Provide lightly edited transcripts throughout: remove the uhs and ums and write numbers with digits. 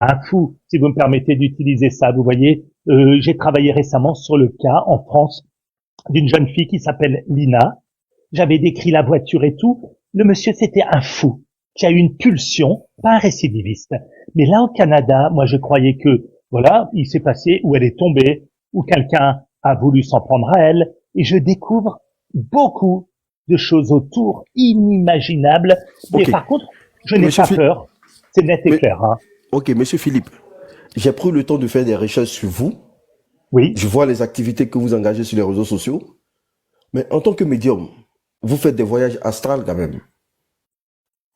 un fou, si vous me permettez d'utiliser ça. Vous voyez, j'ai travaillé récemment sur le cas en France d'une jeune fille qui s'appelle Lina. J'avais décrit la voiture et tout. Le monsieur, c'était un fou qui a eu une pulsion, pas un récidiviste. Mais là, au Canada, moi, je croyais que, voilà, il s'est passé où elle est tombée, où quelqu'un a voulu s'en prendre à elle, et je découvre beaucoup de choses autour inimaginables. Mais Ok, par contre, je n'ai monsieur pas Philippe, peur. C'est net et mais, clair, hein. ok, monsieur Philippe, j'ai pris le temps de faire des recherches sur vous. Oui. Je vois les activités que vous engagez sur les réseaux sociaux. Mais en tant que médium, vous faites des voyages astrales quand même.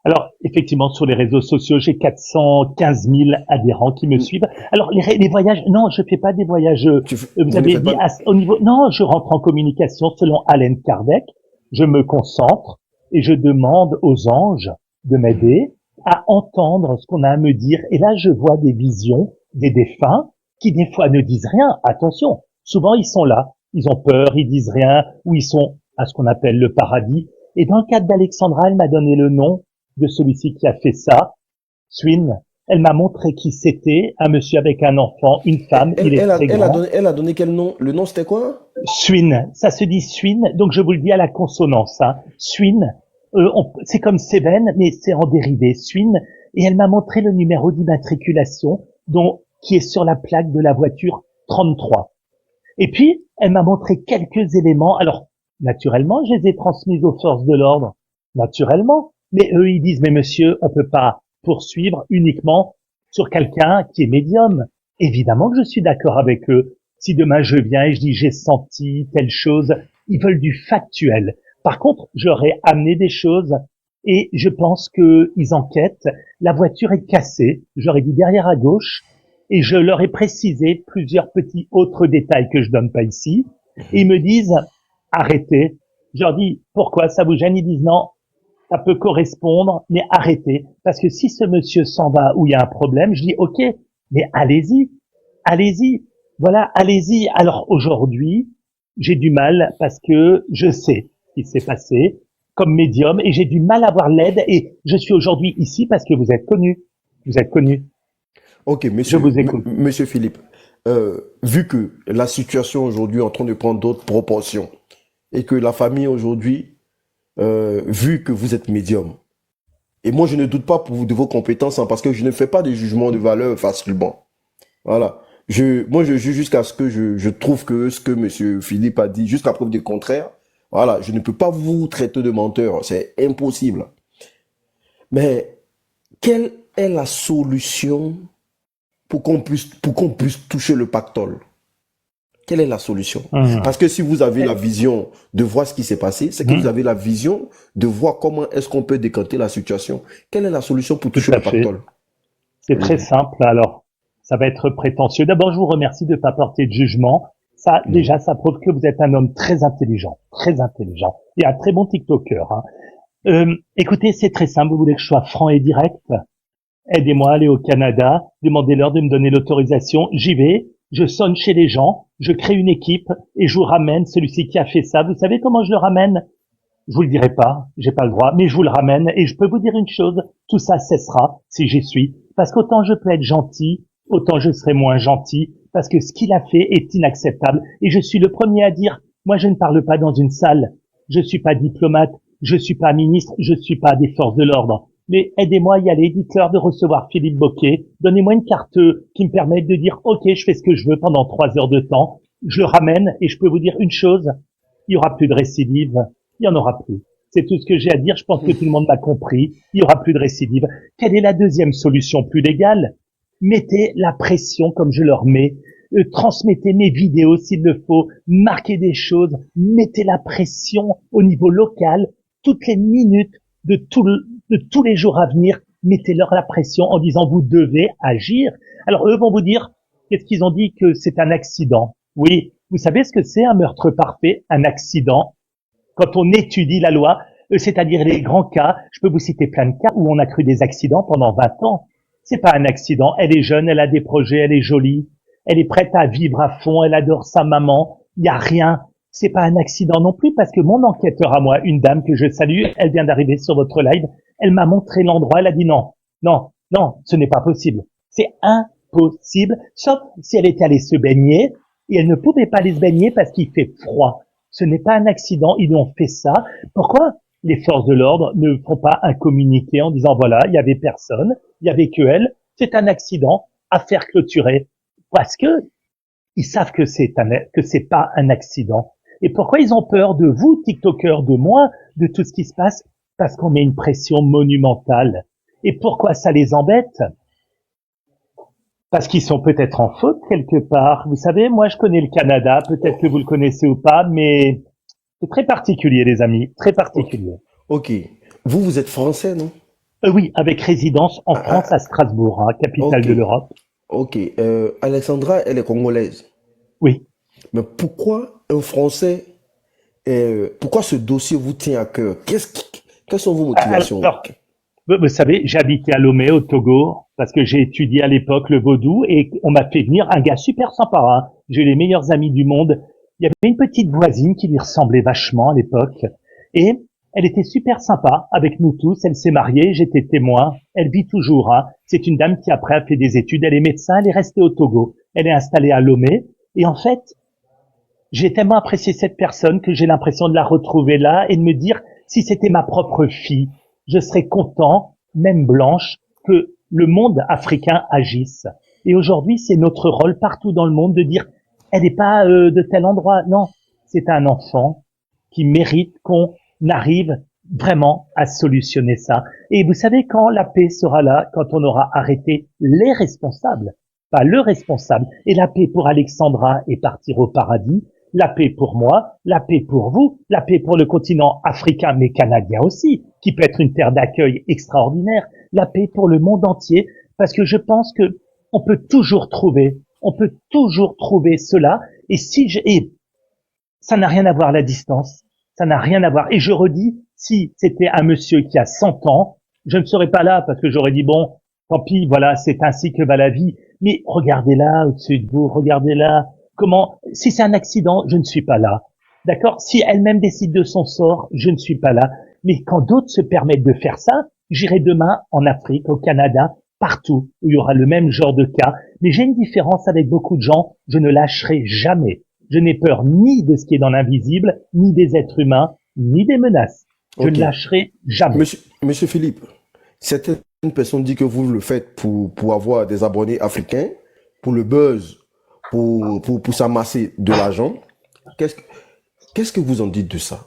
Alors, effectivement, sur les réseaux sociaux, j'ai 415 000 adhérents qui me suivent. Alors, les voyages, non, je fais pas des voyages, vous Vous ne avez faites dit, pas. au niveau, non, je rentre en communication selon Alan Kardec. Je me concentre et je demande aux anges de m'aider à entendre ce qu'on a à me dire. Et là, je vois des visions des défunts qui, des fois, ne disent rien. Attention. Souvent, ils sont là. Ils ont peur, ils disent rien, ou ils sont à ce qu'on appelle le paradis. Et dans le cadre d'Alexandra, elle m'a donné le nom de celui-ci qui a fait ça, Swin. Elle m'a montré qui c'était, un monsieur avec un enfant, une femme, il est très grand. Elle a donné quel nom? Le nom, c'était quoi? Swin, ça se dit Swin, donc je vous le dis à la consonance. Hein. Swin, c'est comme Seven, mais c'est en dérivé, Swin. Et elle m'a montré le numéro d'immatriculation qui est sur la plaque de la voiture 33. Et puis, elle m'a montré quelques éléments. Alors, naturellement, je les ai transmis aux forces de l'ordre. Naturellement. Mais eux, ils disent, mais monsieur, on peut pas poursuivre uniquement sur quelqu'un qui est médium. Évidemment que je suis d'accord avec eux. Si demain je viens et je dis j'ai senti telle chose, ils veulent du factuel. Par contre, j'aurais amené des choses et je pense qu'ils enquêtent. La voiture est cassée. J'aurais dit derrière à gauche et je leur ai précisé plusieurs petits autres détails que je donne pas ici. Et ils me disent, arrêtez. Je leur dis, pourquoi ça vous gêne? Ils disent, non, ça peut correspondre, mais arrêtez. Parce que si ce monsieur s'en va où il y a un problème, je dis, ok, mais allez-y, allez-y. Voilà, allez-y. Alors aujourd'hui, j'ai du mal parce que je sais ce qui s'est passé comme médium et j'ai du mal à avoir l'aide et je suis aujourd'hui ici parce que vous êtes connu. Vous êtes connu. Ok, Je vous écoute. monsieur Philippe, vu que la situation aujourd'hui est en train de prendre d'autres proportions et que la famille aujourd'hui, vu que vous êtes médium, et moi je ne doute pas pour vous de vos compétences hein, parce que je ne fais pas de jugement de valeur facilement. Voilà. Moi je juge jusqu'à ce que je trouve que ce que monsieur Philippe a dit, jusqu'à preuve du contraire, voilà, je ne peux pas vous traiter de menteur, c'est impossible. Mais quelle est la solution pour qu'on puisse toucher le pactole? Quelle est la solution? Hum. Parce que si vous avez la vision de voir ce qui s'est passé, c'est que vous Hum. avez la vision de voir comment est-ce qu'on peut décanter la situation. Quelle est la solution pour Tout toucher à le fait. pactole? C'est très Allez-y. simple. Alors, ça va être prétentieux. D'abord, je vous remercie de ne pas porter de jugement. Ça, Non. déjà, ça prouve que vous êtes un homme très intelligent, et un très bon TikToker. Hein. Écoutez, c'est très simple. Vous voulez que je sois franc et direct? Aidez-moi à aller au Canada. Demandez-leur de me donner l'autorisation. J'y vais. Je sonne chez les gens. Je crée une équipe et je vous ramène celui-ci qui a fait ça. Vous savez comment je le ramène? Je vous le dirai pas, j'ai pas le droit, mais je vous le ramène et je peux vous dire une chose, tout ça cessera si j'y suis. Parce qu'autant je peux être gentil, autant je serai moins gentil, parce que ce qu'il a fait est inacceptable. Et je suis le premier à dire, moi je ne parle pas dans une salle, je suis pas diplomate, je suis pas ministre, je suis pas des forces de l'ordre. Mais aidez-moi à y aller, dites-leur de recevoir Philippe Boquet, donnez-moi une carte qui me permette de dire, ok, je fais ce que je veux pendant 3 heures de temps, je le ramène et je peux vous dire une chose, il y aura plus de récidive, il y en aura plus. C'est tout ce que j'ai à dire. Je pense que tout le monde m'a compris. Il y aura plus de récidive. Quelle est la deuxième solution plus légale? Mettez la pression comme je leur mets. Transmettez mes vidéos s'il le faut. Marquez des choses. Mettez la pression au niveau local. Toutes les minutes de tous les jours à venir, mettez-leur la pression en disant vous devez agir. Alors eux vont vous dire, qu'est-ce qu'ils ont dit que c'est un accident? Oui, vous savez ce que c'est un meurtre parfait, un accident? Quand on étudie la loi, c'est-à-dire les grands cas, je peux vous citer plein de cas où on a cru des accidents pendant 20 ans. C'est pas un accident. Elle est jeune, elle a des projets, elle est jolie, elle est prête à vivre à fond, elle adore sa maman. Il y a rien. C'est pas un accident non plus parce que mon enquêteur à moi, une dame que je salue, elle vient d'arriver sur votre live, elle m'a montré l'endroit, elle a dit non, non, non, ce n'est pas possible. C'est impossible, sauf si elle était allée se baigner, et elle ne pouvait pas aller se baigner parce qu'il fait froid. Ce n'est pas un accident, ils ont fait ça. Pourquoi les forces de l'ordre ne font pas un communiqué en disant voilà, il y avait personne, il y avait que elle, c'est un accident, affaire clôturée. Parce que ils savent que c'est pas un accident. Et pourquoi ils ont peur de vous, TikTokers, de moi, de tout ce qui se passe? Parce qu'on met une pression monumentale. Et pourquoi ça les embête? Parce qu'ils sont peut-être en faute quelque part. Vous savez, moi je connais le Canada, peut-être que vous le connaissez ou pas, mais c'est très particulier les amis, très Ok. particulier. Ok. Vous êtes français, non? Oui, avec résidence en France Ah, à Strasbourg, hein, capitale ok. de l'Europe. Ok. Alexandra, elle est congolaise. Oui. Mais pourquoi un Français, pourquoi ce dossier vous tient à cœur? Quelles sont vos motivations? Alors, vous savez, j'ai habité à Lomé, au Togo, parce que j'ai étudié à l'époque le vaudou et on m'a fait venir un gars super sympa. Hein. J'ai les meilleurs amis du monde. Il y avait une petite voisine qui lui ressemblait vachement à l'époque et elle était super sympa avec nous tous. Elle s'est mariée, j'étais témoin. Elle vit toujours. Hein. C'est une dame qui après a fait des études. Elle est médecin, elle est restée au Togo. Elle est installée à Lomé et en fait, j'ai tellement apprécié cette personne que j'ai l'impression de la retrouver là et de me dire, si c'était ma propre fille, je serais content, même blanche, que le monde africain agisse. Et aujourd'hui, c'est notre rôle partout dans le monde de dire, elle n'est pas de tel endroit. Non, c'est un enfant qui mérite qu'on arrive vraiment à solutionner ça. Et vous savez, quand la paix sera là, quand on aura arrêté les responsables, pas le responsable, et la paix pour Alexandra et partir au paradis, la paix pour moi, la paix pour vous, la paix pour le continent africain mais canadien aussi, qui peut être une terre d'accueil extraordinaire, la paix pour le monde entier, parce que je pense que on peut toujours trouver cela, et ça n'a rien à voir la distance, ça n'a rien à voir. Et je redis, si c'était un monsieur qui a 100 ans, je ne serais pas là parce que j'aurais dit bon, tant pis, voilà, c'est ainsi que va la vie. Mais regardez là au-dessus de vous, regardez là. Comment, si c'est un accident, je ne suis pas là. D'accord? Si elle-même décide de son sort, je ne suis pas là. Mais quand d'autres se permettent de faire ça, j'irai demain en Afrique, au Canada, partout où il y aura le même genre de cas. Mais j'ai une différence avec beaucoup de gens, je ne lâcherai jamais. Je n'ai peur ni de ce qui est dans l'invisible, ni des êtres humains, ni des menaces. Je ne Ok. lâcherai jamais. Monsieur Philippe, certaines personnes disent que vous le faites pour avoir des abonnés africains, pour le buzz, pour s'amasser de l'argent. Qu'est-ce, que- qu'est-ce que vous en dites de ça?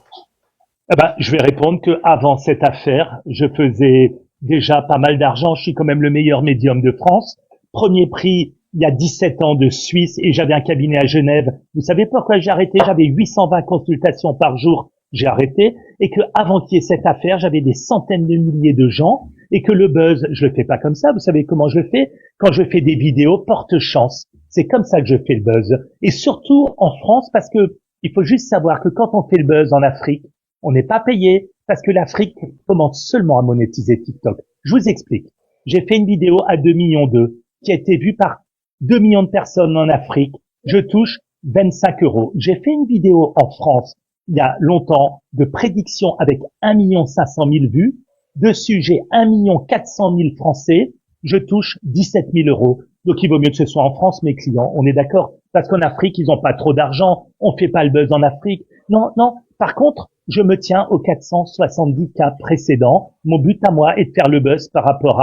Eh ben, je vais répondre que avant cette affaire, je faisais déjà pas mal d'argent. Je suis quand même le meilleur médium de France. Premier prix il y a 17 ans de Suisse et j'avais un cabinet à Genève. Vous savez pourquoi j'ai arrêté? J'avais 820 consultations par jour. J'ai arrêté et que avant qu'il y ait cette affaire, j'avais des centaines de milliers de gens et que le buzz, je le fais pas comme ça. Vous savez comment je le fais? Quand je fais des vidéos porte-chance. C'est comme ça que je fais le buzz. Et surtout en France parce que il faut juste savoir que quand on fait le buzz en Afrique, on n'est pas payé parce que l'Afrique commence seulement à monétiser TikTok. Je vous explique. J'ai fait une vidéo à 2 millions d'eux qui a été vue par 2 millions de personnes en Afrique. Je touche 25 euros. J'ai fait une vidéo en France il y a longtemps de prédiction avec 1 500 000 vues. Dessus, j'ai 1 400 000 Français. Je touche 17 000 euros. Donc, il vaut mieux que ce soit en France, mes clients. On est d'accord? Parce qu'en Afrique, ils n'ont pas trop d'argent. On fait pas le buzz en Afrique. Non, non. Par contre, je me tiens aux 470 cas précédents. Mon but à moi est de faire le buzz par rapport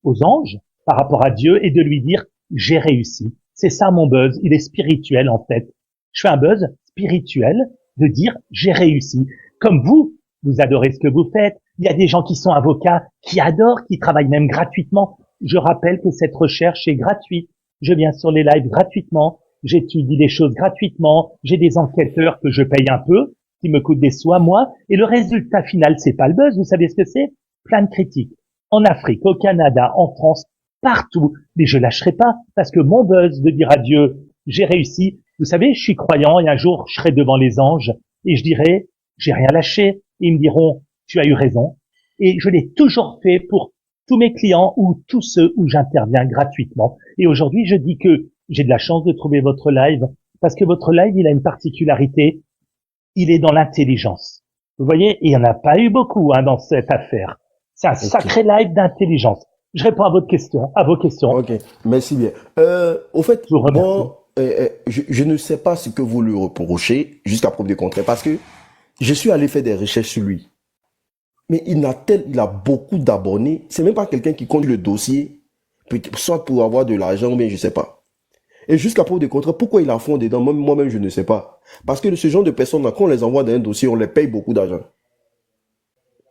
aux anges, par rapport à Dieu et de lui dire, j'ai réussi. C'est ça mon buzz. Il est spirituel, en fait. Je fais un buzz spirituel de dire, j'ai réussi. Comme vous adorez ce que vous faites. Il y a des gens qui sont avocats, qui adorent, qui travaillent même gratuitement. Je rappelle que cette recherche est gratuite. Je viens sur les lives gratuitement. J'étudie les choses gratuitement. J'ai des enquêteurs que je paye un peu, qui me coûtent des sous à moi. Et le résultat final, c'est pas le buzz. Vous savez ce que c'est? Plein de critiques. En Afrique, au Canada, en France, partout. Mais je lâcherai pas parce que mon buzz de dire à Dieu, j'ai réussi. Vous savez, je suis croyant et un jour, je serai devant les anges et je dirai, j'ai rien lâché. Et ils me diront, tu as eu raison. Et je l'ai toujours fait pour tous mes clients ou tous ceux où j'interviens gratuitement. Et aujourd'hui, je dis que j'ai de la chance de trouver votre live parce que votre live, il a une particularité. Il est dans l'intelligence. Vous voyez, et il n'y en a pas eu beaucoup dans cette affaire. C'est un Ok. sacré live d'intelligence. Je réponds à votre question, à vos questions. Ok, merci bien. Au fait, Je vous remercie. moi, je ne sais pas ce que vous lui reprochez, jusqu'à preuve du contraire, parce que je suis allé faire des recherches sur lui. Mais il a beaucoup d'abonnés. C'est même pas quelqu'un qui conduit le dossier, soit pour avoir de l'argent, ou bien je sais pas. Et jusqu'à preuve du contraire, pourquoi il a fond dedans, moi-même, je ne sais pas. Parce que ce genre de personnes-là, quand on les envoie dans un dossier, on les paye beaucoup d'argent.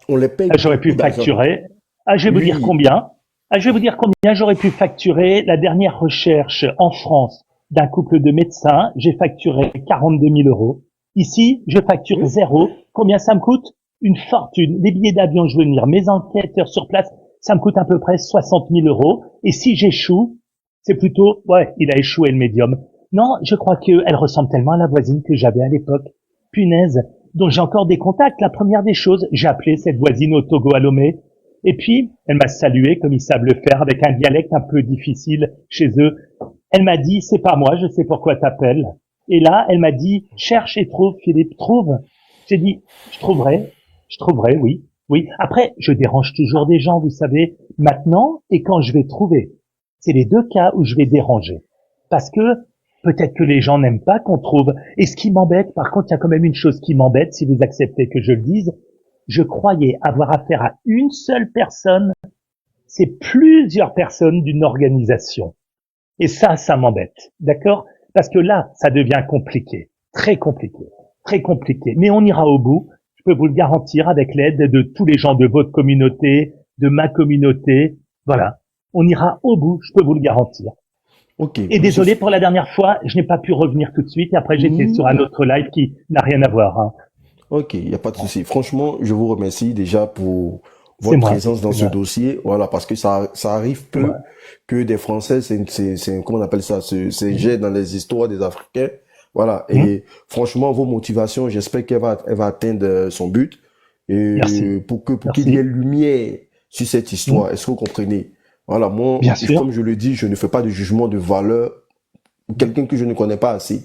On les paye Ah, j'aurais pu beaucoup d'argent. facturer. Ah, je vais vous dire Oui. combien. Ah, je vais vous dire combien j'aurais pu facturer la dernière recherche en France d'un couple de médecins. J'ai facturé 42 000 euros. Ici, je facture Oui. zéro. Combien ça me coûte? Une fortune. Les billets d'avion, je veux venir. Mes enquêteurs sur place, ça me coûte à peu près 60 000 euros. Et si j'échoue, c'est plutôt, ouais, il a échoué le médium. Non, je crois qu'elle ressemble tellement à la voisine que j'avais à l'époque. Punaise. Donc j'ai encore des contacts. La première des choses, j'ai appelé cette voisine au Togo à Lomé. Et puis, elle m'a salué comme ils savent le faire avec un dialecte un peu difficile chez eux. Elle m'a dit, c'est pas moi, je sais pourquoi t'appelles. Et là, elle m'a dit, cherche et trouve, Philippe, trouve. J'ai dit, je trouverai, oui. Oui. Après, je dérange toujours des gens, vous savez, maintenant et quand je vais trouver. C'est les deux cas où je vais déranger. Parce que peut-être que les gens n'aiment pas qu'on trouve. Et ce qui m'embête, par contre, il y a quand même une chose qui m'embête, si vous acceptez que je le dise. Je croyais avoir affaire à une seule personne. C'est plusieurs personnes d'une organisation. Et ça m'embête. D'accord? Parce que là, ça devient compliqué. Très compliqué. Très compliqué. Mais on ira au bout. Je peux vous le garantir avec l'aide de tous les gens de votre communauté, de ma communauté. Voilà. On ira au bout. Je peux vous le garantir. Ok, Et monsieur. désolé pour la dernière fois, je n'ai pas pu revenir tout de suite. Et après, j'étais sur un Hmm. autre live qui n'a rien à voir. Hein. Ok, il n'y a pas de souci. Franchement, je vous remercie déjà pour C'est votre moi. présence dans C'est ce moi. dossier. Voilà, parce que ça arrive C'est peu moi. que des Français, comment on appelle ça, se jettent dans les histoires des Africains. Voilà. Hmm. Et franchement, vos motivations, j'espère elle va atteindre son but. Merci. Et pour qu'il y ait Merci. lumière sur cette Hmm. histoire. Est-ce que vous comprenez? Voilà. Moi, Bien comme sûr. je le dis, je ne fais pas de jugement de valeur pour quelqu'un que je ne connais pas assez.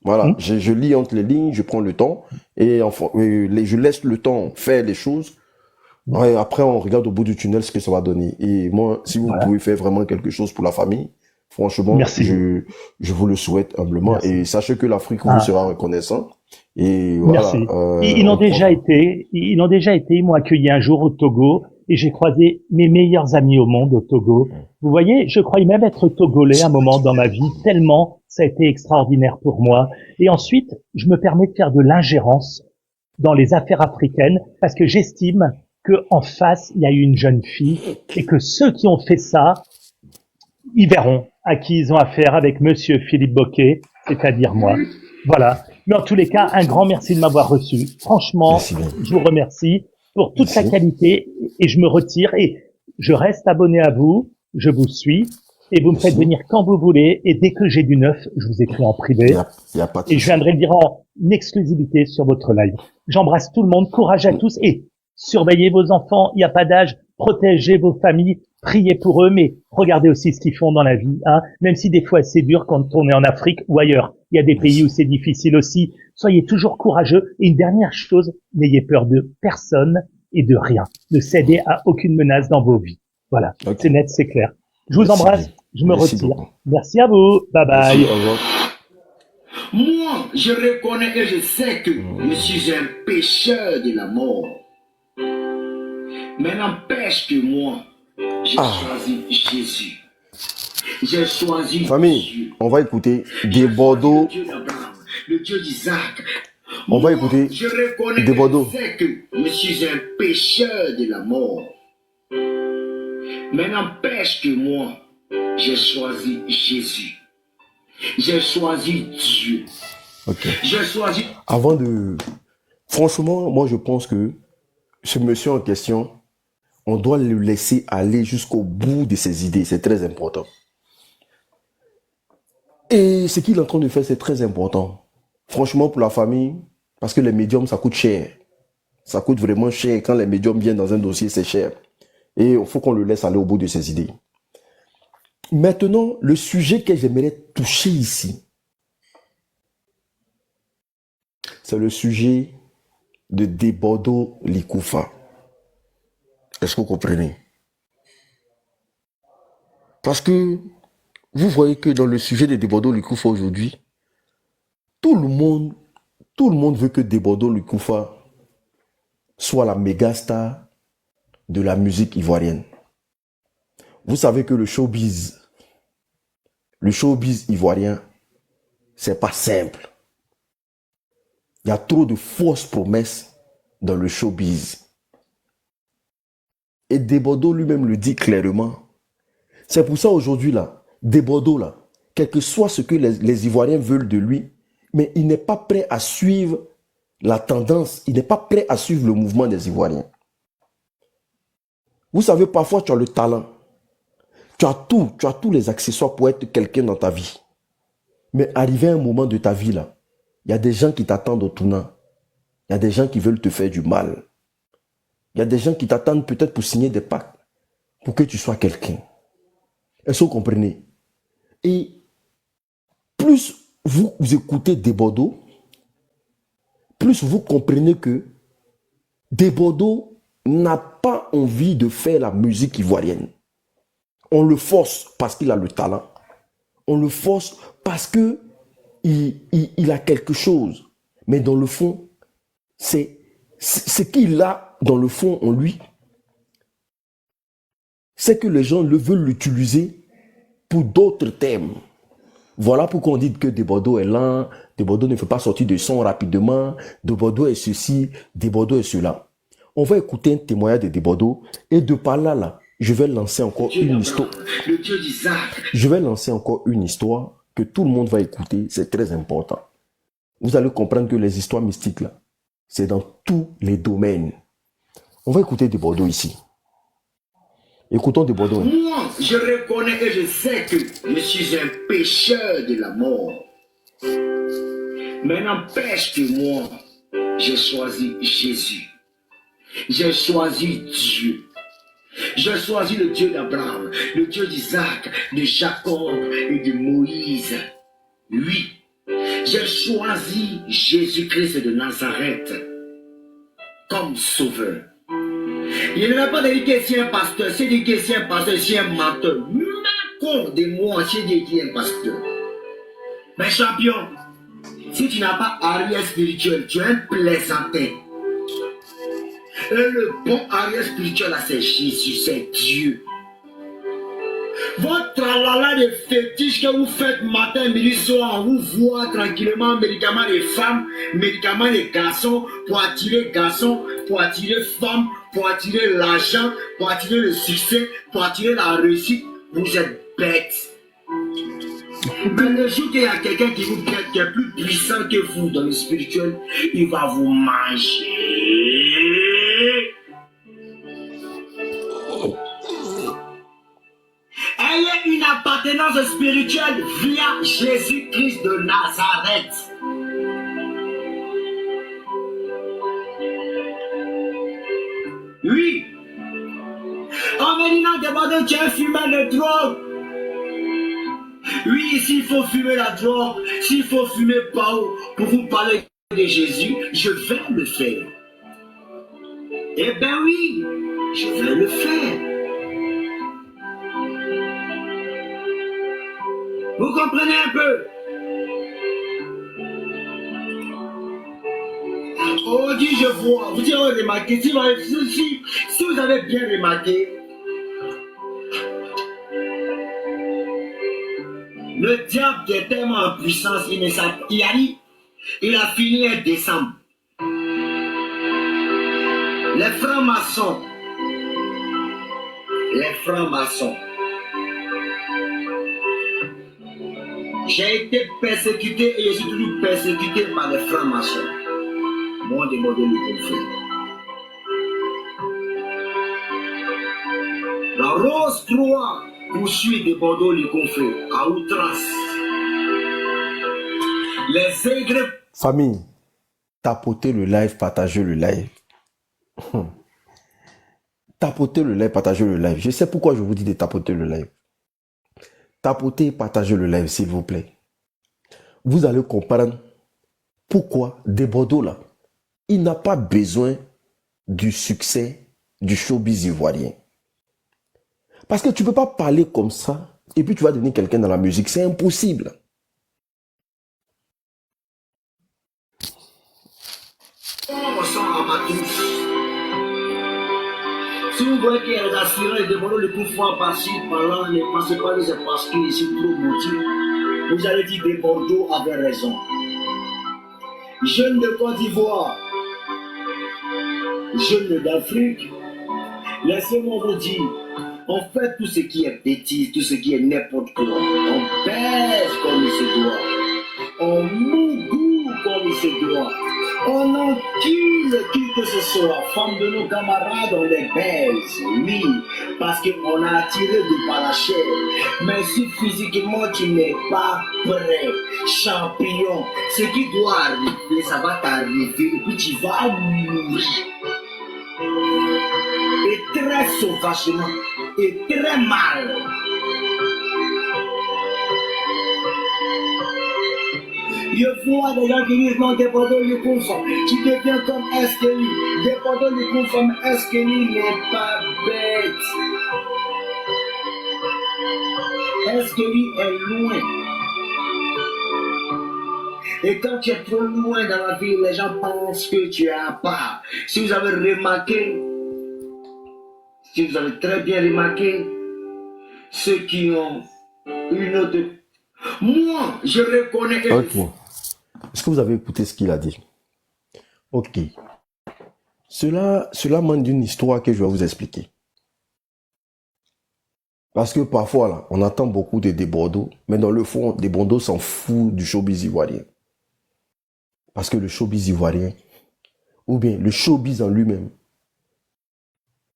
Voilà, Hmm. je lis entre les lignes, je prends le temps et enfin, je laisse le temps faire les choses. Ouais, après, on regarde au bout du tunnel ce que ça va donner. Et moi, si vous Voilà. pouvez faire vraiment quelque chose pour la famille, franchement, Merci. je vous le souhaite humblement. Et Merci. sachez que l'Afrique vous Ah, sera reconnaissant. Et voilà, merci. Ils ont déjà été, ils m'ont accueilli un jour au Togo et j'ai croisé mes meilleurs amis au monde au Togo. Vous voyez, je croyais même être togolais à un moment dans ma vie, tellement ça a été extraordinaire pour moi. Et ensuite, je me permets de faire de l'ingérence dans les affaires africaines parce que j'estime que en face, il y a eu une jeune fille et que ceux qui ont fait ça, ils verront à qui ils ont affaire avec Monsieur Philippe Boquet, c'est-à-dire moi. Voilà. Mais en tous les cas, un grand merci de m'avoir reçu. Franchement, merci bien. je vous remercie pour toute la Merci. qualité et je me retire et je reste abonné à vous, je vous suis et vous me faites Merci. venir quand vous voulez et dès que j'ai du neuf, je vous écris en Il y privé a, il y a pas de et je souci. viendrai le dire en exclusivité sur votre live. J'embrasse tout le monde, courage à tous et surveillez vos enfants, il n'y a pas d'âge, protégez vos familles, priez pour eux, mais regardez aussi ce qu'ils font dans la vie, hein. Même si des fois c'est dur quand on est en Afrique ou ailleurs, il y a des pays Merci. où c'est difficile aussi. Soyez toujours courageux. Et une dernière chose, n'ayez peur de personne et de rien. Ne cédez à aucune menace dans vos vies. Voilà, Ok. c'est net, c'est clair. Je vous Merci bien. embrasse, je me Merci retire. beaucoup. Merci à vous, bye Merci. bye. Au revoir. Moi, je reconnais et je sais que je suis un pécheur de la mort. Mais n'empêche que moi, j'ai choisi Jésus. J'ai choisi Famille, Dieu. on va écouter J'ai des choisi le Bordeaux. Dieu d'Abraham, le Dieu d'Isaac. On va Moi, écouter je reconnais des et je Bordeaux. sais que je suis un pécheur de la mort. Mais n'empêche que moi, j'ai choisi Jésus. J'ai choisi Dieu. Ok. J'ai choisi. Avant de... Franchement, moi je pense que ce monsieur en question, on doit le laisser aller jusqu'au bout de ses idées. C'est très important. Et ce qu'il est en train de faire, c'est très important. Franchement, pour la famille, parce que les médiums, ça coûte cher. Ça coûte vraiment cher. Quand les médiums viennent dans un dossier, c'est cher. Et il faut qu'on le laisse aller au bout de ses idées. Maintenant, le sujet que j'aimerais toucher ici, c'est le sujet de Debodo Likoufa. Est-ce que vous comprenez? Parce que vous voyez que dans le sujet de Debordo Likoufa aujourd'hui, tout le monde veut que Debordo Likoufa soit la méga star de la musique ivoirienne. Vous savez que le showbiz ivoirien, c'est pas simple. Il y a trop de fausses promesses dans le showbiz. Et Debordo lui-même le dit clairement. C'est pour ça aujourd'hui là, Debordo là, quel que soit ce que les Ivoiriens veulent de lui, mais il n'est pas prêt à suivre la tendance, il n'est pas prêt à suivre le mouvement des Ivoiriens. Vous savez, parfois tu as le talent, tu as tous les accessoires pour être quelqu'un dans ta vie. Mais arrivé à un moment de ta vie là, il y a des gens qui t'attendent au tournant. Il y a des gens qui veulent te faire du mal. Il y a des gens qui t'attendent peut-être pour signer des pactes, pour que tu sois quelqu'un. Est-ce que vous comprenez? Et plus vous écoutez Debordo, plus vous comprenez que Debordo n'a pas envie de faire la musique ivoirienne. On le force parce qu'il a le talent. On le force parce que il a quelque chose. Mais dans le fond, c'est ce qu'il a dans le fond en lui, c'est que les gens veulent l'utiliser pour d'autres thèmes. Voilà pourquoi on dit que Debordo est lent, Debordo ne fait pas sortir de son rapidement, Debordo est ceci, Debordo est cela. On va écouter un témoignage de Debordo et de par là, je vais lancer encore une histoire. Je vais lancer encore une histoire que tout le monde va écouter, c'est très important. Vous allez comprendre que les histoires mystiques là, c'est dans tous les domaines. On va écouter Debordo ici. Écoutons Debordo. Moi, je reconnais et je sais que je suis un pécheur de la mort. Mais n'empêche que moi, j'ai choisi Jésus. J'ai choisi Dieu. J'ai choisi le Dieu d'Abraham, le Dieu d'Isaac, de Jacob et de Moïse. Oui, j'ai choisi Jésus-Christ de Nazareth comme sauveur. Il ne va pas dire que c'est un pasteur, c'est dire que c'est un pasteur, c'est un menteur. M'accorde de moi, c'est dire qu'il est un pasteur. Mais champion, si tu n'as pas arrière spirituel, tu es un plaisantin. Et le bon arrière spirituel là, c'est Jésus, c'est Dieu. Votre tralala de fétiche que vous faites matin, midi, soir, vous voit tranquillement médicaments des femmes, médicaments des garçons, pour attirer garçons, pour attirer femmes, pour attirer l'argent, pour attirer le succès, pour attirer la réussite. Vous êtes bêtes. Mais le jour qu'il y a quelqu'un qui vous guette, qui est plus puissant que vous dans le spirituel, il va vous manger. Ayez une appartenance spirituelle via Jésus-Christ de Nazareth. Oui. En me disant que tu es un fumeur de drogue. Oui, s'il faut fumer la drogue, s'il faut fumer Pao pour vous parler de Jésus, je vais le faire. Eh bien oui, je vais le faire. Vous comprenez un peu? Oh, dit je vois. Vous avez remarqué, si vous avez bien remarqué, le diable est tellement en puissance, il a fini en décembre. Les francs-maçons, j'ai été persécuté et je suis toujours persécuté par les francs-maçons. Mon Debordo le confrère. La rose croix poursuit Debordo le confrère à outrance. Les aigres. Famille, tapotez le live, partagez le live. Tapotez le live, partagez le live. Je sais pourquoi je vous dis de tapoter le live. Tapotez et partagez le live, s'il vous plaît. Vous allez comprendre pourquoi Debordo, là, il n'a pas besoin du succès du showbiz ivoirien. Parce que tu ne peux pas parler comme ça et puis tu vas devenir quelqu'un dans la musique. C'est impossible. Si vous voyez qu'il y a des assurants et demandez le coup fois par-ci, par-là, ne pensez pas que c'est parce qu'ils sont trop motivés. Vous allez dire que Bordeaux avait raison. Jeunes de Côte d'Ivoire, jeunes d'Afrique, laissez-moi vous dire, on fait tout ce qui est bêtise, tout ce qui est n'importe quoi. On baise comme il se doit. On mougou comme il se doit. On encule qui que ce soit. Femmes de nos camarades, on les baise. Oui, parce qu'on a attiré de par la chair. Mais si physiquement tu n'es pas prêt, champion, ce qui doit arriver, ça va t'arriver. Et puis tu vas mourir. Et très sauvagement. Et très mal. Je vois des gens qui disent non, dépendant du confort, tu deviens comme Eskelly. Dépendant du confort, Eskelly n'est pas bête. Eskelly est loin. Et quand tu es trop loin dans la vie, les gens pensent que tu es à part. Si vous avez remarqué, si vous avez très bien remarqué, ceux qui ont une autre... Moi, je reconnais que... Ok. Est-ce que vous avez écouté ce qu'il a dit? Ok. Cela mène d'une histoire que je vais vous expliquer. Parce que parfois, là, on attend beaucoup de Bordeaux, mais dans le fond, des Bordeaux s'en fout du showbiz ivoirien. Parce que le showbiz ivoirien, ou bien le showbiz en lui-même,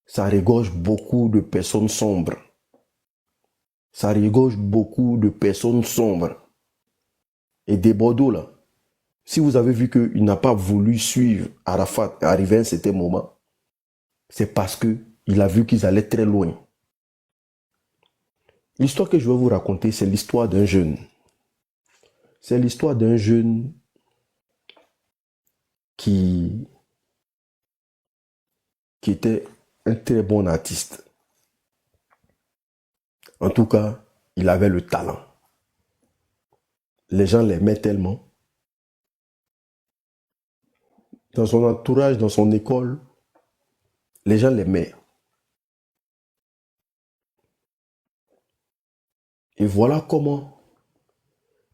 ça regorge beaucoup de personnes sombres. Ça regorge beaucoup de personnes sombres. Et des Bordeaux, là, si vous avez vu qu'il n'a pas voulu suivre Arafat arrivé à un certain moment, c'est parce qu'il a vu qu'ils allaient très loin. L'histoire que je vais vous raconter, c'est l'histoire d'un jeune. C'est l'histoire d'un jeune qui était un très bon artiste. En tout cas, il avait le talent. Les gens l'aimaient tellement. Dans son entourage, dans son école, les gens l'aimaient. Et voilà comment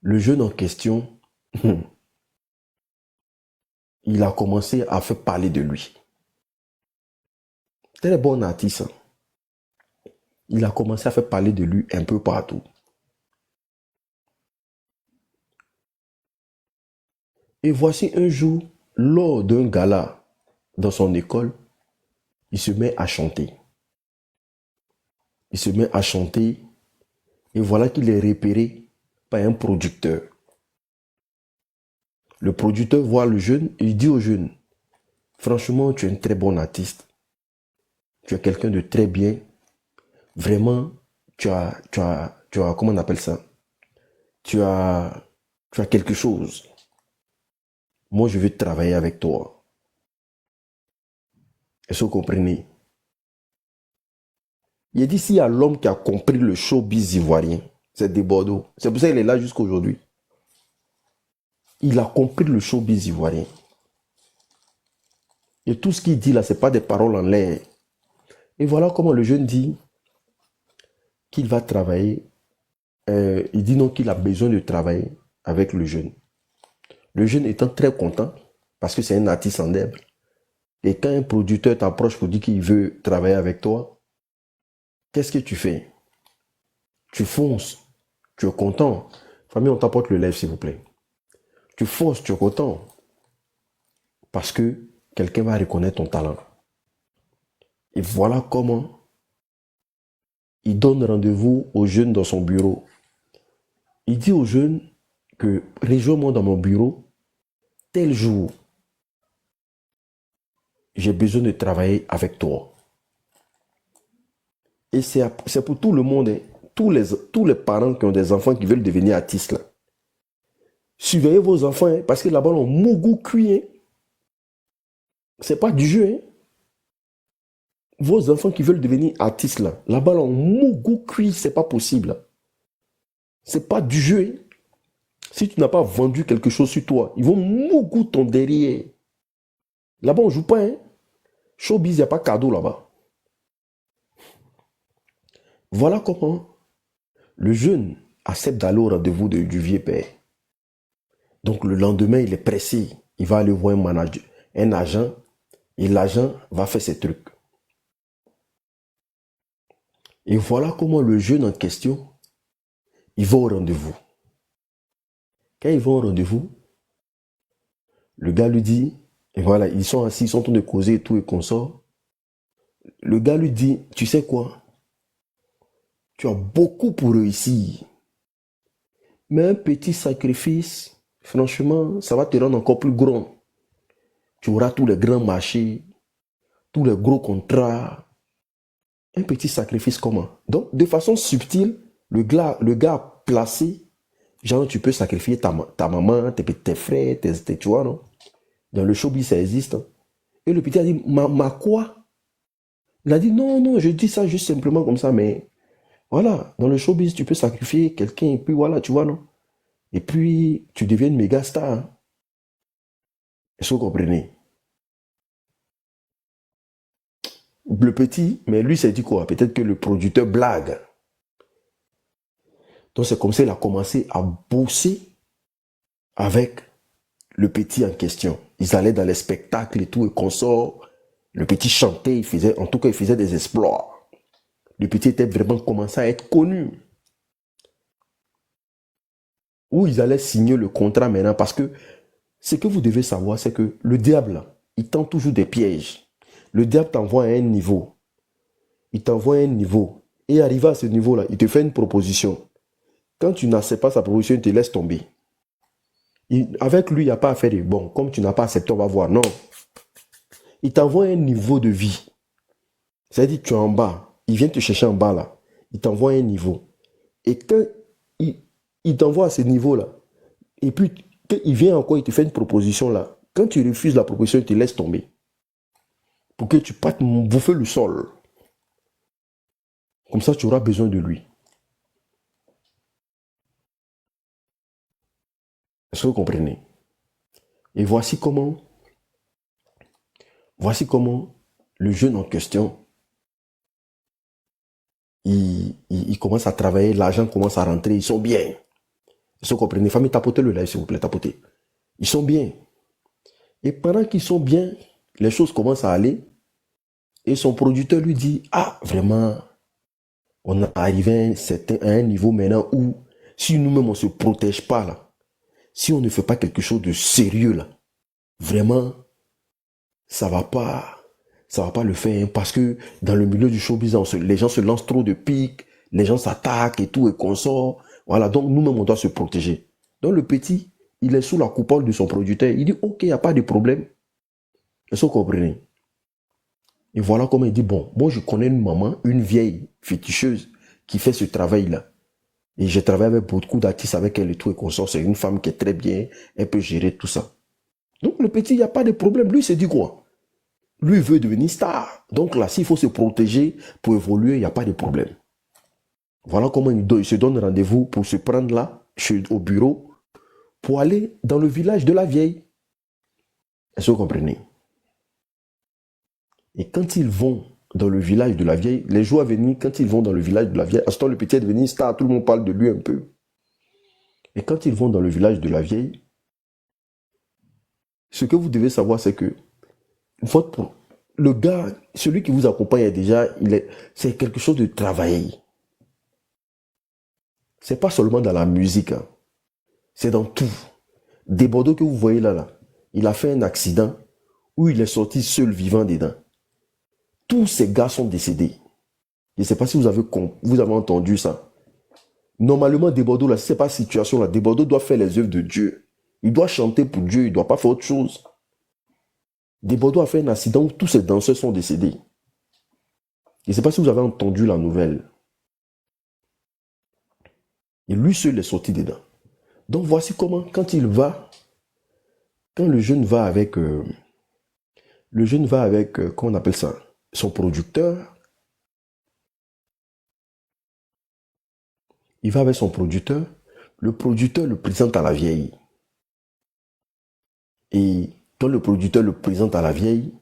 le jeune en question, il a commencé à faire parler de lui. Très bon artiste. Il a commencé à faire parler de lui un peu partout. Et voici un jour, lors d'un gala dans son école, il se met à chanter. Il se met à chanter et voilà qu'il est repéré par un producteur. Le producteur voit le jeune et il dit au jeune, franchement, tu es un très bon artiste. Tu es quelqu'un de très bien. Vraiment, tu as, comment on appelle ça? Tu as quelque chose. Moi, je veux travailler avec toi. Est-ce que vous comprenez? Il a dit, s'il y a l'homme qui a compris le showbiz ivoirien, c'est des Bordeaux. C'est pour ça qu'il est là jusqu'à aujourd'hui. Il a compris le showbiz ivoirien. Et tout ce qu'il dit là, ce n'est pas des paroles en l'air. Et voilà comment le jeune dit qu'il va travailler. Il dit non, qu'il a besoin de travailler avec le jeune. Le jeune étant très content, parce que c'est un artiste en herbe. Et quand un producteur t'approche pour dire qu'il veut travailler avec toi, qu'est-ce que tu fais? Tu fonces. Tu es content. Famille, on t'apporte le lèvre, s'il vous plaît. Tu fonces, tu es content. Parce que quelqu'un va reconnaître ton talent. Et voilà comment il donne rendez-vous aux jeunes dans son bureau. Il dit aux jeunes que rejoins-moi dans mon bureau tel jour. J'ai besoin de travailler avec toi. Et c'est pour tout le monde, hein. Tous les parents qui ont des enfants qui veulent devenir artistes là. Surveillez vos enfants, hein, parce que là-bas on mougou cuit. Hein. C'est pas du jeu. Hein. Vos enfants qui veulent devenir artistes là, là-bas on mougou cuit, c'est pas possible. C'est pas du jeu. Hein. Si tu n'as pas vendu quelque chose sur toi, ils vont moucou ton derrière. Là-bas, on joue pas. Hein. Showbiz, il n'y a pas cadeau là-bas. Voilà comment le jeune accepte d'aller au rendez-vous du vieux père. Donc le lendemain, il est pressé. Il va aller voir un manager, un agent, et l'agent va faire ses trucs. Et voilà comment le jeune en question, il va au rendez-vous. Quand il va au rendez-vous, le gars lui dit, et voilà, ils sont assis, ils sont en train de causer et tout et qu'on sort. Le gars lui dit, tu sais quoi? Tu as beaucoup pour réussir. Mais un petit sacrifice, franchement, ça va te rendre encore plus grand. Tu auras tous les grands marchés, tous les gros contrats. Un petit sacrifice comment? Donc, de façon subtile, le gars a placé, genre, tu peux sacrifier ta maman, tes frères, tu vois, non? Dans le showbiz, ça existe. Hein? Et le petit a dit, ma quoi? Il a dit, non, non, je dis ça juste simplement comme ça, mais voilà, dans le showbiz, tu peux sacrifier quelqu'un, et puis voilà, tu vois, non? Et puis, tu deviens une méga star. Hein? Est-ce que vous comprenez? Le petit, mais lui, s'est dit quoi? Peut-être que le producteur blague. Donc, c'est comme ça qu'il a commencé à bosser avec le petit en question. Ils allaient dans les spectacles et tout, et consorts. Le petit chantait, en tout cas, il faisait des exploits. Le petit était vraiment commencé à être connu. Où ils allaient signer le contrat maintenant, parce que ce que vous devez savoir, c'est que le diable, il tend toujours des pièges. Le diable t'envoie à un niveau. Il t'envoie à un niveau. Et arrivé à ce niveau-là, il te fait une proposition. Quand tu n'acceptes pas sa proposition, il te laisse tomber. Avec lui, il n'y a pas à faire de bon. Comme tu n'as pas accepté, on va voir. Non. Il t'envoie à un niveau de vie. C'est-à-dire que tu es en bas. Il vient te chercher en bas là. Il t'envoie à un niveau. Et quand il t'envoie à ce niveau-là, et puis quand il vient encore, il te fait une proposition là. Quand tu refuses la proposition, il te laisse tomber. Pour que tu partes bouffer le sol. Comme ça, tu auras besoin de lui. Est-ce que vous comprenez? Et voici comment le jeune en question, il commence à travailler, l'argent commence à rentrer, ils sont bien. Est-ce que vous comprenez? Famille, tapotez le live, s'il vous plaît, tapotez. Ils sont bien. Et pendant qu'ils sont bien, les choses commencent à aller. Et son producteur lui dit, ah, vraiment, on est arrivé à un niveau maintenant où, si nous-mêmes on ne se protège pas là, si on ne fait pas quelque chose de sérieux là, vraiment, ça va pas le faire. Hein, parce que dans le milieu du showbiz, les gens se lancent trop de piques, les gens s'attaquent et tout et qu'on sort. Voilà, donc nous-mêmes on doit se protéger. Donc le petit, il est sous la coupole de son producteur. Il dit, ok, il n'y a pas de problème. Est-ce que vous comprenez? Et voilà comment il dit, bon, moi je connais une maman, une vieille féticheuse qui fait ce travail-là. Et j'ai travaillé avec beaucoup d'artistes avec elle et tout et qu'on sort. C'est une femme qui est très bien, elle peut gérer tout ça. Donc le petit, il n'y a pas de problème. Lui, il s'est dit quoi? Lui, il veut devenir star. Donc là, s'il faut se protéger pour évoluer, il n'y a pas de problème. Voilà comment il se donne rendez-vous pour se prendre là, au bureau, pour aller dans le village de la vieille. Est-ce que vous comprenez? Et quand ils vont dans le village de la vieille, les jours à venir, quand ils vont dans le village de la vieille, à ce temps, le petit est devenu star, tout le monde parle de lui un peu. Et quand ils vont dans le village de la vieille, ce que vous devez savoir, c'est que le gars, celui qui vous accompagne déjà, c'est quelque chose de travaillé. C'est pas seulement dans la musique, hein. C'est dans tout. Des Bordeaux que vous voyez là, il a fait un accident où il est sorti seul vivant dedans. Tous ces gars sont décédés. Je ne sais pas si vous avez entendu ça. Normalement, Desbordeaux, là, si ce n'est pas cette situation-là, Desbordeaux doit faire les œuvres de Dieu. Il doit chanter pour Dieu, il ne doit pas faire autre chose. Desbordeaux a fait un accident où tous ces danseurs sont décédés. Je ne sais pas si vous avez entendu la nouvelle. Et lui seul est sorti dedans. Donc voici comment, quand le jeune va avec, comment on appelle ça, son producteur, Il va avec son producteur. Le producteur le présente à la vieille. Et quand le producteur le présente à la vieille,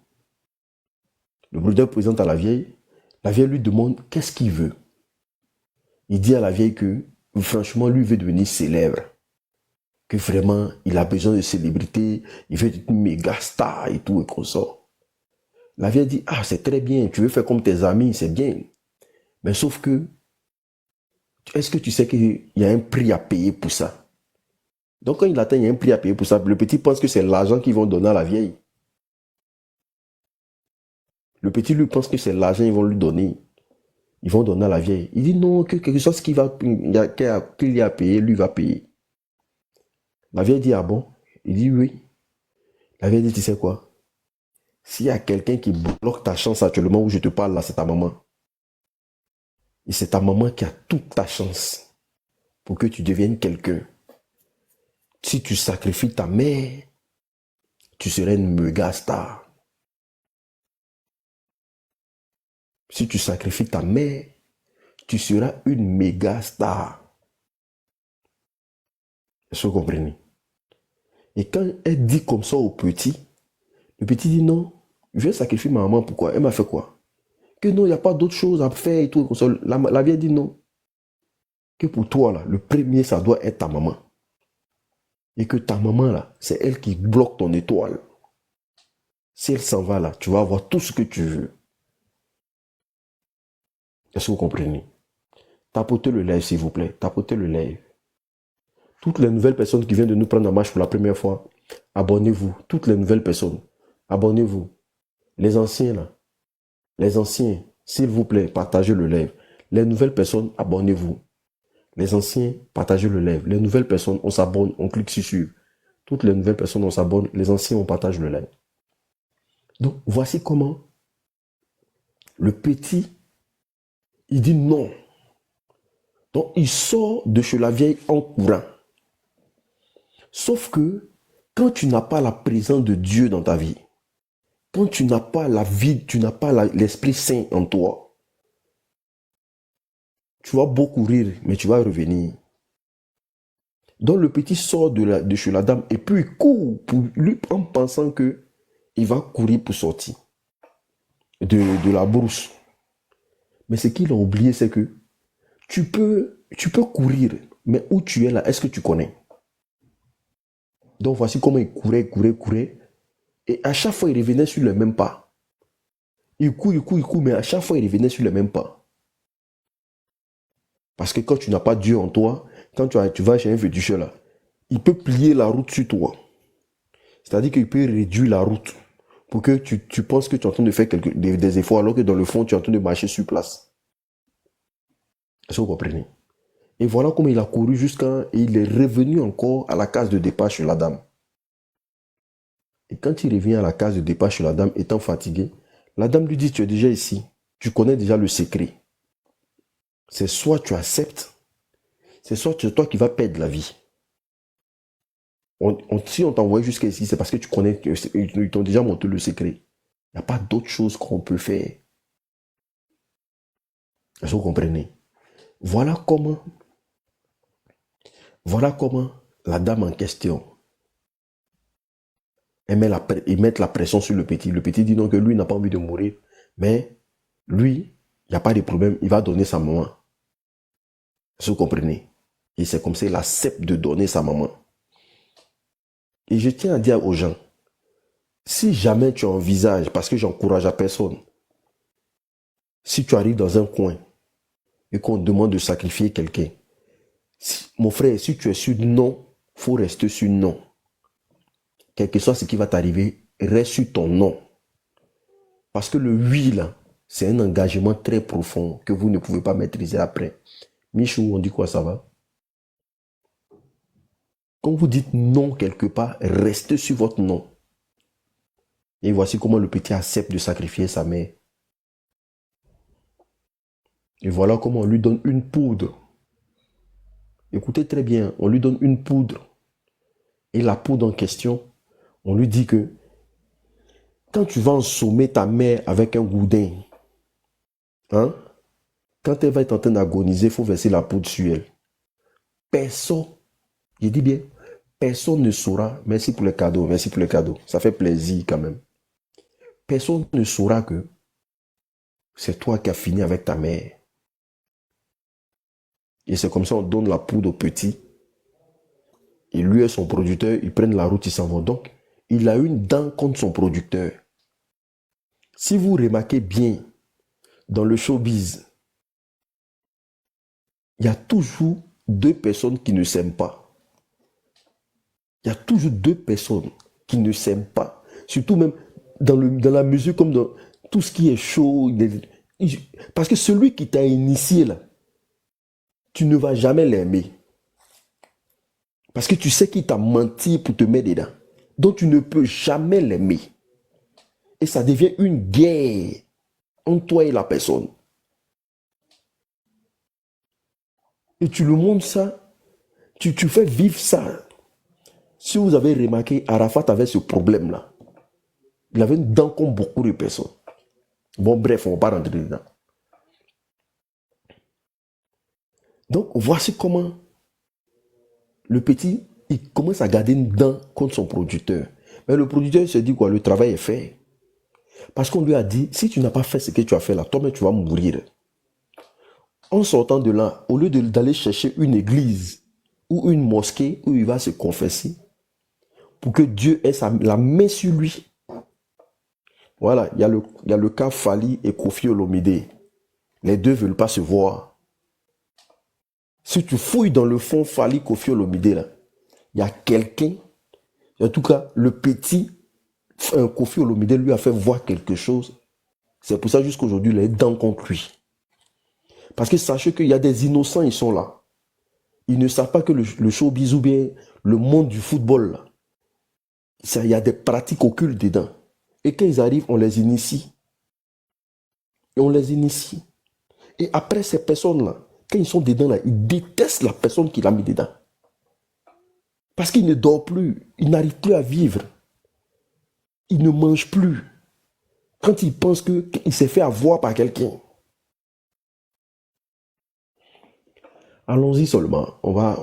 la vieille lui demande qu'est-ce qu'il veut. Il dit à la vieille que, franchement, lui veut devenir célèbre. Que vraiment, il a besoin de célébrité, il veut être une méga star et tout et comme ça. La vieille dit, ah, c'est très bien, tu veux faire comme tes amis, c'est bien. Mais sauf que, est-ce que tu sais qu'il y a un prix à payer pour ça? Donc quand il atteint, il y a un prix à payer pour ça. Le petit pense que c'est l'argent qu'ils vont donner à la vieille. Le petit lui pense que c'est l'argent qu'ils vont lui donner. Ils vont donner à la vieille. Il dit non, que quelque chose qu'il y a à payer, lui va payer. La vieille dit, ah bon? Il dit oui. La vieille dit, tu sais quoi? S'il y a quelqu'un qui bloque ta chance actuellement où je te parle là, c'est ta maman. Et c'est ta maman qui a toute ta chance pour que tu deviennes quelqu'un. Si tu sacrifies ta mère, tu serais une méga star. Si tu sacrifies ta mère, tu seras une méga star. Est-ce que vous comprenez? Et quand elle dit comme ça au petit, le petit dit non, je vais sacrifier ma maman, pourquoi? Elle m'a fait quoi? Que non, il n'y a pas d'autre chose à faire et tout. La vieille dit non. Que pour toi, là, le premier, ça doit être ta maman. Et que ta maman, là, c'est elle qui bloque ton étoile. Si elle s'en va, là, tu vas avoir tout ce que tu veux. Est-ce que vous comprenez? Tapotez le live, s'il vous plaît. Tapotez le live. Toutes les nouvelles personnes qui viennent de nous prendre en marche pour la première fois, abonnez-vous. Toutes les nouvelles personnes, abonnez-vous. Les anciens, là. Les anciens, s'il vous plaît, partagez le live. Les nouvelles personnes, abonnez-vous. Les anciens, partagez le live. Les nouvelles personnes, on s'abonne, on clique sur suivre. Toutes les nouvelles personnes, on s'abonne. Les anciens, on partage le live. Donc, voici comment le petit, il dit non. Donc, il sort de chez la vieille en courant. Sauf que, quand tu n'as pas la présence de Dieu dans ta vie, quand tu n'as pas la vie, tu n'as pas l'Esprit Saint en toi, tu vas beaucoup rire, mais tu vas revenir. Donc le petit sort de chez la dame et puis il court pour lui en pensant que il va courir pour sortir de la brousse. Mais ce qu'il a oublié, c'est que tu peux courir, mais où tu es là, est-ce que tu connais? Donc voici comment il courait. Et à chaque fois, il revenait sur le même pas. Il court, mais à chaque fois, il revenait sur le même pas. Parce que quand tu n'as pas Dieu en toi, quand tu vas chez un féticheur là, il peut plier la route sur toi. C'est-à-dire qu'il peut réduire la route pour que tu penses que tu es en train de faire des efforts alors que dans le fond, tu es en train de marcher sur place. Est-ce que vous comprenez? Et voilà comment il a couru jusqu'à... Et il est revenu encore à la case de départ chez la dame. Et quand il revient à la case de départ chez la dame, étant fatigué, la dame lui dit, tu es déjà ici. Tu connais déjà le secret. C'est soit tu acceptes, c'est soit c'est toi qui vas perdre la vie. Si on t'envoie jusqu'à ici, c'est parce que tu connais, ils t'ont déjà montré le secret. Il n'y a pas d'autre chose qu'on peut faire. Est-ce que vous comprenez? Voilà comment la dame en question, ils mettent la pression sur le petit. Le petit dit non, que lui n'a pas envie de mourir. Mais lui, il n'y a pas de problème, il va donner sa maman. Est-ce que vous comprenez? Et c'est comme ça qu'il accepte de donner sa maman. Et je tiens à dire aux gens, si jamais tu envisages, parce que j'encourage à personne, si tu arrives dans un coin et qu'on te demande de sacrifier quelqu'un, mon frère, si tu es sur non, il faut rester sur non. Quel que soit ce qui va t'arriver, reste sur ton non. Parce que le oui, là, c'est un engagement très profond que vous ne pouvez pas maîtriser après. Michou, on dit quoi, ça va? Quand vous dites non quelque part, restez sur votre non. Et voici comment le petit accepte de sacrifier sa mère. Et voilà comment on lui donne une poudre. Écoutez très bien, on lui donne une poudre. Et la poudre en question, on lui dit que quand tu vas ensommer ta mère avec un gourdin, hein, quand elle va être en train d'agoniser, il faut verser la poudre sur elle. personne, je dis bien, personne ne saura, merci pour les cadeaux, ça fait plaisir quand même. Personne ne saura que c'est toi qui as fini avec ta mère. Et c'est comme ça on donne la poudre au petit. Et lui et son producteur, ils prennent la route, ils s'en vont. Donc, il a une dent contre son producteur. Si vous remarquez bien, dans le showbiz, il y a toujours deux personnes qui ne s'aiment pas. Il y a toujours deux personnes qui ne s'aiment pas. Surtout même dans la musique, comme dans tout ce qui est show. Parce que celui qui t'a initié là, tu ne vas jamais l'aimer. Parce que tu sais qu'il t'a menti pour te mettre dedans. Donc tu ne peux jamais l'aimer. Et ça devient une guerre entre toi et la personne. Et tu lui montres ça. Tu fais vivre ça. Si vous avez remarqué, Arafat avait ce problème-là. Il avait une dent comme beaucoup de personnes. Bon, bref, on va pas rentrer dedans. Donc, voici comment le petit, il commence à garder une dent contre son producteur. Mais le producteur se dit quoi? Le travail est fait. Parce qu'on lui a dit, si tu n'as pas fait ce que tu as fait là, toi-même tu vas mourir. En sortant de là, au lieu d'aller chercher une église ou une mosquée où il va se confesser, pour que Dieu ait la main sur lui. Voilà, il y a le cas Fally et Koffi Olomide. Les deux ne veulent pas se voir. Si tu fouilles dans le fond Fally, Koffi Olomide, là, il y a quelqu'un, en tout cas, le petit Koffi Olomide lui a fait voir quelque chose. C'est pour ça jusqu'aujourd'hui, il est dents contre lui. Parce que sachez qu'il y a des innocents, ils sont là. Ils ne savent pas que le showbiz ou bien le monde du football, là, il y a des pratiques occultes dedans. Et quand ils arrivent, on les initie. Et on les initie. Et après, ces personnes-là, quand ils sont dedans, là, ils détestent la personne qui l'a mis dedans. Parce qu'ils ne dorment plus. Ils n'arrivent plus à vivre. Ils ne mangent plus. Quand ils pensent qu'il s'est fait avoir par quelqu'un. Allons-y seulement. On va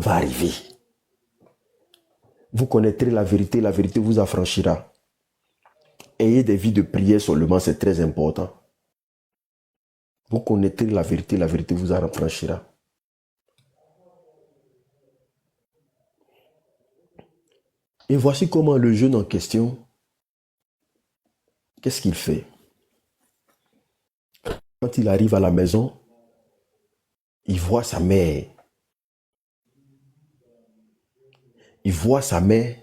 arriver. Vous connaîtrez la vérité vous affranchira. Ayez des vies de prière seulement, c'est très important. Vous connaîtrez la vérité vous affranchira. Et voici comment le jeune en question, qu'est-ce qu'il fait? Quand il arrive à la maison, il voit sa mère. Il voit sa mère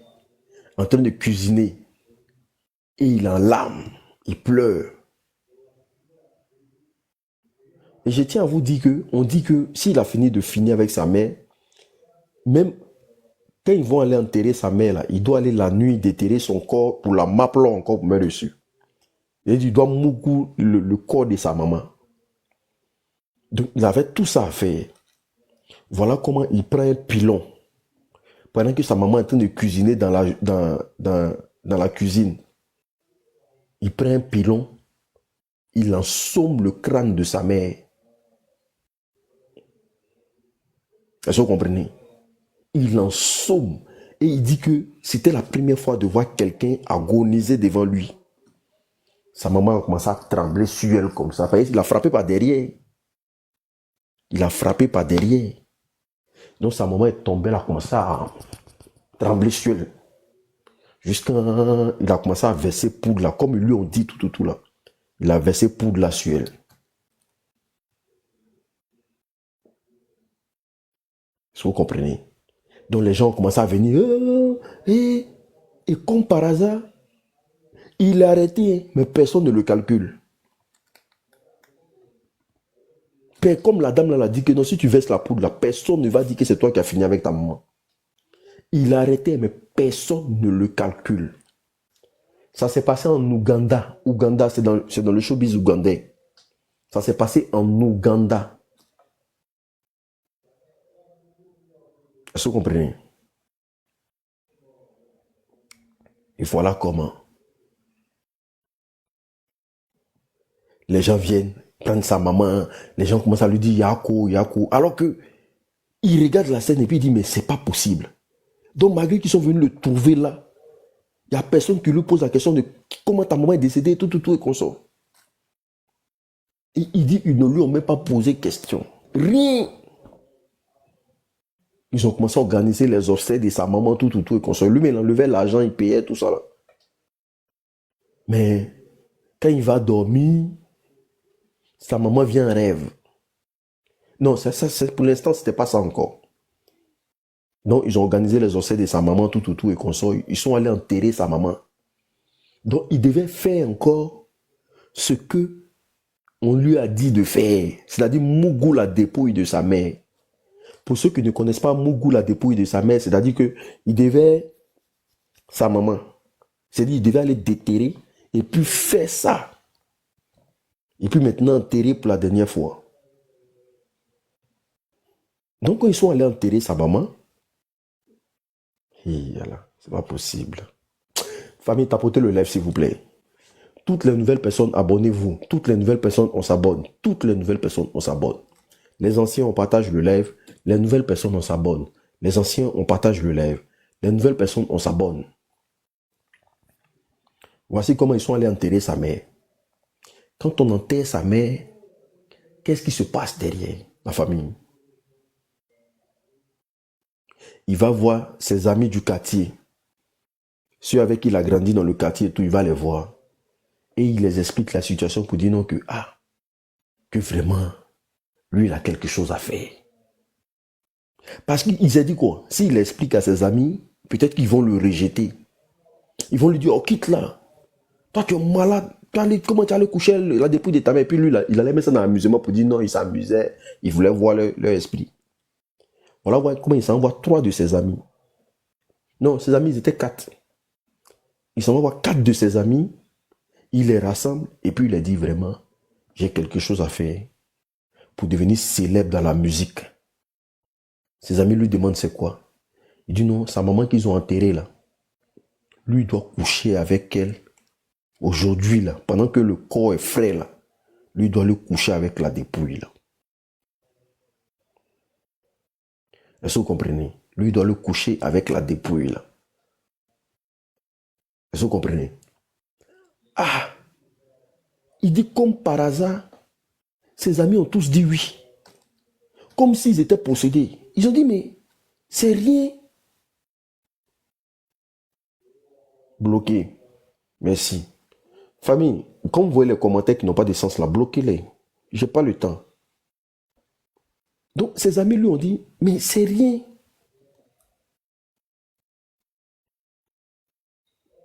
en train de cuisiner. Et il est en larmes. Il pleure. Et je tiens à vous dire on dit que s'il a fini de finir avec sa mère, même quand ils vont aller enterrer sa mère, là, il doit aller la nuit déterrer son corps pour la m'appeler encore pour mettre dessus. Et il doit mouiller le corps de sa maman. Donc il avait tout ça à faire. Voilà comment il prend un pilon. Pendant que sa maman est en train de cuisiner dans la cuisine. Il prend un pilon. Il ensomme le crâne de sa mère. Est-ce que vous comprenez? Il ensomme. Et il dit que c'était la première fois de voir quelqu'un agoniser devant lui. Sa maman a commencé à trembler sur elle comme ça. Il l'a frappé par derrière. Donc sa maman est tombée, elle a commencé à trembler sur elle. Jusqu'à il a commencé à verser poudre là. Comme ils lui ont dit tout là. Il a versé poudre là sur elle. Est-ce que vous comprenez? Donc les gens ont commencé à venir. Et comme par hasard, il est arrêté, mais personne ne le calcule. Comme la dame là l'a dit que non, si tu verses la poudre là, personne ne va dire que c'est toi qui as fini avec ta maman. Il est arrêté, mais personne ne le calcule. Ça s'est passé en Ouganda. Ouganda, c'est dans le showbiz ougandais. Ça s'est passé en Ouganda. Est-ce que vous comprenez? Et voilà comment les gens viennent prendre sa maman, les gens commencent à lui dire Yako, Yako, alors que il regarde la scène et puis il dit mais c'est pas possible. Donc malgré qu'ils sont venus le trouver là, il n'y a personne qui lui pose la question de comment ta maman est décédée, tout et qu'on sort. Et il dit ils ne lui ont même pas posé question. Rien. Ils ont commencé à organiser les obsèques de sa maman, tout et qu'on sort. Lui, mais il enlevait l'argent, il payait tout ça là. Mais quand il va dormir, sa maman vient en rêve. Non, pour l'instant, c'était pas ça encore. Donc, ils ont organisé les obsèques de sa maman, tout et qu'on sort. Ils sont allés enterrer sa maman. Donc, il devait faire encore ce que on lui a dit de faire. C'est-à-dire Mougou la dépouille de sa mère. Pour ceux qui ne connaissent pas Mougou la dépouille de sa mère, c'est-à-dire que il devait sa maman. C'est-à-dire il devait aller déterrer et puis faire ça. Et puis maintenant enterrer pour la dernière fois. Donc quand ils sont allés enterrer sa maman, c'est pas possible. Famille, tapotez le live s'il vous plaît. Toutes les nouvelles personnes, abonnez-vous. Toutes les nouvelles personnes, on s'abonne. Toutes les nouvelles personnes, on s'abonne. Les anciens, on partage le live. Les nouvelles personnes, on s'abonne. Les anciens, on partage le live. Les nouvelles personnes, on s'abonne. Voici comment ils sont allés enterrer sa mère. Quand on enterre sa mère, qu'est-ce qui se passe derrière la famille? Il va voir ses amis du quartier. Ceux avec qui il a grandi dans le quartier et tout, il va les voir. Et il les explique la situation pour dire non que vraiment, lui, il a quelque chose à faire. Parce qu'il s'est dit quoi? S'il explique à ses amis, peut-être qu'ils vont le rejeter. Ils vont lui dire, oh, quitte là. Toi, tu es malade. Comment tu allais coucher la dépouille de ta mère? Et puis lui, là, il allait mettre ça dans l'amusement pour dire non, il s'amusait. Il voulait voir leur esprit. Voilà comment il s'envoie 3 de ses amis. Non, ses amis, ils étaient 4. Il s'envoie 4 de ses amis. Il les rassemble et puis il leur dit vraiment, j'ai quelque chose à faire pour devenir célèbre dans la musique. Ses amis lui demandent c'est quoi? Il dit non, sa maman qu'ils ont enterrée là. Lui doit coucher avec elle aujourd'hui là, pendant que le corps est frais là. Lui doit le coucher avec la dépouille là. Est-ce que vous comprenez? Lui doit le coucher avec la dépouille là. Est-ce que vous comprenez? Il dit comme par hasard, ses amis ont tous dit oui. Comme s'ils étaient possédés. Ils ont dit mais c'est rien. Bloqué. Merci. Famille, quand vous voyez les commentaires qui n'ont pas de sens là, bloquez-les. J'ai pas le temps. Donc ses amis lui ont dit mais c'est rien.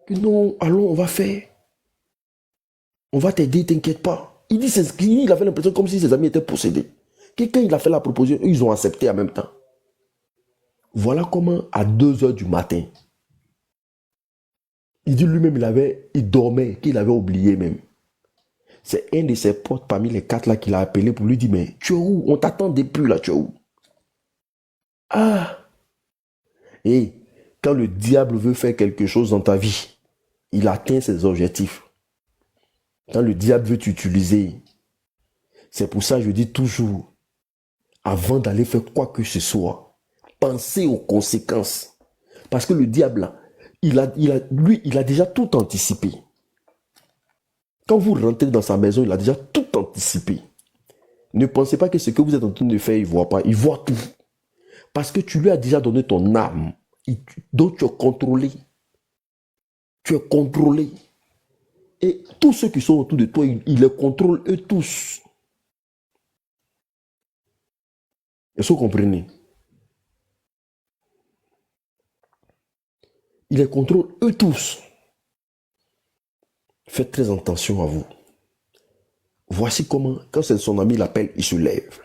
Non, allons, on va faire. On va t'aider, t'inquiète pas. Il avait l'impression comme si ses amis étaient possédés. Quelqu'un, il a fait la proposition, ils ont accepté en même temps. Voilà comment, à 2h du matin, il dit lui-même, il dormait, qu'il avait oublié même. C'est un de ses potes parmi les 4 là qu'il a appelé pour lui dire, mais tu es où? On t'attend depuis là, tu es où? Et quand le diable veut faire quelque chose dans ta vie, il atteint ses objectifs. Quand le diable veut t'utiliser, c'est pour ça que je dis toujours, avant d'aller faire quoi que ce soit, pensez aux conséquences. Parce que le diable, il a déjà tout anticipé. Quand vous rentrez dans sa maison, il a déjà tout anticipé. Ne pensez pas que ce que vous êtes en train de faire, il ne voit pas. Il voit tout. Parce que tu lui as déjà donné ton âme. Donc tu es contrôlé. Tu es contrôlé. Et tous ceux qui sont autour de toi, il les contrôle eux tous. Est-ce que vous comprenez? Il les contrôle eux tous. Faites très attention à vous. Voici comment, quand c'est son ami, il l'appelle, il se lève.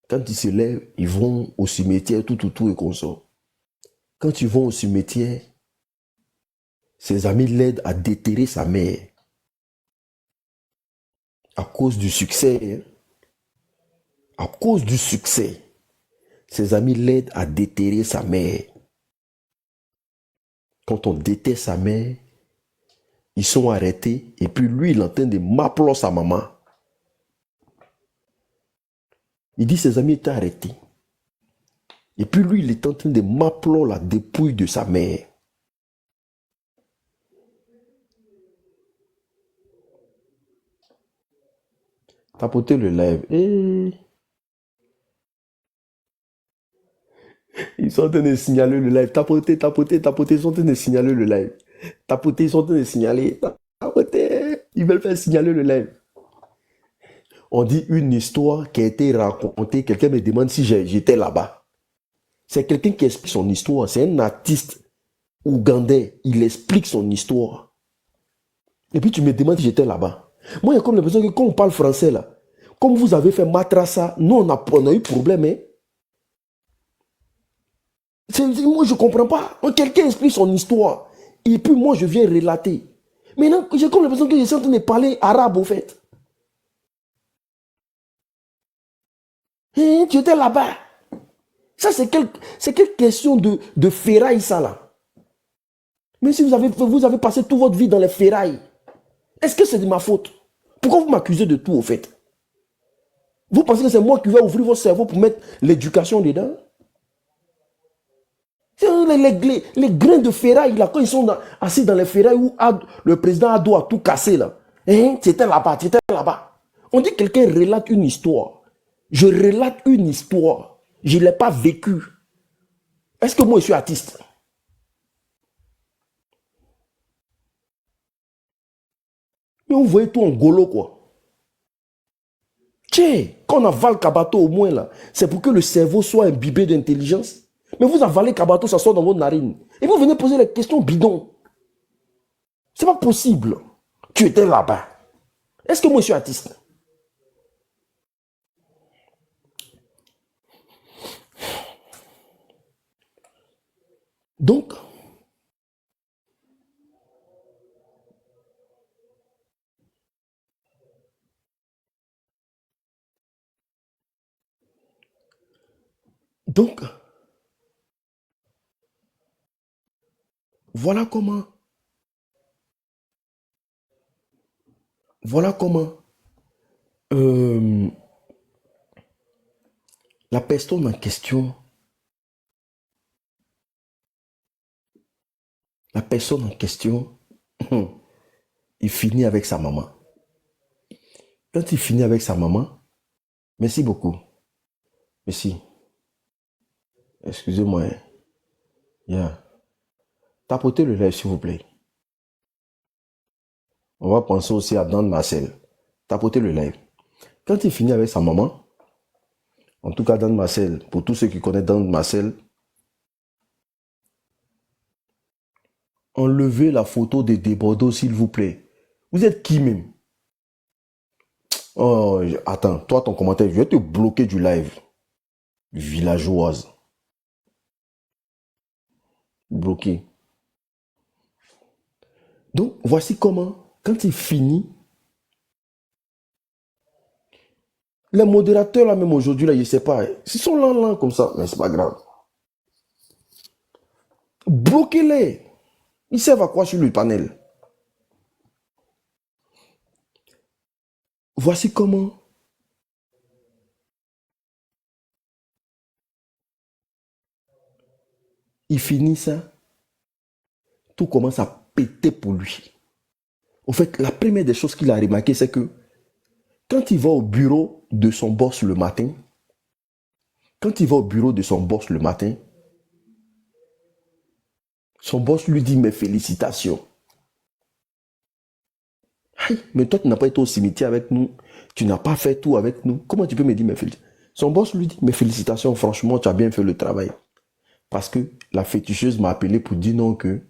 Quand il se lève, ils vont au cimetière, tout et comme ça. Quand ils vont au cimetière, ses amis l'aident à déterrer sa mère. À cause du succès. À cause du succès, ses amis l'aident à déterrer sa mère. Quand on déterre sa mère, Ils sont arrêtés et puis lui, il est en train de m'appeler sa maman. Il dit ses amis étaient arrêtés. Et puis lui, il est en train de m'appeler la dépouille de sa mère. Tapotez le live. Ils sont en train de signaler le live. Tapotez, tapotez, tapotez. Ils sont en train de signaler le live. Tapotez, ils sont en train de signaler. Tapotez. Ils veulent faire signaler le live. On dit une histoire qui a été racontée. Quelqu'un me demande si j'étais là-bas. C'est quelqu'un qui explique son histoire. C'est un artiste ougandais. Il explique son histoire. Et puis tu me demandes si j'étais là-bas. Moi, il y a comme l'impression que quand on parle français, là, comme vous avez fait Matrassa, nous, on a eu problème. Hein? Moi, je ne comprends pas. Quelqu'un explique son histoire. Et puis moi, je viens relater. Maintenant, j'ai comme l'impression que je suis en train de parler arabe, au fait. Hein, tu étais là-bas. Ça, c'est quelle question de ferraille, ça, là. Mais si vous avez passé toute votre vie dans les ferrailles, est-ce que c'est de ma faute? Pourquoi vous m'accusez de tout, au fait? Vous pensez que c'est moi qui vais ouvrir votre cerveau pour mettre l'éducation dedans? Les grains de ferraille, là, quand ils sont assis dans les ferrailles où le président Ado a tout cassé, là. Hein? Tu étais là-bas, tu étais là-bas. On dit que quelqu'un relate une histoire. Je relate une histoire. Je ne l'ai pas vécue. Est-ce que moi, je suis artiste? Mais vous voyez tout en golo, quoi. Tiens, quand on avale Kabato au moins, là, c'est pour que le cerveau soit imbibé d'intelligence. Mais vous avalez Kabato, ça sort dans vos narines. Et vous venez poser les questions bidons. C'est pas possible. Tu étais là-bas. Est-ce que moi, je suis artiste? Donc, voilà comment la personne en question, il finit avec sa maman. Quand il finit avec sa maman, merci beaucoup. Merci. Excusez-moi. Yeah. Tapotez le live, s'il vous plaît. On va penser aussi à Dan Marcel. Tapotez le live. Quand il finit avec sa maman, en tout cas Dan Marcel, pour tous ceux qui connaissent Dan Marcel, enlevez la photo de Desbordeaux, s'il vous plaît. Vous êtes qui même? Oh, attends, toi, ton commentaire, je vais te bloquer du live. Villageoise. Bloqué. Donc, voici comment, quand il finit, les modérateurs, là, même aujourd'hui, là, je ne sais pas, ils sont là, comme ça, mais c'est pas grave. Bloquez-les. Ils servent à quoi sur le panel? Voici comment il finit ça. Tout commence à péter pour lui. En fait, la première des choses qu'il a remarqué, c'est que quand il va au bureau de son boss le matin, son boss lui dit mes félicitations. Aïe, mais toi, tu n'as pas été au cimetière avec nous. Tu n'as pas fait tout avec nous. Comment tu peux me dire mes félicitations? Son boss lui dit mes félicitations, franchement, tu as bien fait le travail. Parce que la féticheuse m'a appelé pour dire non que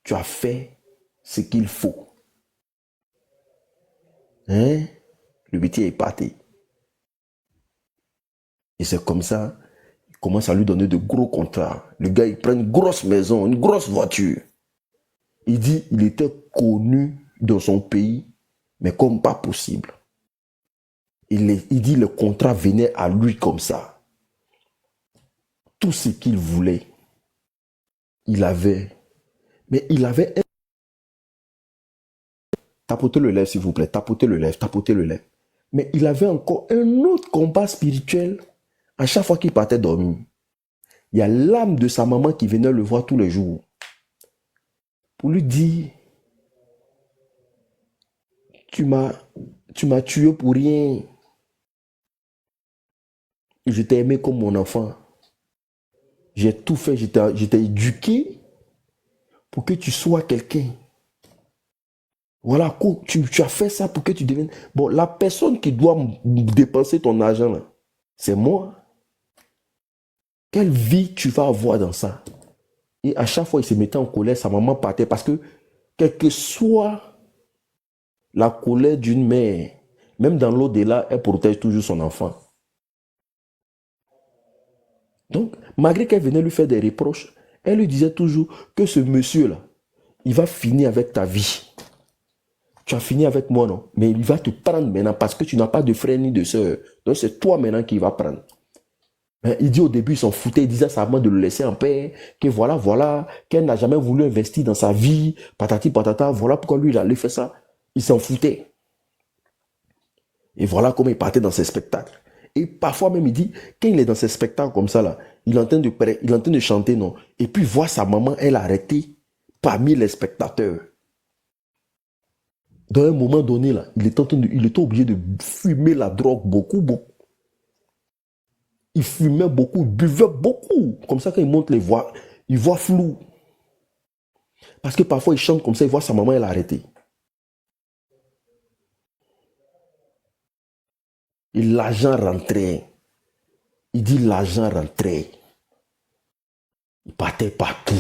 tu as fait ce qu'il faut. Hein? Le métier est parti. Et c'est comme ça, il commence à lui donner de gros contrats. Le gars, il prend une grosse maison, une grosse voiture. Il dit, il était connu dans son pays, mais comme pas possible. Il dit, le contrat venait à lui comme ça. Tout ce qu'il voulait, il avait. Mais il avait Tapotez le lèvre, s'il vous plaît. Tapotez le lèvre, tapotez le lèvre. Mais il avait encore un autre combat spirituel à chaque fois qu'il partait dormir. Il y a l'âme de sa maman qui venait le voir tous les jours pour lui dire, tu m'as tué pour rien. Je t'ai aimé comme mon enfant. J'ai tout fait, je t'ai éduqué pour que tu sois quelqu'un. Voilà, tu as fait ça pour que tu deviennes... Bon, la personne qui doit dépenser ton argent, là, c'est moi. Quelle vie tu vas avoir dans ça? Et à chaque fois, il se mettait en colère, sa maman partait parce que, quelle que soit la colère d'une mère, même dans l'au-delà, elle protège toujours son enfant. Donc, malgré qu'elle venait lui faire des reproches, elle lui disait toujours que ce monsieur-là, il va finir avec ta vie. Tu as fini avec moi, non? Mais il va te prendre maintenant parce que tu n'as pas de frère ni de soeur. Donc, c'est toi maintenant qui va prendre. Mais il dit au début, il s'en foutait. Il disait à sa maman de le laisser en paix. Que voilà, qu'elle n'a jamais voulu investir dans sa vie. Patati patata. Voilà pourquoi lui, il allait faire ça. Il s'en foutait. Et voilà comment il partait dans ses spectacles. Et parfois même, il dit, quand il est dans ses spectacles comme ça, là, il est en train de chanter, non? Et puis, voit sa maman, elle a arrêté parmi les spectateurs. Dans un moment donné, là, il était obligé de fumer la drogue beaucoup. Il fumait beaucoup, il buvait beaucoup. Comme ça, quand il monte les voix, il voit flou. Parce que parfois, il chante comme ça, il voit sa maman, elle a arrêté. Et l'argent rentrait. Il dit l'argent rentrait. Il partait partout.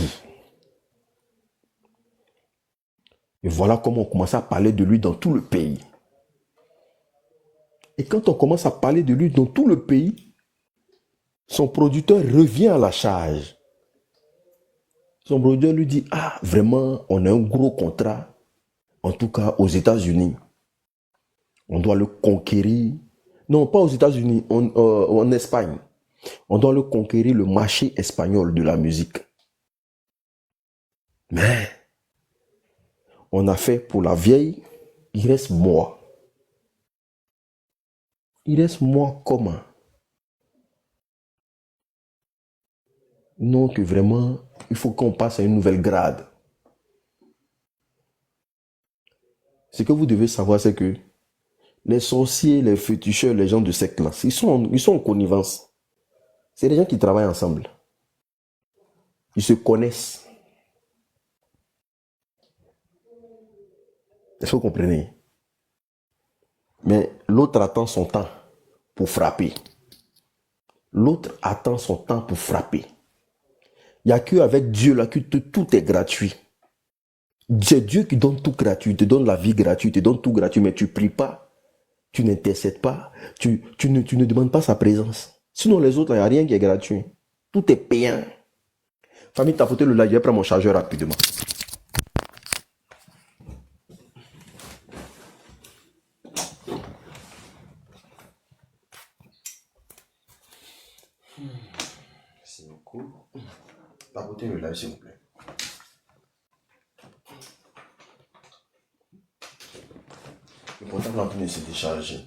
Et voilà comment on commence à parler de lui dans tout le pays. Et quand on commence à parler de lui dans tout le pays, son producteur revient à la charge. Son producteur lui dit, ah, vraiment, on a un gros contrat, en tout cas aux États-Unis. On doit le conquérir. Non, pas aux États-Unis, en Espagne. On doit le conquérir, le marché espagnol de la musique. Mais, on a fait pour la vieille, il reste moi. Il reste moi comment? Non, que vraiment, il faut qu'on passe à une nouvelle grade. Ce que vous devez savoir, c'est que les sorciers, les féticheurs, les gens de cette classe, ils sont en connivence. C'est des gens qui travaillent ensemble. Ils se connaissent. Est-ce que vous comprenez? Mais l'autre attend son temps pour frapper. L'autre attend son temps pour frapper. Il n'y a qu'avec Dieu là que tout est gratuit. C'est Dieu qui donne tout gratuit, te donne la vie gratuite, te donne tout gratuit, mais tu ne pries pas, tu n'intercèdes pas, tu ne demandes pas sa présence. Sinon les autres, il n'y a rien qui est gratuit. Tout est payant. Famille, tapotez le like, je vais prendre mon chargeur rapidement. C'est cool. Tapotez le like, s'il vous plaît. Le portable en train de se décharger.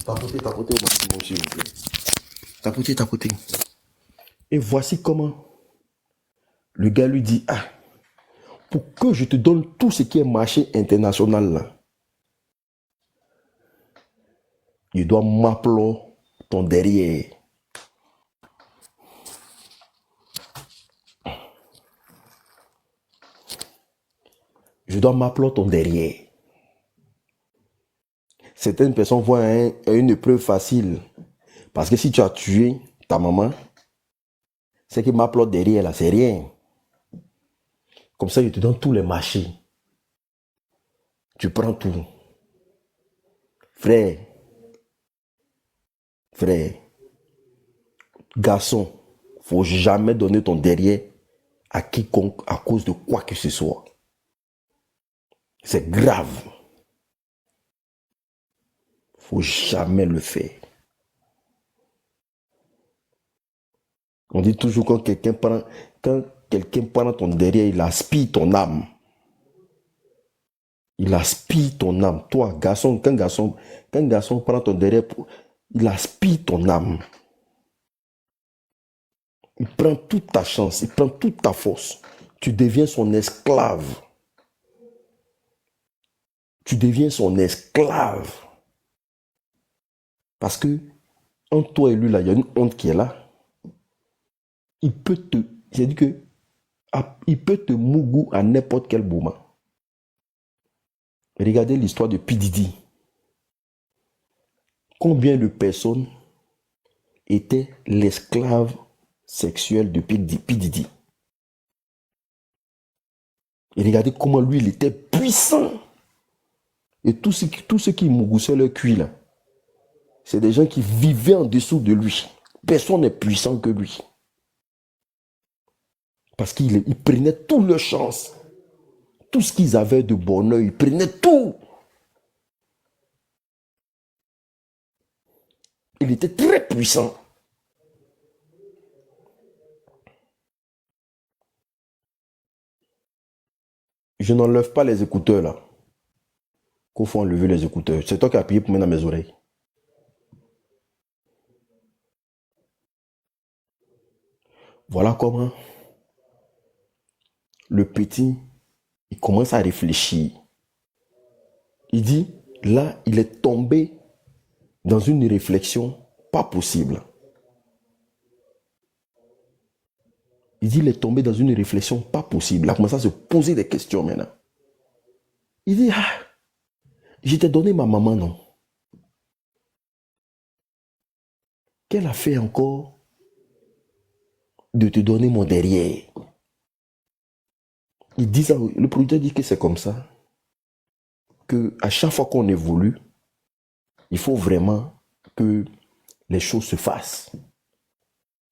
Tapotez au maximum, s'il vous plaît. Tapotez. Et voici comment le gars lui dit, ah, pour que je te donne tout ce qui est marché international là, je dois m'appeler ton derrière. Je dois m'appeler ton derrière. Certaines personnes voient une épreuve facile. Parce que si tu as tué ta maman, c'est que m'appeler derrière là, c'est rien. Comme ça, je te donne tous les marchés. Tu prends tout. Frère, garçon, faut jamais donner ton derrière à quiconque à cause de quoi que ce soit. C'est grave. Faut jamais le faire. On dit toujours quand quelqu'un prend ton derrière, il aspire ton âme. Il aspire ton âme. Toi, garçon, quand garçon prend ton derrière, il aspire ton âme. Il prend toute ta chance, il prend toute ta force. Tu deviens son esclave. Tu deviens son esclave. Parce que, entre toi et lui, là, il y a une honte qui est là. J'ai dit que, il peut te mougou à n'importe quel moment. Regardez l'histoire de P. Diddy. Combien de personnes étaient l'esclave sexuel de P. Diddy? Et regardez comment lui, il était puissant. Et tous ceux qui mougoussaient leur cuit là, c'est des gens qui vivaient en dessous de lui. Personne n'est puissant que lui. Parce qu'il prenait toutes leurs chances. Tout ce qu'ils avaient de bonheur, ils prenaient tout. Il était très puissant. Je n'enlève pas les écouteurs là. Qu'au faut enlever les écouteurs. C'est toi qui as payé pour mettre dans mes oreilles. Voilà comment le petit, il commence à réfléchir. Il dit, là, il est tombé dans une réflexion pas possible. Il dit, il est tombé dans une réflexion pas possible. Il a commencé à se poser des questions maintenant. Il dit, ah, je t'ai donné ma maman, non? Qu'elle a fait encore de te donner mon derrière? Il dit ça, le producteur dit que c'est comme ça, que à chaque fois qu'on évolue, il faut vraiment que les choses se fassent.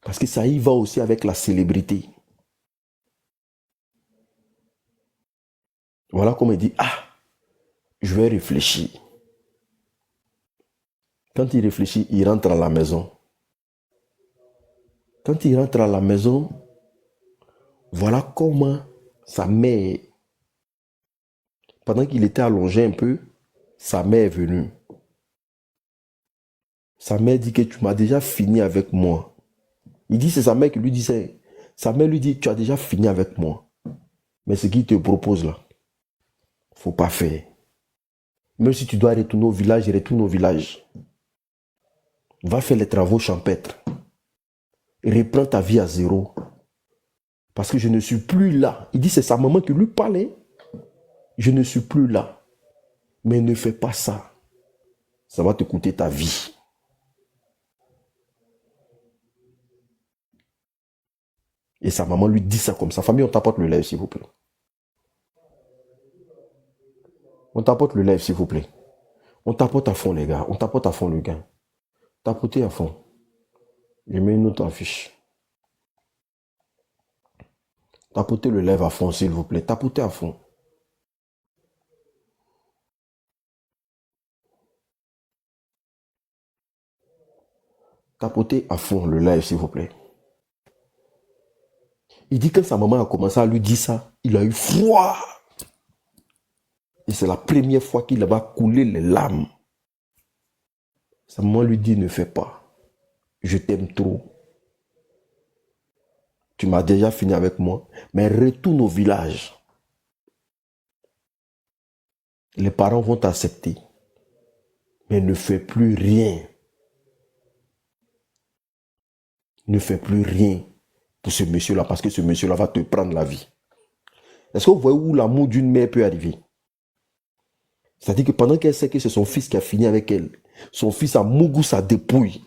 Parce que ça y va aussi avec la célébrité. Voilà comme il dit, ah, je vais réfléchir. Quand il réfléchit, il rentre à la maison. Quand il rentre à la maison, voilà comment sa mère, pendant qu'il était allongé un peu, sa mère est venue. Sa mère dit que tu m'as déjà fini avec moi. Il dit, c'est sa mère qui lui dit ça. Sa mère lui dit, tu as déjà fini avec moi. Mais ce qu'il te propose là, faut pas faire. Même si tu dois retourner au village, retourne au village. Va faire les travaux champêtres. Reprends ta vie à zéro. Parce que je ne suis plus là. Il dit, c'est sa maman qui lui parlait. Je ne suis plus là. Mais ne fais pas ça. Ça va te coûter ta vie. Et sa maman lui dit ça comme ça. Famille, on t'apporte le lait, s'il vous plaît. On t'apporte le lait, s'il vous plaît. On tapote à fond, les gars. On tapote à fond, le gars. Tapotez à fond. Je mets une autre affiche. Tapotez le lèvre à fond, s'il vous plaît. Tapotez à fond. Tapotez à fond le lèvre, s'il vous plaît. Il dit que sa maman a commencé à lui dire ça, il a eu froid. Et c'est la première fois qu'il va couler les larmes. Sa maman lui dit, ne fais pas. Je t'aime trop. Tu m'as déjà fini avec moi, mais retourne au village. Les parents vont t'accepter. Mais ne fais plus rien. Ne fais plus rien pour ce monsieur-là, parce que ce monsieur-là va te prendre la vie. Est-ce que vous voyez où l'amour d'une mère peut arriver? C'est-à-dire que pendant qu'elle sait que c'est son fils qui a fini avec elle, son fils a mougou sa dépouille.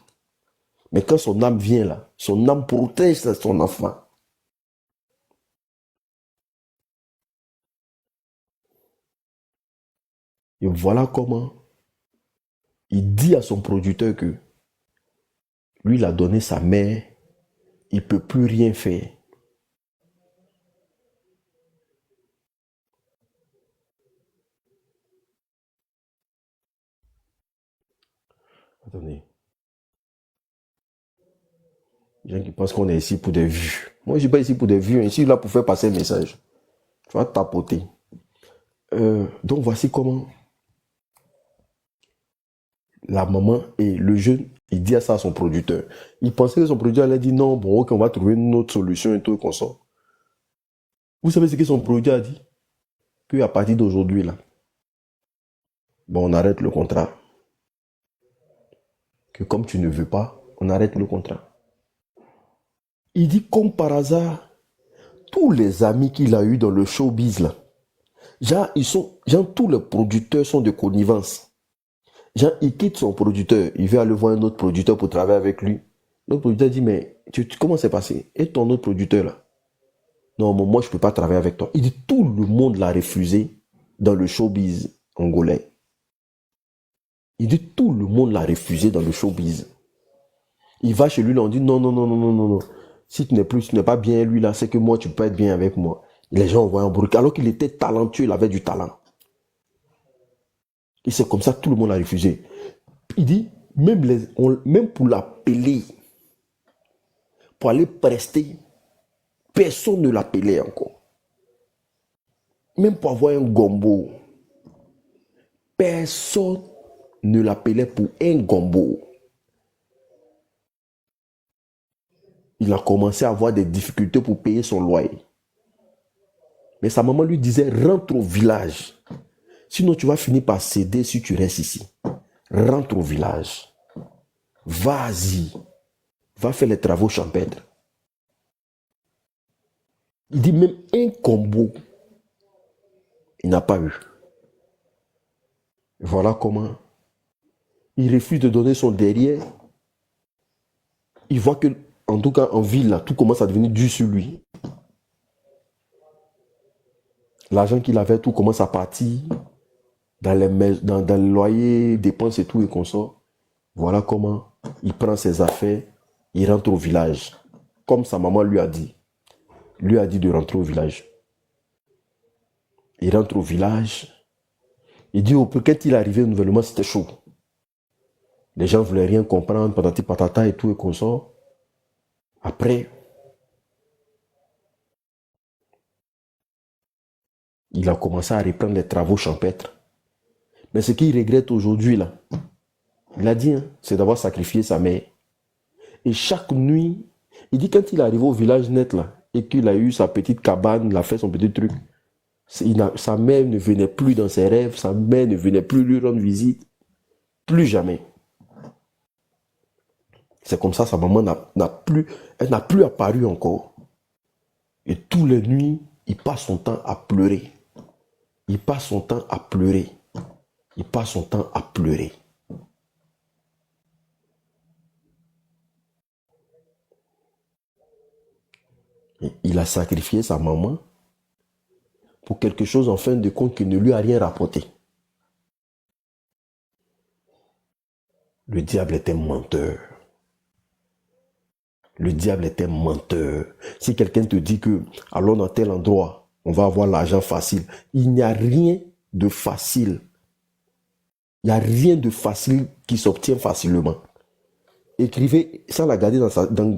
Mais quand son âme vient là, son âme protège son enfant. Et voilà comment il dit à son producteur que lui, il a donné sa mère, il ne peut plus rien faire. Attendez. Les gens qui pensent qu'on est ici pour des vues. Moi, je suis pas ici pour des vues. Je suis là pour faire passer un message. Tu vas tapoter. Donc, voici comment la maman et le jeune, il dit ça à son producteur. Il pensait que son producteur allait dire non, bon, ok, on va trouver une autre solution et tout, et qu'on sort. Vous savez ce que son producteur a dit? Qu'à partir d'aujourd'hui, là, bon, on arrête le contrat. Que comme tu ne veux pas, on arrête le contrat. Il dit comme par hasard, tous les amis qu'il a eu dans le showbiz, là, genre, tous les producteurs sont de connivence. Genre, il quitte son producteur, il veut aller voir un autre producteur pour travailler avec lui. L'autre producteur dit, mais comment c'est passé? Et ton autre producteur, là? Non, moi, je ne peux pas travailler avec toi. Il dit, tout le monde l'a refusé dans le showbiz angolais. Il dit, tout le monde l'a refusé dans le showbiz. Il va chez lui, là, on dit, non. Si tu n'es pas bien, lui, là, c'est que moi, tu peux être bien avec moi. Et les gens envoient un bruit. Alors qu'il était talentueux, il avait du talent. Et c'est comme ça, tout le monde l'a refusé. Il dit, même pour l'appeler, pour aller prester, personne ne l'appelait encore. Même pour avoir un gombo, personne ne l'appelait pour un gombo. Il a commencé à avoir des difficultés pour payer son loyer. Mais sa maman lui disait, rentre au village. Sinon, tu vas finir par céder si tu restes ici. Rentre au village. Vas-y. Va faire les travaux champêtres. Il dit même un combo, il n'a pas eu. Voilà comment il refuse de donner son derrière. Il voit que, en tout cas en ville, là, tout commence à devenir dur sur lui. L'argent qu'il avait, tout commence à partir dans le loyer, dépenses et tout et qu'on sort. Voilà comment il prend ses affaires, il rentre au village. Comme sa maman lui a dit. Lui a dit de rentrer au village. Il rentre au village. Il dit au peu quand il est arrivé nouvellement, c'était chaud. Les gens ne voulaient rien comprendre, patati patata et tout et qu'on sort. Après, il a commencé à reprendre les travaux champêtres. Mais ce qu'il regrette aujourd'hui, là, il a dit, hein, c'est d'avoir sacrifié sa mère. Et chaque nuit, il dit quand il est arrivé au village net, là, et qu'il a eu sa petite cabane, il a fait son petit truc, sa mère ne venait plus dans ses rêves, sa mère ne venait plus lui rendre visite, plus jamais. C'est comme ça, sa maman n'a plus apparu encore. Et tous les nuits, il passe son temps à pleurer. Il passe son temps à pleurer. Il passe son temps à pleurer. Et il a sacrifié sa maman pour quelque chose en fin de compte qui ne lui a rien rapporté. Le diable était menteur. Le diable était menteur. Si quelqu'un te dit que allons dans tel endroit, on va avoir l'argent facile, il n'y a rien de facile. Il n'y a rien de facile qui s'obtient facilement. Écrivez, ça l'a gardé dans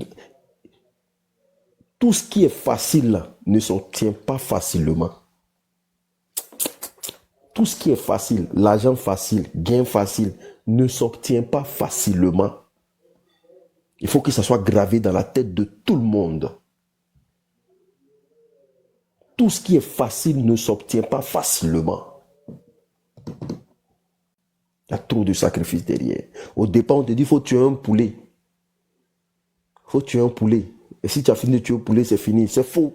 tout ce qui est facile là, ne s'obtient pas facilement. Tout ce qui est facile, l'argent facile, gain facile, ne s'obtient pas facilement. Il faut que ça soit gravé dans la tête de tout le monde. Tout ce qui est facile ne s'obtient pas facilement. Il y a trop de sacrifices derrière. Au départ, on te dit, il faut tuer un poulet. Il faut tuer un poulet. Et si tu as fini de tuer un poulet, c'est fini. C'est faux.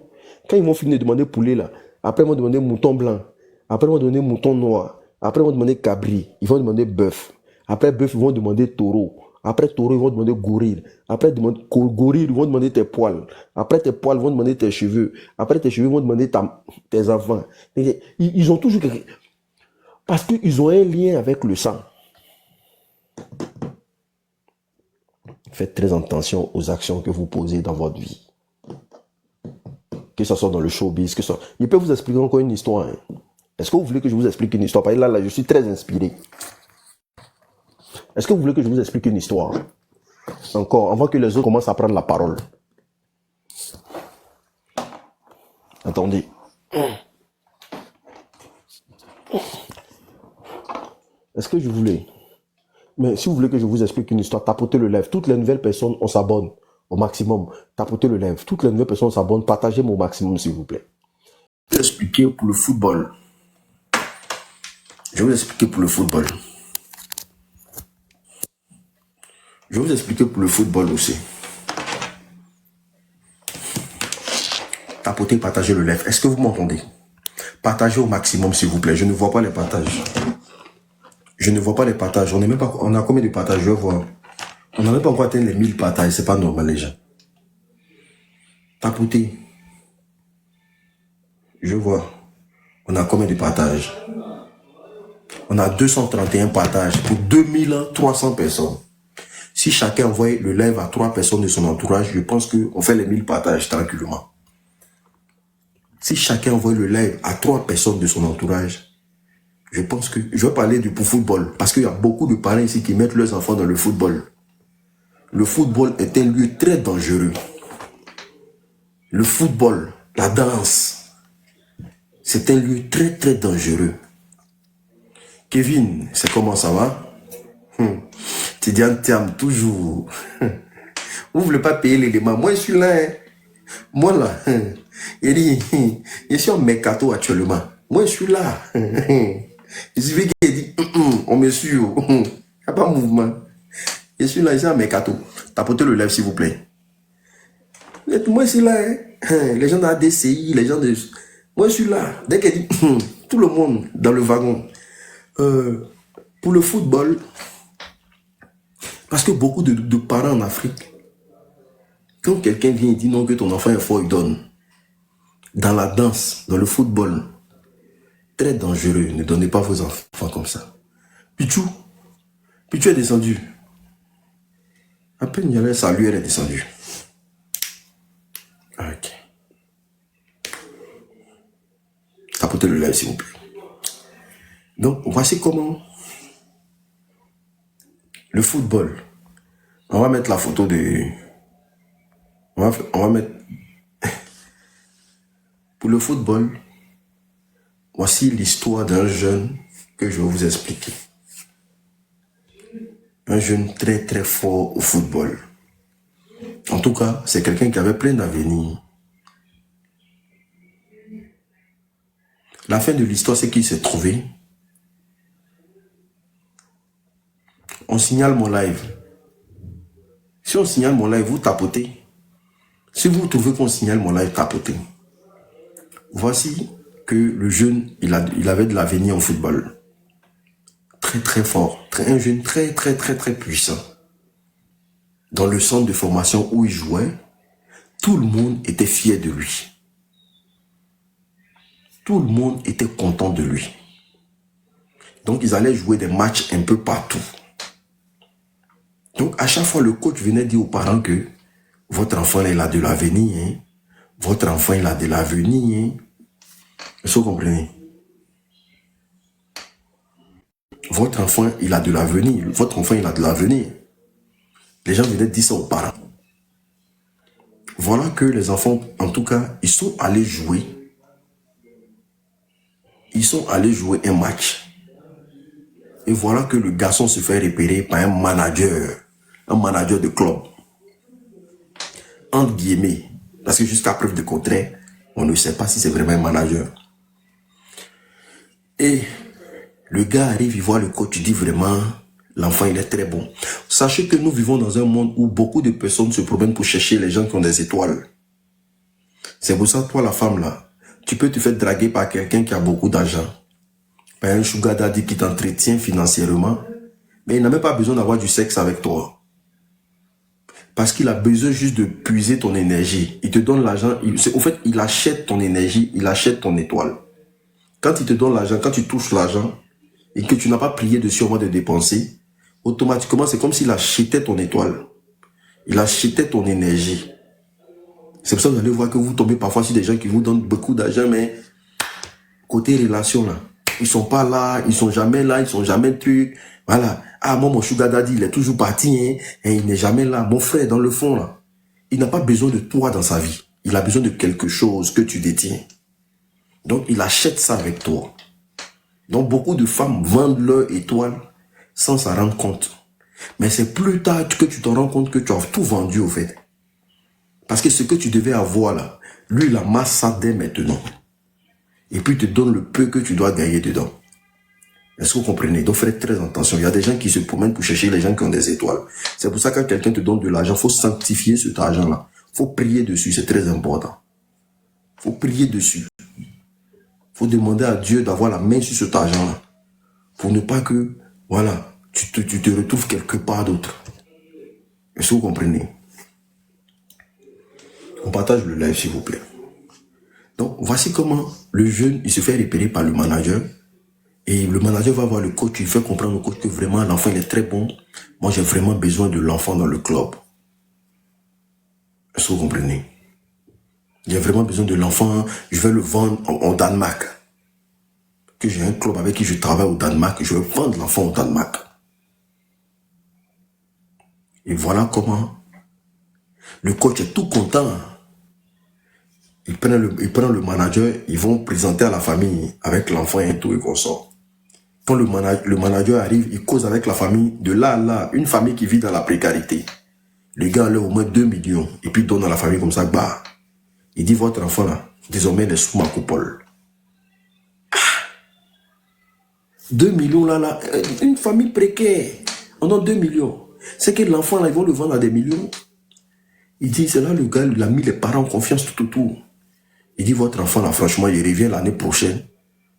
Quand ils vont finir de demander poulet, là, après ils vont demander mouton blanc. Après ils vont demander mouton noir. Après ils vont demander cabri. Ils vont demander bœuf. Après bœuf, ils vont demander taureau. Après taureau, ils vont demander gorille. Après gorille, ils vont demander tes poils. Après tes poils, ils vont demander tes cheveux. Après tes cheveux, ils vont demander tes enfants. Ils ont toujours quelque... Parce qu'ils ont un lien avec le sang. Faites très attention aux actions que vous posez dans votre vie. Que ce soit dans le showbiz, que ce soit... Je peux vous expliquer encore une histoire. Hein. Est-ce que vous voulez que je vous explique une histoire? Parce que là, je suis très inspiré. Est-ce que vous voulez que je vous explique une histoire? Encore, avant que les autres commencent à prendre la parole. Attendez. Est-ce que je voulais... Mais si vous voulez que je vous explique une histoire, tapotez le live. Toutes les nouvelles personnes, on s'abonne au maximum. Tapotez le live. Toutes les nouvelles personnes s'abonnent. Partagez-moi au maximum, s'il vous plaît. Je vais vous expliquer pour le football. Je vais vous expliquer pour le football. Je vais vous expliquer pour le football aussi. Tapotez, partagez le live. Est-ce que vous m'entendez? Partagez au maximum, s'il vous plaît. Je ne vois pas les partages. Je ne vois pas les partages. On est même pas, on a combien de partages? Je vois. On n'a même pas encore atteint les 1000 partages. C'est pas normal, les gens. Tapotez. Je vois. On a combien de partages? On a 231 partages pour 2300 personnes. Si chacun envoie le live à 3 personnes de son entourage, je pense qu'on fait les 1000 partages tranquillement. Si chacun envoie le live à 3 personnes de son entourage, je pense que... Je vais parler pour football, parce qu'il y a beaucoup de parents ici qui mettent leurs enfants dans le football. Le football est un lieu très dangereux. Le football, la danse, c'est un lieu très très dangereux. Kevin, c'est comment ça va? Tidiane Thiam, toujours. Vous ne voulez pas payer l'élément. Moi, je suis là. Hein. Moi, là. Il dit, je suis en mercato actuellement. Moi, je suis là. Je suis qui dit, on me suit. Il n'y a pas de mouvement. Je suis là, je suis en mercato. Tapotez le live, s'il vous plaît. Moi, je suis là. Hein. Les gens de la DCI, les gens de... Moi, je suis là. Dès qu'elle dit, tout le monde dans le wagon. Pour le football, parce que beaucoup de parents en Afrique, quand quelqu'un vient et dit non que ton enfant est fort, il donne. Dans la danse, dans le football, très dangereux, ne donnez pas vos enfants comme ça. Pichou est descendu. À peine il y avait salut, elle est descendue. Ok. Tapotez le live, s'il vous plaît. Donc, voici comment le football. On va mettre la photo de... On va mettre... Pour le football, voici l'histoire d'un jeune que je vais vous expliquer. Un jeune très très fort au football. En tout cas, c'est quelqu'un qui avait plein d'avenir. La fin de l'histoire, c'est qu'il s'est trouvé. On signale mon live. Si on signale mon live, vous tapotez. Si vous trouvez qu'on signale mon live, tapotez. Voici que le jeune, il avait de l'avenir en football. Très très fort. Un jeune très très très très puissant. Dans le centre de formation où il jouait, tout le monde était fier de lui. Tout le monde était content de lui. Donc ils allaient jouer des matchs un peu partout. Donc à chaque fois, le coach venait dire aux parents que votre enfant, il a de l'avenir. Hein? Votre enfant, il a de l'avenir. Hein? Est-ce que vous comprenez? Votre enfant, il a de l'avenir. Votre enfant, il a de l'avenir. Les gens venaient dire ça aux parents. Voilà que les enfants, en tout cas, ils sont allés jouer. Ils sont allés jouer un match. Et voilà que le garçon se fait repérer par un manager de club. Entre guillemets. Parce que jusqu'à preuve de contraire, on ne sait pas si c'est vraiment un manager. Et le gars arrive, il voit le coach, il dit vraiment, l'enfant il est très bon. Sachez que nous vivons dans un monde où beaucoup de personnes se promènent pour chercher les gens qui ont des étoiles. C'est pour ça, toi la femme là, tu peux te faire draguer par quelqu'un qui a beaucoup d'argent. Par un sugar daddy qui t'entretient financièrement, mais il n'a même pas besoin d'avoir du sexe avec toi. Parce qu'il a besoin juste de puiser ton énergie. Il te donne l'argent, au fait, il achète ton énergie, il achète ton étoile. Quand il te donne l'argent, quand tu touches l'argent, et que tu n'as pas prié dessus avant de dépenser, automatiquement, c'est comme s'il achetait ton étoile. Il achetait ton énergie. C'est pour ça que vous allez voir que vous tombez parfois sur des gens qui vous donnent beaucoup d'argent, mais côté relation, là, ils sont pas là, ils sont jamais là, ils sont jamais trucs. Voilà. Ah, moi, mon sugar daddy, il est toujours parti, hein, et il n'est jamais là. Mon frère, dans le fond, là, il n'a pas besoin de toi dans sa vie. Il a besoin de quelque chose que tu détiens. Donc, il achète ça avec toi. Donc, beaucoup de femmes vendent leur étoile sans s'en rendre compte. Mais c'est plus tard que tu te rends compte que tu as tout vendu, au fait. Parce que ce que tu devais avoir, là, lui, il amasse ça dès maintenant. Et puis, il te donne le peu que tu dois gagner dedans. Est-ce que vous comprenez? Donc, faites très attention. Il y a des gens qui se promènent pour chercher les gens qui ont des étoiles. C'est pour ça que quand quelqu'un te donne de l'argent, il faut sanctifier cet argent-là. Il faut prier dessus, c'est très important. Il faut prier dessus. Il faut demander à Dieu d'avoir la main sur cet argent-là. Pour ne pas que, voilà, tu te retrouves quelque part d'autre. Est-ce que vous comprenez? On partage le live, s'il vous plaît. Donc, voici comment le jeune, il se fait repérer par le manager. Et le manager va voir le coach, il fait comprendre au coach que vraiment l'enfant il est très bon. Moi j'ai vraiment besoin de l'enfant dans le club. Est-ce que vous comprenez? Il a vraiment besoin de l'enfant, je vais le vendre au Danemark. Que j'ai un club avec qui je travaille au Danemark, je vais vendre l'enfant au Danemark. Et voilà comment le coach est tout content. Il prend le manager, ils vont présenter à la famille avec l'enfant et tout et qu'on sort. Quand le manager arrive, il cause avec la famille, de là à là, une famille qui vit dans la précarité. Le gars a au moins 2 millions, et puis il donne à la famille comme ça, bah. Il dit, votre enfant là, désormais il est sous ma coupole. 2 millions là, une famille précaire, on a 2 millions. C'est que l'enfant là, ils vont le vendre à des millions. Il dit, c'est là le gars, il a mis les parents en confiance tout autour. Il dit, votre enfant là, franchement, il revient l'année prochaine.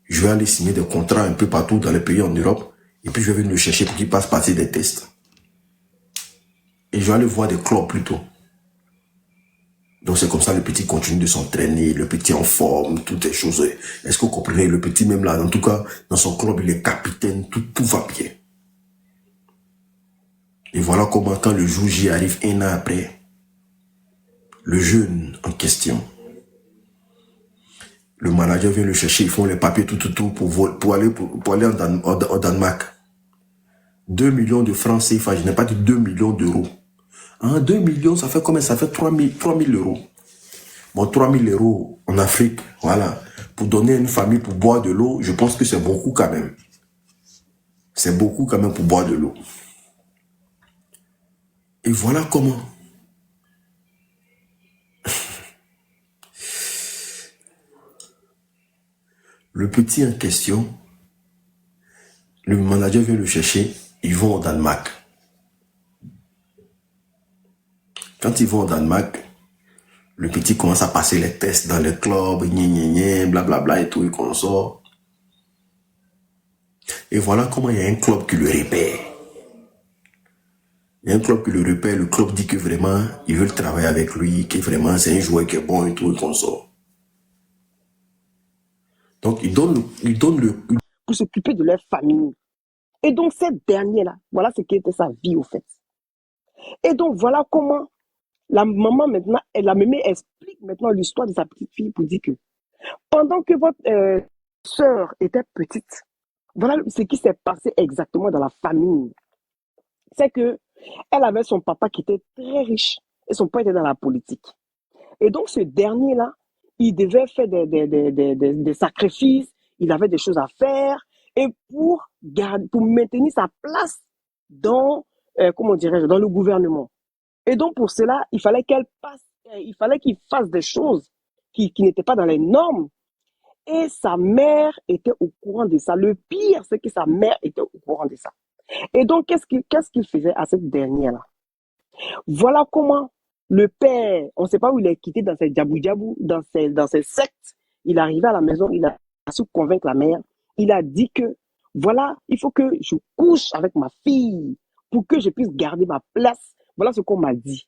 Je vais aller signer des contrats un peu partout dans les pays en Europe. Et puis je vais venir le chercher pour qu'il passe passer des tests. Et je vais aller voir des clubs plutôt. Donc c'est comme ça, le petit continue de s'entraîner, le petit en forme, toutes les choses. Est-ce que vous comprenez? Le petit même là, en tout cas, dans son club, il est capitaine, tout va bien. Et voilà comment quand le jour J arrive 1 an après, le jeune en question, le manager vient le chercher, ils font les papiers tout pour aller au Danemark. 2 millions de francs CFA, je n'ai pas dit 2 millions d'euros. 2 millions, ça fait combien? Ça fait 3 000 euros. Bon, 3 000 euros en Afrique, voilà. Pour donner à une famille pour boire de l'eau, je pense que c'est beaucoup quand même. C'est beaucoup quand même pour boire de l'eau. Et voilà comment. Le petit en question, le manager vient le chercher, ils vont au Danemark. Quand ils vont au Danemark, le petit commence à passer les tests dans les clubs, blablabla et tout, et qu'on sort. Et voilà comment il y a un club qui le repère. Il y a un club qui le repère, le club dit que vraiment, ils veulent travailler avec lui, que vraiment c'est un joueur qui est bon et tout, et qu'on sort. Donc, il donne pour s'occuper de leur famille. Et donc, cette dernière-là, voilà ce qui était sa vie, au fait. Et donc, voilà comment la maman, maintenant, la mémé explique maintenant l'histoire de sa petite fille pour dire que pendant que votre sœur était petite, voilà ce qui s'est passé exactement dans la famille. C'est que elle avait son papa qui était très riche et son père était dans la politique. Et donc, ce dernier-là, il devait faire des sacrifices, il avait des choses à faire, et pour maintenir sa place dans, comment dirais-je, dans le gouvernement. Et donc, pour cela, il fallait qu'il fasse des choses qui n'étaient pas dans les normes. Et sa mère était au courant de ça. Le pire, c'est que sa mère était au courant de ça. Et donc, qu'est-ce qu'il faisait à cette dernière-là? Voilà comment le père, on ne sait pas où il est quitté dans ses djabou-djabou, dans ses sectes. Il est arrivé à la maison, il a su convaincre la mère. Il a dit que, voilà, il faut que je couche avec ma fille pour que je puisse garder ma place. Voilà ce qu'on m'a dit.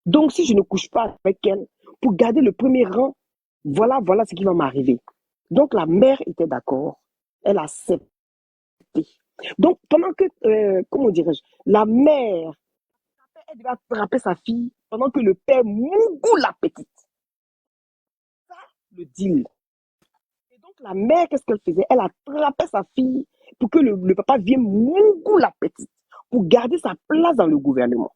Donc, si je ne couche pas avec elle, pour garder le premier rang, voilà ce qui va m'arriver. Donc, la mère était d'accord. Elle a accepté. Donc, pendant que, comment dirais-je, la mère, elle devait attraper sa fille pendant que le père mougou la petite. Ça, le deal. Et donc, la mère, qu'est-ce qu'elle faisait? Elle attrapait sa fille pour que le papa vienne mougou la petite. pour garder sa place dans le gouvernement.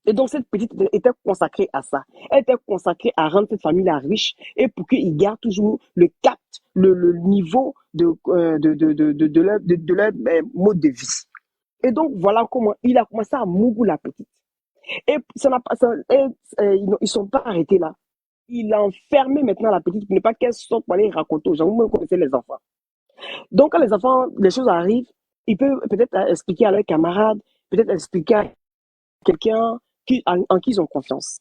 Et donc, cette petite était consacrée à ça. Elle était consacrée à rendre cette famille-là riche et pour qu'ils gardent toujours le cap, le niveau de leur mode de vie. Et donc, voilà comment il a commencé à mourir la petite. Et ça n'a pas, ils sont pas arrêtés là. Il a enfermé maintenant la petite pour ne pas qu'elle sorte pour aller raconter aux gens. Vous connaissez les enfants. Donc, quand les enfants, les choses arrivent, ils peuvent peut-être expliquer à leurs camarades, peut-être expliquer à quelqu'un en qui ils ont confiance.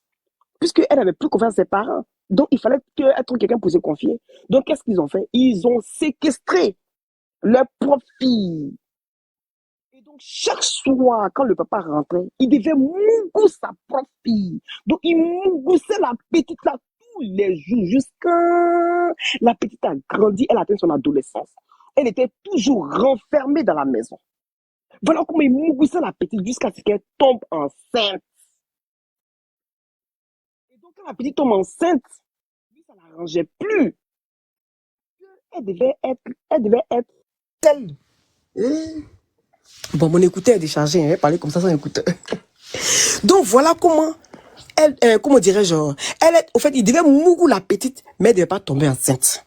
Puisqu'elle n'avait plus confiance à ses parents. Donc, il fallait qu'elle trouve quelqu'un pour se confier. Donc, qu'est-ce qu'ils ont fait? Ils ont séquestré leur propre fille. Et donc, chaque soir, quand le papa rentrait, il devait mougousser sa propre fille. Donc, il mougoussait la petite là tous les jours jusqu'à la petite a grandi, elle a atteint son adolescence. Elle était toujours renfermée dans la maison. Voilà comment il mougoussait la petite jusqu'à ce qu'elle tombe enceinte. Et donc, quand la petite tombe enceinte, lui, ça ne l'arrangeait plus. Elle devait être telle. Bon, mon écouteur est déchargé, elle parlait comme ça sans écouteur. Donc, voilà comment comment dirais-je, au fait, il devait mourir la petite, mais elle ne devait pas tomber enceinte.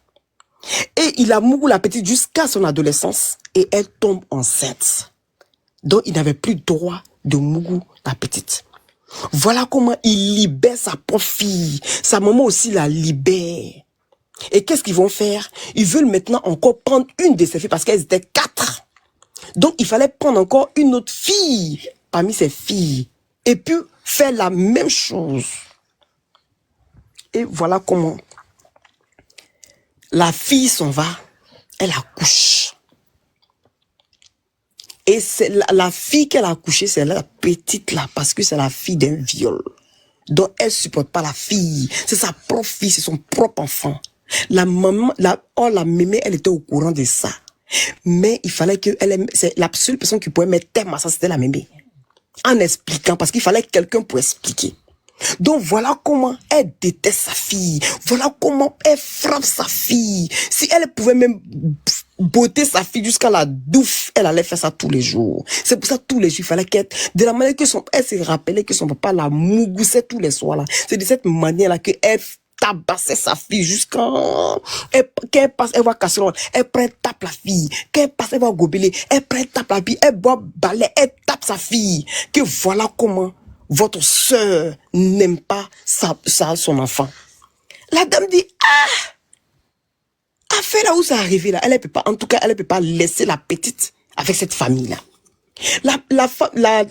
Et il a mouru la petite jusqu'à son adolescence et elle tombe enceinte. Donc, il n'avait plus droit de mourir la petite. Voilà comment il libère sa propre fille. Sa maman aussi la libère. Et qu'est-ce qu'ils vont faire? Ils veulent maintenant encore prendre une de ses filles parce qu'elles étaient 4. Donc, il fallait prendre encore une autre fille parmi ses filles. Et puis, faire la même chose. Et voilà comment la fille s'en va. Elle accouche. Et c'est la fille qu'elle a accouchée, c'est la petite là, parce que c'est la fille d'un viol. Donc, elle supporte pas la fille. C'est sa propre fille, c'est son propre enfant. La maman, la mémé, elle était au courant de ça. Mais il fallait c'est la seule personne qui pouvait mettre terme à ça, c'était la mémé. En expliquant, parce qu'il fallait quelqu'un pour expliquer. Donc voilà comment elle déteste sa fille. Voilà comment elle frappe sa fille. Si elle pouvait même botter sa fille jusqu'à la douffe, elle allait faire ça tous les jours. C'est pour ça tous les jours, il fallait qu'elle, de la manière que elle se rappelait que son papa la mougoussait tous les soirs là. C'est de cette manière là que elle tabassait sa fille jusqu'à quand elle passe, elle va casser l'autre, elle prend, tape la fille. Quand elle passe, elle va gobeler, elle prend, tape la fille, elle boit balai, elle tape sa fille. Que voilà comment votre sœur n'aime pas son enfant. La dame dit, affaire là où ça arrivé là, elle peut pas, en tout cas, elle peut pas laisser la petite avec cette famille là.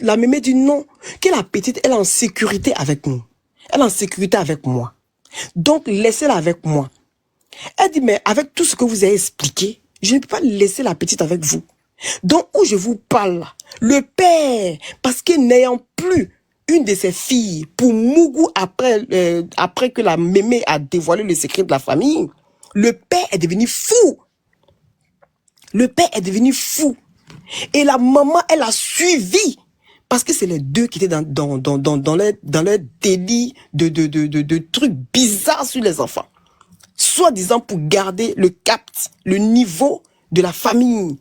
La mémé dit non, que la petite, elle est en sécurité avec nous. Elle est en sécurité avec moi. Donc, laissez-la avec moi. Elle dit, mais avec tout ce que vous avez expliqué, je ne peux pas laisser la petite avec vous. Donc, où je vous parle, le père, parce que n'ayant plus une de ses filles pour Mougou après que la mémé a dévoilé le secret de la famille, le père est devenu fou. Le père est devenu fou. Et la maman, elle a suivi. Parce que c'est les deux qui étaient dans leur délit de trucs bizarres sur les enfants. Soi-disant pour garder le cap, le niveau de la famille.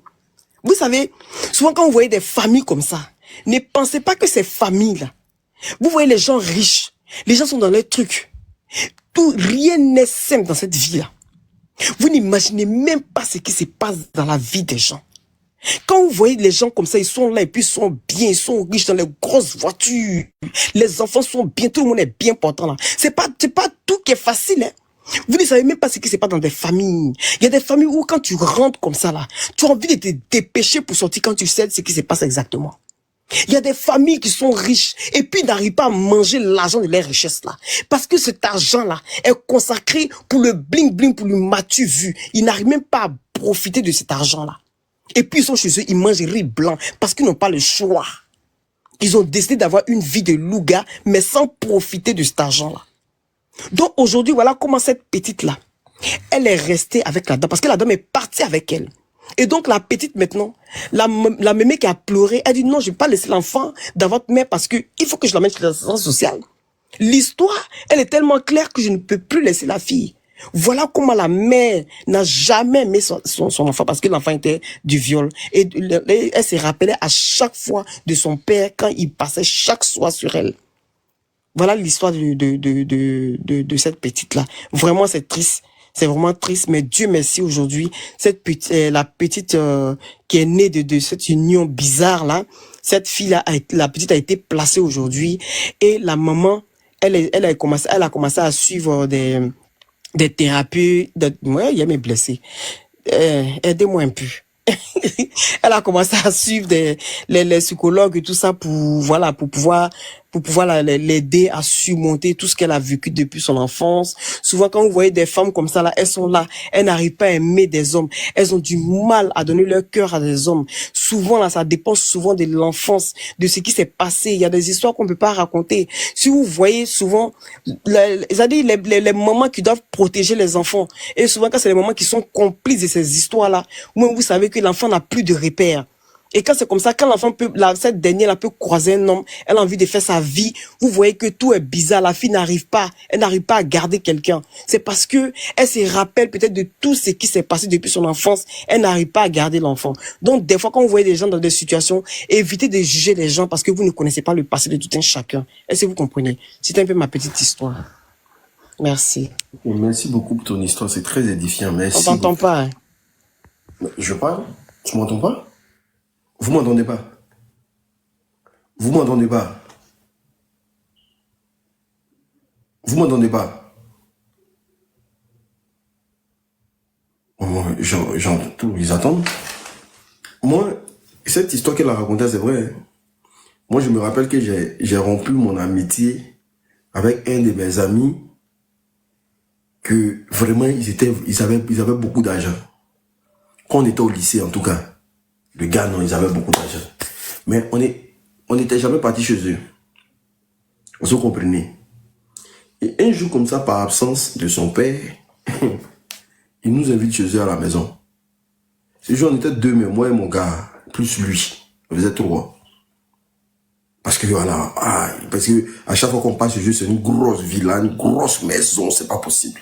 Vous savez, souvent quand vous voyez des familles comme ça, ne pensez pas que ces familles-là, vous voyez les gens riches, les gens sont dans leurs trucs. Rien n'est simple dans cette vie-là. Vous n'imaginez même pas ce qui se passe dans la vie des gens. Quand vous voyez les gens comme ça, ils sont là et puis ils sont bien, ils sont riches dans les grosses voitures. Les enfants sont bien, tout le monde est bien portant là. C'est pas tout qui est facile, hein. Vous ne savez même pas ce qui se passe dans des familles. Il y a des familles où quand tu rentres comme ça là, tu as envie de te dépêcher pour sortir quand tu sais ce qui se passe exactement. Il y a des familles qui sont riches et puis n'arrivent pas à manger l'argent de leur richesse là. Parce que cet argent là est consacré pour le bling bling, pour le matu vu. Ils n'arrivent même pas à profiter de cet argent là. Et puis ils sont chez eux, ils mangent riz blanc parce qu'ils n'ont pas le choix. Ils ont décidé d'avoir une vie de louga, mais sans profiter de cet argent-là. Donc aujourd'hui, voilà comment cette petite-là, elle est restée avec la dame, parce que la dame est partie avec elle. Et donc la petite maintenant, la mémé qui a pleuré, elle dit non, je ne vais pas laisser l'enfant dans votre mère parce que il faut que je l'emmène chez l'assistance sociale. L'histoire, elle est tellement claire que je ne peux plus laisser la fille. Voilà comment la mère n'a jamais aimé son enfant parce que l'enfant était du viol. Et elle se rappelait à chaque fois de son père quand il passait chaque soir sur elle. Voilà l'histoire de cette petite-là. Vraiment, c'est triste. C'est vraiment triste, mais Dieu merci aujourd'hui, la petite qui est née de cette union bizarre là, cette fille-là, la petite a été placée aujourd'hui et la maman, elle a commencé à suivre des thérapies. Ouais, il y a mes blessés. Aidez-moi un peu. Elle a commencé à suivre les psychologues et tout ça pour pouvoir l'aider à surmonter tout ce qu'elle a vécu depuis son enfance. Souvent, quand vous voyez des femmes comme ça, là, elles sont là, elles n'arrivent pas à aimer des hommes. Elles ont du mal à donner leur cœur à des hommes. Souvent, là, ça dépend souvent de l'enfance, de ce qui s'est passé. Il y a des histoires qu'on peut pas raconter. Si vous voyez souvent, les mamans qui doivent protéger les enfants, et souvent quand c'est les mamans qui sont complices de ces histoires-là, vous savez que l'enfant n'a plus de repères. Et quand c'est comme ça, quand l'enfant cette dernière peut croiser un homme, elle a envie de faire sa vie, vous voyez que tout est bizarre, la fille n'arrive pas à garder quelqu'un. C'est parce que elle se rappelle peut-être de tout ce qui s'est passé depuis son enfance, elle n'arrive pas à garder l'enfant. Donc, des fois, quand vous voyez des gens dans des situations, évitez de juger les gens parce que vous ne connaissez pas le passé de tout un chacun. Est-ce que vous comprenez? C'est un peu ma petite histoire. Merci. Merci beaucoup pour ton histoire, c'est très édifiant. Merci. On t'entend pas, hein? Je parle? Tu m'entends pas? Vous m'entendez pas? Vous m'entendez pas? Vous m'entendez pas? J'entends tout, ils attendent. Moi, cette histoire qu'elle a racontée, c'est vrai. Moi, je me rappelle que j'ai rompu mon amitié avec un de mes amis que vraiment, ils avaient beaucoup d'argent. Quand on était au lycée, en tout cas. Le gars, non, ils avaient beaucoup d'argent. Mais on n'était jamais parti chez eux. Vous comprenez? Et un jour comme ça, par absence de son père, il nous invite chez eux à la maison. Ce jour, on était deux, mais moi et mon gars, plus lui. On faisait trois. Parce que voilà, parce que à chaque fois qu'on passe chez eux, c'est une grosse villa, une grosse maison, c'est pas possible.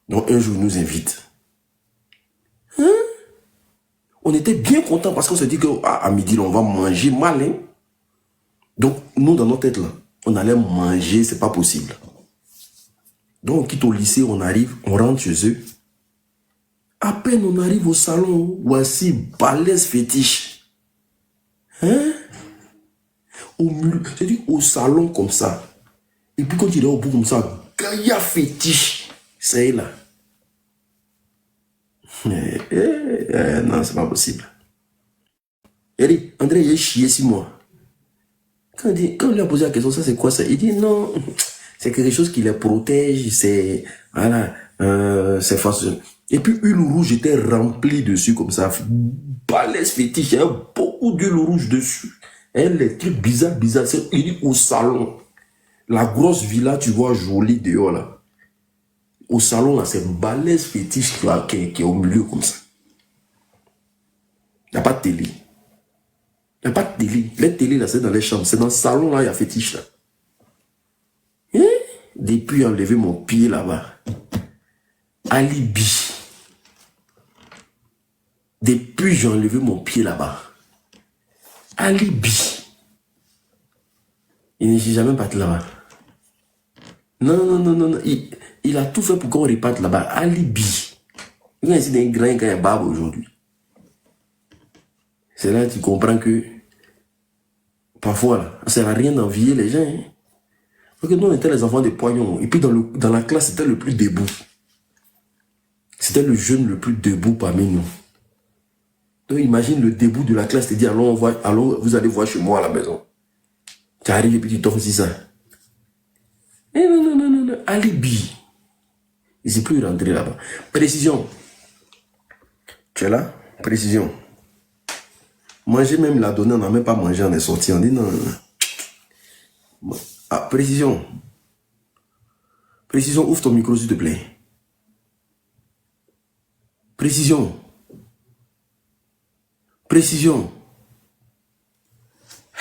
Donc un jour, il nous invite. On était bien contents parce qu'on se dit qu'à midi, on va manger malin. Donc, nous, dans notre tête, là, on allait manger, c'est pas possible. Donc, on quitte au lycée, on arrive, on rentre chez eux. À peine on arrive au salon, voici balèze fétiche. Au milieu, c'est-à-dire au salon comme ça. Et puis quand il est au bout comme ça, Gaïa fétiche. C'est là. Non, c'est pas possible. Il dit, André, il est chié 6 mois. Quand on lui a posé la question, ça c'est quoi ça? Il dit, non, c'est quelque chose qui les protège, c'est, voilà, c'est facile. Et puis, huile rouge était remplie dessus comme ça. Balèze fétiche, il y avait beaucoup d'huile rouge dessus. Et les trucs bizarres, il dit au salon. La grosse villa, tu vois, jolie dehors là. Au salon, là, c'est balèze fétiche qui est au milieu comme ça. Il n'y a pas de télé. Il n'y a pas de télé. Les télé, là, c'est dans les chambres. C'est dans le salon, là, il y a fétiche, là. Depuis, j'ai enlevé mon pied là-bas. Alibi. Depuis, j'ai enlevé mon pied là-bas. Alibi. Il ne s'est jamais parti là-bas. Non. Il a tout fait pour qu'on reparte là-bas. Alibi. Il y a ici des grains qui ont barbe aujourd'hui. C'est là que tu comprends que parfois, là, ça ne sert à rien d'envier les gens. Parce que nous, on était les enfants des poignons. Et puis, dans la classe, c'était le plus debout. C'était le jeune le plus debout parmi nous. Donc, imagine le debout de la classe te dit, allons, vous allez voir chez moi à la maison. Tu arrives et puis tu t'offres aussi ça. Non. Alibi. Il ne s'est plus rentré là-bas. Précision. Tu es là? Précision. Manger même la donnée, on n'a même pas mangé, on est sorti. On dit non. Ah, précision. Précision, ouvre ton micro s'il te plaît. Précision. Précision.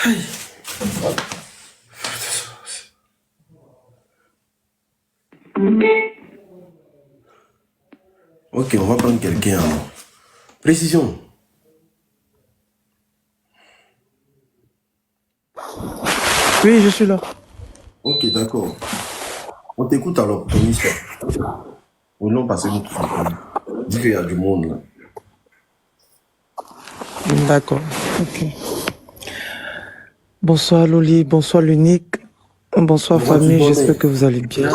Aïe. Ok, on va prendre quelqu'un alors. Précision. Oui, je suis là. Ok, d'accord. On t'écoute alors, ton histoire. Ou non, parce que nous tous on connaît. Dis qu'il y a du monde là. D'accord. Ok. Bonsoir Loli, bonsoir l'unique, bonsoir Pourquoi tu famille, dormais? j'espère que vous allez bien.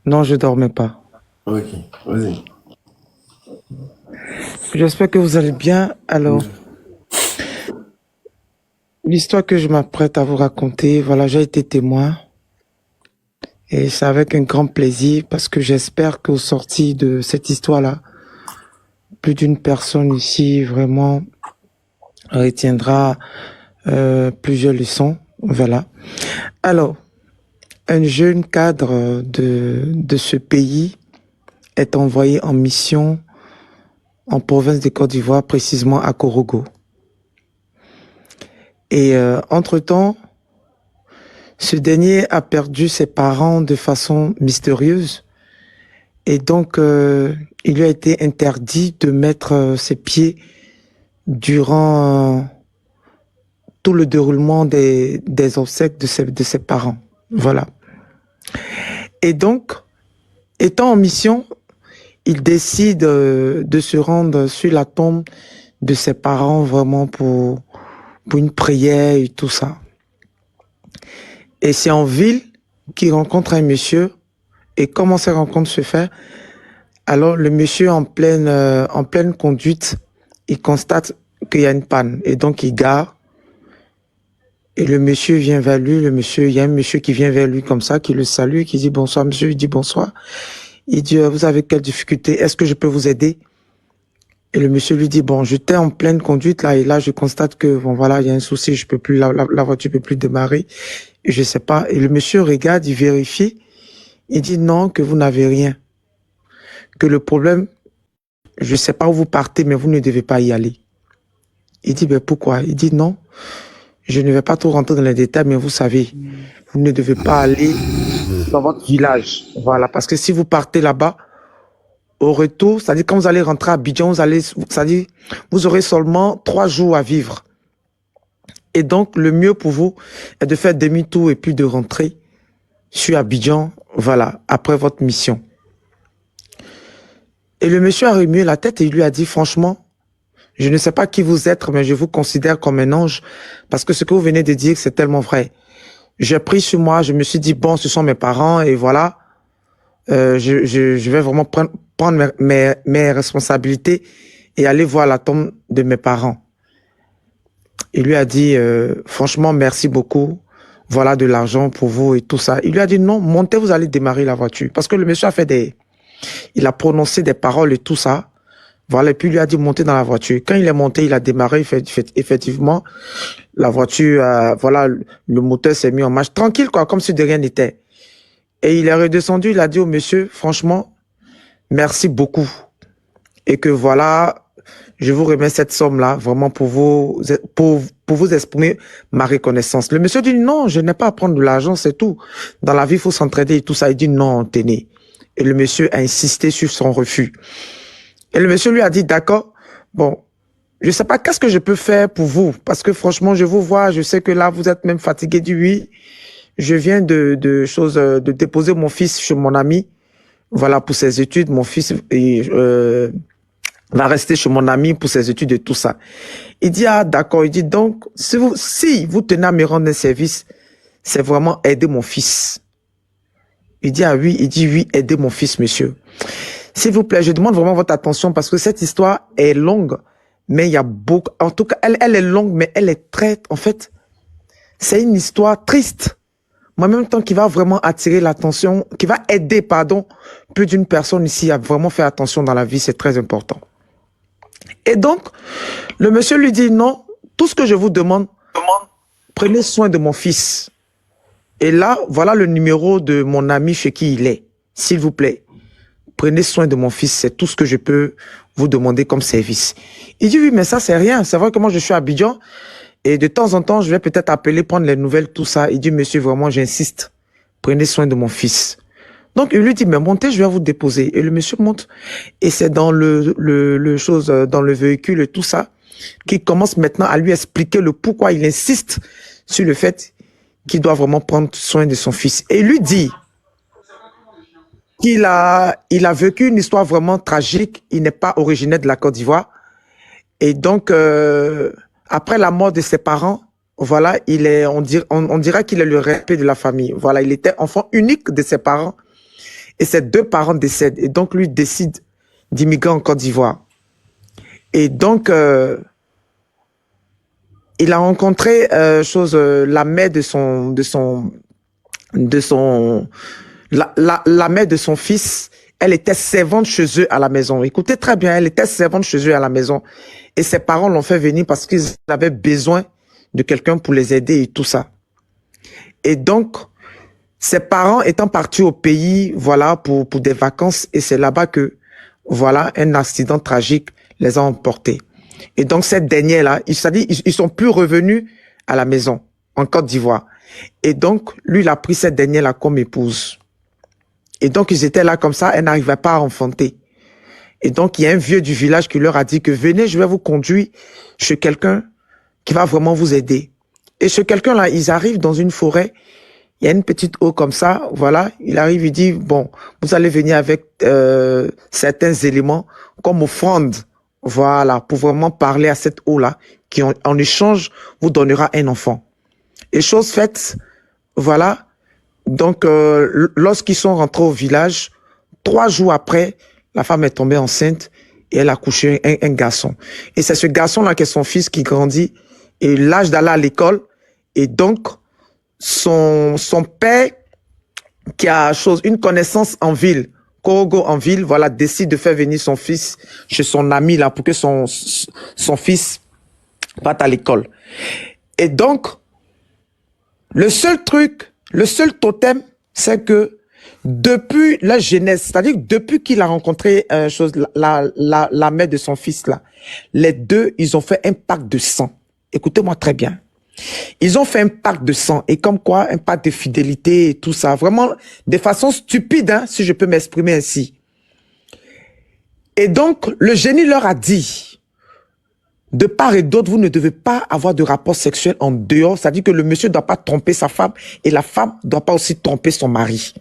Non, je dormais pas. Ok, vas-y. J'espère que vous allez bien. Alors, l'histoire que je m'apprête à vous raconter, voilà, j'ai été témoin. Et c'est avec un grand plaisir parce que j'espère qu'au sorti de cette histoire-là, plus d'une personne ici vraiment retiendra plusieurs leçons. Voilà. Alors, un jeune cadre de ce pays est envoyé en mission en province de Côte d'Ivoire, précisément à Korogo. Et entre-temps, ce dernier a perdu ses parents de façon mystérieuse. Et donc, il lui a été interdit de mettre ses pieds durant tout le déroulement des obsèques de ses parents. Voilà. Et donc, étant en mission, il décide de se rendre sur la tombe de ses parents vraiment pour une prière et tout ça. Et c'est en ville qu'il rencontre un monsieur. Et comment cette rencontre se fait? Alors, le monsieur en pleine conduite, il constate qu'il y a une panne. Et donc, il gare. Et le monsieur vient vers lui. Il y a un monsieur qui vient vers lui comme ça, qui le salue, qui dit bonsoir, monsieur. Il dit bonsoir. Il dit, vous avez quelle difficulté? Est-ce que je peux vous aider? Et le monsieur lui dit, bon, j'étais en pleine conduite là, et là, je constate que, bon, voilà, il y a un souci, je peux plus, la voiture peut plus démarrer, et je sais pas. Et le monsieur regarde, il vérifie, il dit non, que vous n'avez rien. Que le problème, je sais pas où vous partez, mais vous ne devez pas y aller. Il dit, ben, pourquoi? Il dit non, je ne vais pas trop rentrer dans les détails, mais vous savez, vous ne devez pas aller dans votre village. Voilà, parce que si vous partez là-bas, au retour, c'est-à-dire quand vous allez rentrer à Abidjan, c'est-à-dire vous aurez seulement 3 jours à vivre. Et donc, le mieux pour vous est de faire demi-tour et puis de rentrer sur Abidjan, voilà, après votre mission. Et le monsieur a remué la tête et il lui a dit, franchement, je ne sais pas qui vous êtes, mais je vous considère comme un ange, parce que ce que vous venez de dire, c'est tellement vrai. J'ai pris sur moi, je me suis dit, bon, ce sont mes parents, et voilà, je vais vraiment prendre mes responsabilités et aller voir la tombe de mes parents. Il lui a dit, franchement, merci beaucoup. Voilà de l'argent pour vous et tout ça. Il lui a dit, non, montez, vous allez démarrer la voiture. Parce que le monsieur a il a prononcé des paroles et tout ça. Voilà, et puis il lui a dit, montez dans la voiture. Quand il est monté, il a démarré, effectivement, la voiture, voilà, le moteur s'est mis en marche. Tranquille, quoi, comme si de rien n'était. Et il est redescendu, il a dit au monsieur, franchement, merci beaucoup. Et que voilà, je vous remets cette somme-là, vraiment pour vous exprimer ma reconnaissance. Le monsieur dit, non, je n'ai pas à prendre de l'argent, c'est tout. Dans la vie, il faut s'entraider et tout ça. Il dit, non, tenez. Et le monsieur a insisté sur son refus. Et le monsieur lui a dit, d'accord, bon, je sais pas qu'est-ce que je peux faire pour vous. Parce que franchement, je vous vois, je sais que là, vous êtes même fatigué du oui. Je viens de déposer mon fils chez mon ami. Voilà, pour ses études, mon fils va rester chez mon ami pour ses études et tout ça. Il dit, ah, d'accord. Il dit, donc, si vous tenez à me rendre un service, c'est vraiment aider mon fils. Il dit, ah oui, il dit, oui, aider mon fils, monsieur. S'il vous plaît, je demande vraiment votre attention parce que cette histoire est longue, mais il y a beaucoup, en tout cas, elle est longue, mais elle est très, en fait, c'est une histoire triste. Mais en même temps, qui va vraiment attirer l'attention, qui va aider, pardon, plus d'une personne ici à vraiment faire attention dans la vie, c'est très important. Et donc, le monsieur lui dit, non, tout ce que je vous demande, prenez soin de mon fils. Et là, voilà le numéro de mon ami chez qui il est. S'il vous plaît, prenez soin de mon fils, c'est tout ce que je peux vous demander comme service. Il dit, oui, mais ça, c'est rien. C'est vrai que moi, je suis à Abidjan. Et de temps en temps, je vais peut-être appeler, prendre les nouvelles, tout ça. Il dit, monsieur, vraiment, j'insiste. Prenez soin de mon fils. Donc, il lui dit, mais montez, je vais vous déposer. Et le monsieur monte. Et c'est dans le chose, dans le véhicule et tout ça, qu'il commence maintenant à lui expliquer le pourquoi il insiste sur le fait qu'il doit vraiment prendre soin de son fils. Et il lui dit qu'il il a vécu une histoire vraiment tragique. Il n'est pas originaire de la Côte d'Ivoire. Et donc, après la mort de ses parents, voilà, on dirait qu'il est le respect de la famille. Voilà, il était enfant unique de ses parents. Et ses deux parents décèdent. Et donc, lui décide d'immigrer en Côte d'Ivoire. Et donc, il a rencontré la mère la mère de son fils. Elle était servante chez eux à la maison. Écoutez très bien, elle était servante chez eux à la maison. Et ses parents l'ont fait venir parce qu'ils avaient besoin de quelqu'un pour les aider et tout ça. Et donc, ses parents étant partis au pays, voilà, pour des vacances, et c'est là-bas que, voilà, un accident tragique les a emportés. Et donc, cette dernière-là, ils sont plus revenus à la maison, en Côte d'Ivoire. Et donc, lui, il a pris cette dernière-là comme épouse. Et donc, ils étaient là comme ça, elle n'arrivait pas à enfanter. Et donc, il y a un vieux du village qui leur a dit que venez, je vais vous conduire chez quelqu'un qui va vraiment vous aider. Et ce quelqu'un-là, ils arrivent dans une forêt. Il y a une petite eau comme ça, voilà. Il arrive, il dit, bon, vous allez venir avec certains éléments comme offrande, voilà, pour vraiment parler à cette eau-là, qui en échange vous donnera un enfant. Et chose faite, voilà. Donc, lorsqu'ils sont rentrés au village, 3 jours après, la femme est tombée enceinte et elle a couché un garçon. Et c'est ce garçon-là qui est son fils qui grandit et l'âge d'aller à l'école. Et donc, son père, qui a une connaissance en ville, Korogo en ville, voilà, décide de faire venir son fils chez son ami là pour que son fils parte à l'école. Et donc, le seul totem, c'est que depuis la jeunesse, c'est-à-dire depuis qu'il a rencontré la mère de son fils là, les deux, ils ont fait un pacte de sang. Écoutez-moi très bien. Ils ont fait un pacte de sang et comme quoi un pacte de fidélité et tout ça, vraiment de façon stupide, hein, si je peux m'exprimer ainsi. Et donc le génie leur a dit, de part et d'autre, vous ne devez pas avoir de rapport sexuel en dehors, c'est-à-dire que le monsieur ne doit pas tromper sa femme et la femme ne doit pas aussi tromper son mari.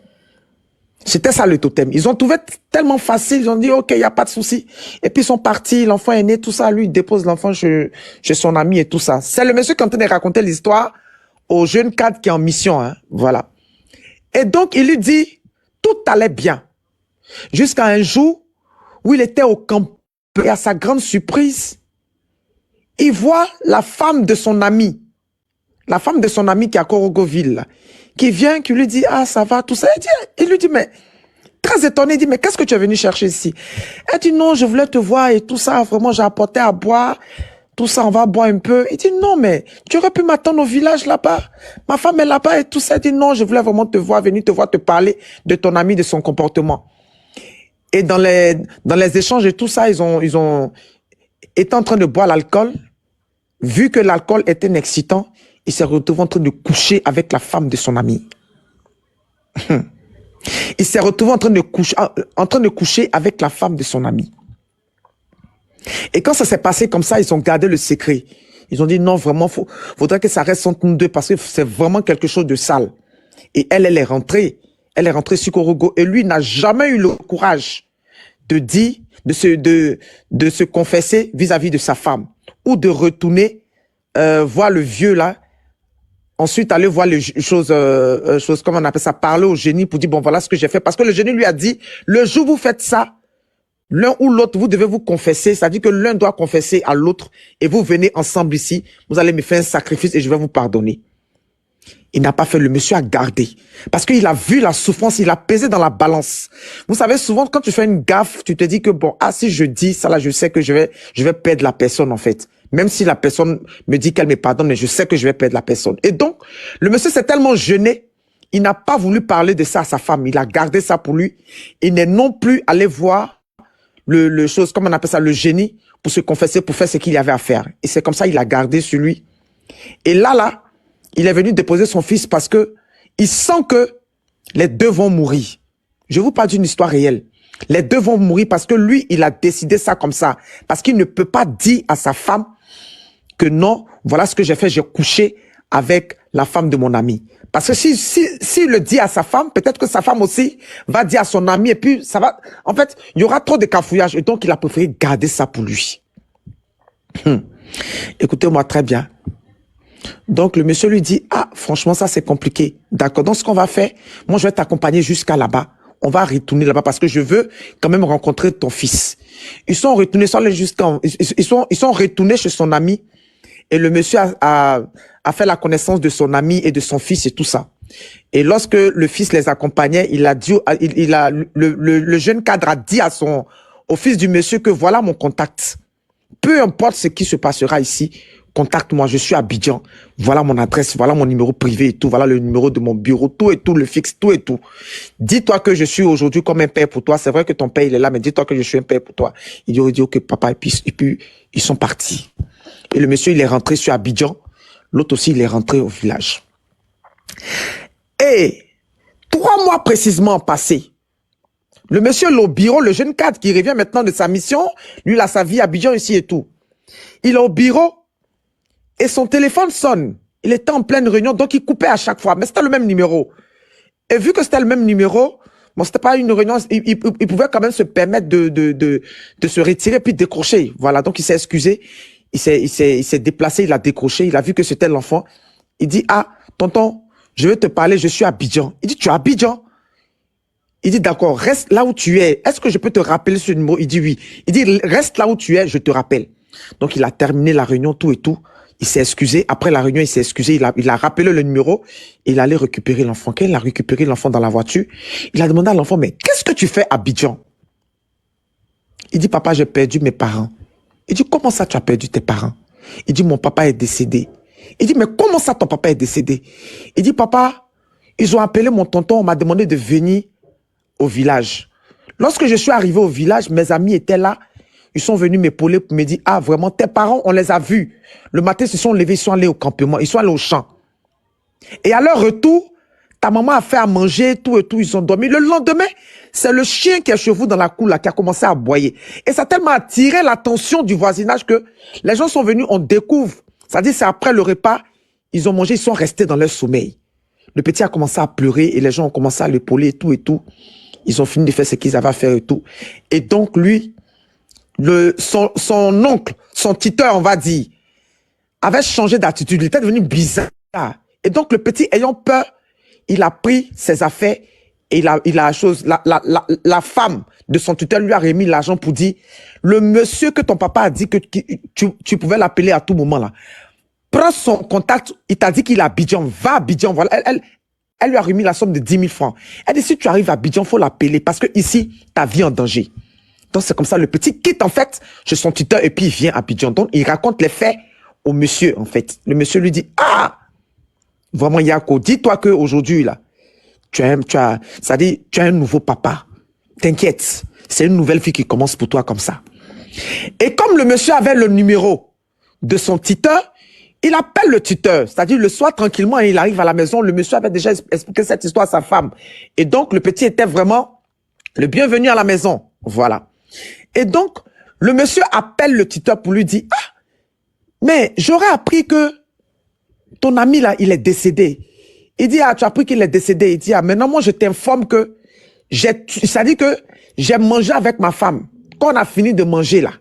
C'était ça le totem. Ils ont trouvé tellement facile, ils ont dit, ok, il n'y a pas de souci. Et puis ils sont partis, l'enfant est né, tout ça, lui, il dépose l'enfant chez son ami et tout ça. C'est le monsieur qui est en train de raconter l'histoire au jeune cadre qui est en mission, hein, voilà. Et donc, il lui dit, tout allait bien. Jusqu'à un jour où il était au camp, et à sa grande surprise, il voit la femme de son ami qui est à Korogoville, qui vient, qui lui dit, ah, ça va, tout ça. Il lui dit, mais, très étonné, il dit, mais qu'est-ce que tu es venu chercher ici? Elle dit, non, je voulais te voir et tout ça, vraiment, j'ai apporté à boire, tout ça, on va boire un peu. Il dit, non, mais, tu aurais pu m'attendre au village là-bas. Ma femme est là-bas et tout ça. Elle dit, non, je voulais vraiment te voir, venir te voir, te parler de ton ami, de son comportement. Et dans les échanges et tout ça, ils ont été en train de boire l'alcool. Vu que l'alcool était un excitant, il s'est retrouvé en train de coucher avec la femme de son ami. Il s'est retrouvé en train de coucher avec la femme de son ami. Et quand ça s'est passé comme ça, ils ont gardé le secret. Ils ont dit non, vraiment, faudrait que ça reste entre nous deux parce que c'est vraiment quelque chose de sale. Et elle est rentrée. Elle est rentrée sur Korogo et lui n'a jamais eu le courage de dire, de se confesser vis-à-vis de sa femme ou de retourner voir le vieux là. Ensuite, aller voir les choses, comment on appelle ça, parler au génie pour dire, bon, voilà ce que j'ai fait. Parce que le génie lui a dit, le jour où vous faites ça, l'un ou l'autre, vous devez vous confesser. C'est-à-dire que l'un doit confesser à l'autre et vous venez ensemble ici. Vous allez me faire un sacrifice et je vais vous pardonner. Il n'a pas fait, le monsieur a gardé. Parce qu'il a vu la souffrance, il a pesé dans la balance. Vous savez, souvent, quand tu fais une gaffe, tu te dis que, bon, ah, si je dis ça là, je sais que je vais perdre la personne, en fait. Même si la personne me dit qu'elle me pardonne, mais je sais que je vais perdre la personne. Et donc, le monsieur s'est tellement gêné, il n'a pas voulu parler de ça à sa femme. Il a gardé ça pour lui. Il n'est non plus allé voir le chose, comment on appelle ça, le génie, pour se confesser, pour faire ce qu'il y avait à faire. Et c'est comme ça, il a gardé sur lui. Et là, il est venu déposer son fils parce que il sent que les deux vont mourir. Je vous parle d'une histoire réelle. Les deux vont mourir parce que lui, il a décidé ça comme ça. Parce qu'il ne peut pas dire à sa femme que non, voilà ce que j'ai fait, j'ai couché avec la femme de mon ami. Parce que s'il le dit à sa femme, peut-être que sa femme aussi va dire à son ami et puis ça va... En fait, il y aura trop de cafouillage et donc il a préféré garder ça pour lui. Écoutez-moi très bien. Donc le monsieur lui dit, ah, franchement, ça c'est compliqué. D'accord, donc ce qu'on va faire, moi je vais t'accompagner jusqu'à là-bas. On va retourner là-bas parce que je veux quand même rencontrer ton fils. Ils sont retournés, ils sont retournés chez son ami et le monsieur a fait la connaissance de son ami et de son fils et tout ça. Et lorsque le fils les accompagnait, il a dit, le jeune cadre a dit au fils du monsieur que voilà mon contact. Peu importe ce qui se passera ici, contacte-moi, je suis à Abidjan. Voilà mon adresse, voilà mon numéro privé et tout, voilà le numéro de mon bureau, tout et tout, le fixe, tout et tout. Dis-toi que je suis aujourd'hui comme un père pour toi. C'est vrai que ton père, il est là, mais dis-toi que je suis un père pour toi. Il dit, ok, papa, et puis ils sont partis. Et le monsieur, il est rentré sur Abidjan. L'autre aussi, il est rentré au village. Et 3 mois précisément passés, le monsieur Lobiro, le jeune cadre qui revient maintenant de sa mission, lui, il a sa vie à Abidjan ici et tout. Il est au bureau et son téléphone sonne. Il était en pleine réunion, donc il coupait à chaque fois. Mais c'était le même numéro. Et vu que c'était le même numéro, bon, c'était pas une réunion, il pouvait quand même se permettre de se retirer puis de décrocher. Voilà, donc il s'est excusé. Il s'est déplacé, il a décroché, il a vu que c'était l'enfant. Il dit, ah, tonton, je vais te parler, je suis à Abidjan. Il dit, tu es à Abidjan? Il dit, d'accord, reste là où tu es. Est-ce que je peux te rappeler ce numéro? Il dit oui. Il dit, reste là où tu es, je te rappelle. Donc, il a terminé la réunion, tout et tout. Il s'est excusé. Après la réunion, il s'est excusé. Il a rappelé le numéro. Il allait récupérer l'enfant. Quand il a récupéré l'enfant dans la voiture, il a demandé à l'enfant, mais qu'est-ce que tu fais à Abidjan? Il dit, papa, j'ai perdu mes parents. Il dit, comment ça tu as perdu tes parents? Il dit, mon papa est décédé. Il dit, mais comment ça ton papa est décédé? Il dit, papa, ils ont appelé mon tonton, on m'a demandé de venir au village. Lorsque je suis arrivé au village, mes amis étaient là. Ils sont venus m'épauler pour me dire, ah vraiment, tes parents, on les a vus. Le matin, ils se sont levés, ils sont allés au campement, ils sont allés au champ. Et à leur retour, ta maman a fait à manger, tout et tout, ils ont dormi. Le lendemain, c'est le chien qui est chez vous dans la cour là, qui a commencé à aboyer. Et ça a tellement attiré l'attention du voisinage que les gens sont venus, on découvre. C'est-à-dire, c'est après le repas, ils ont mangé, ils sont restés dans leur sommeil. Le petit a commencé à pleurer et les gens ont commencé à l'épauler et tout et tout. Ils ont fini de faire ce qu'ils avaient à faire et tout. Et donc, lui, son oncle, son tuteur, on va dire, avait changé d'attitude. Il était devenu bizarre. Et donc, le petit, ayant peur, il a pris ses affaires et la femme de son tuteur lui a remis l'argent pour dire, le monsieur que ton papa a dit que tu pouvais l'appeler à tout moment là, prends son contact, il t'a dit qu'il est à Abidjan, va à Abidjan, voilà. Elle lui a remis la somme de 10 000 francs. Elle dit, si tu arrives à Abidjan, il faut l'appeler parce que ici, ta vie est en danger. Donc, c'est comme ça, le petit quitte, en fait, chez son tuteur et puis il vient à Abidjan. Donc, il raconte les faits au monsieur, en fait. Le monsieur lui dit, ah, vraiment, Yako, dis-toi qu'aujourd'hui, là, tu as un nouveau papa. T'inquiète, c'est une nouvelle vie qui commence pour toi comme ça. Et comme le monsieur avait le numéro de son tuteur, il appelle le tuteur, c'est-à-dire le soir tranquillement, il arrive à la maison, le monsieur avait déjà expliqué cette histoire à sa femme. Et donc, le petit était vraiment le bienvenu à la maison. Voilà. Et donc, le monsieur appelle le tuteur pour lui dire, ah, mais j'aurais appris que ton ami là, il est décédé. Il dit, ah, tu as appris qu'il est décédé. Il dit, ah, maintenant, moi, je t'informe que c'est-à-dire que j'ai mangé avec ma femme. Quand on a fini de manger là,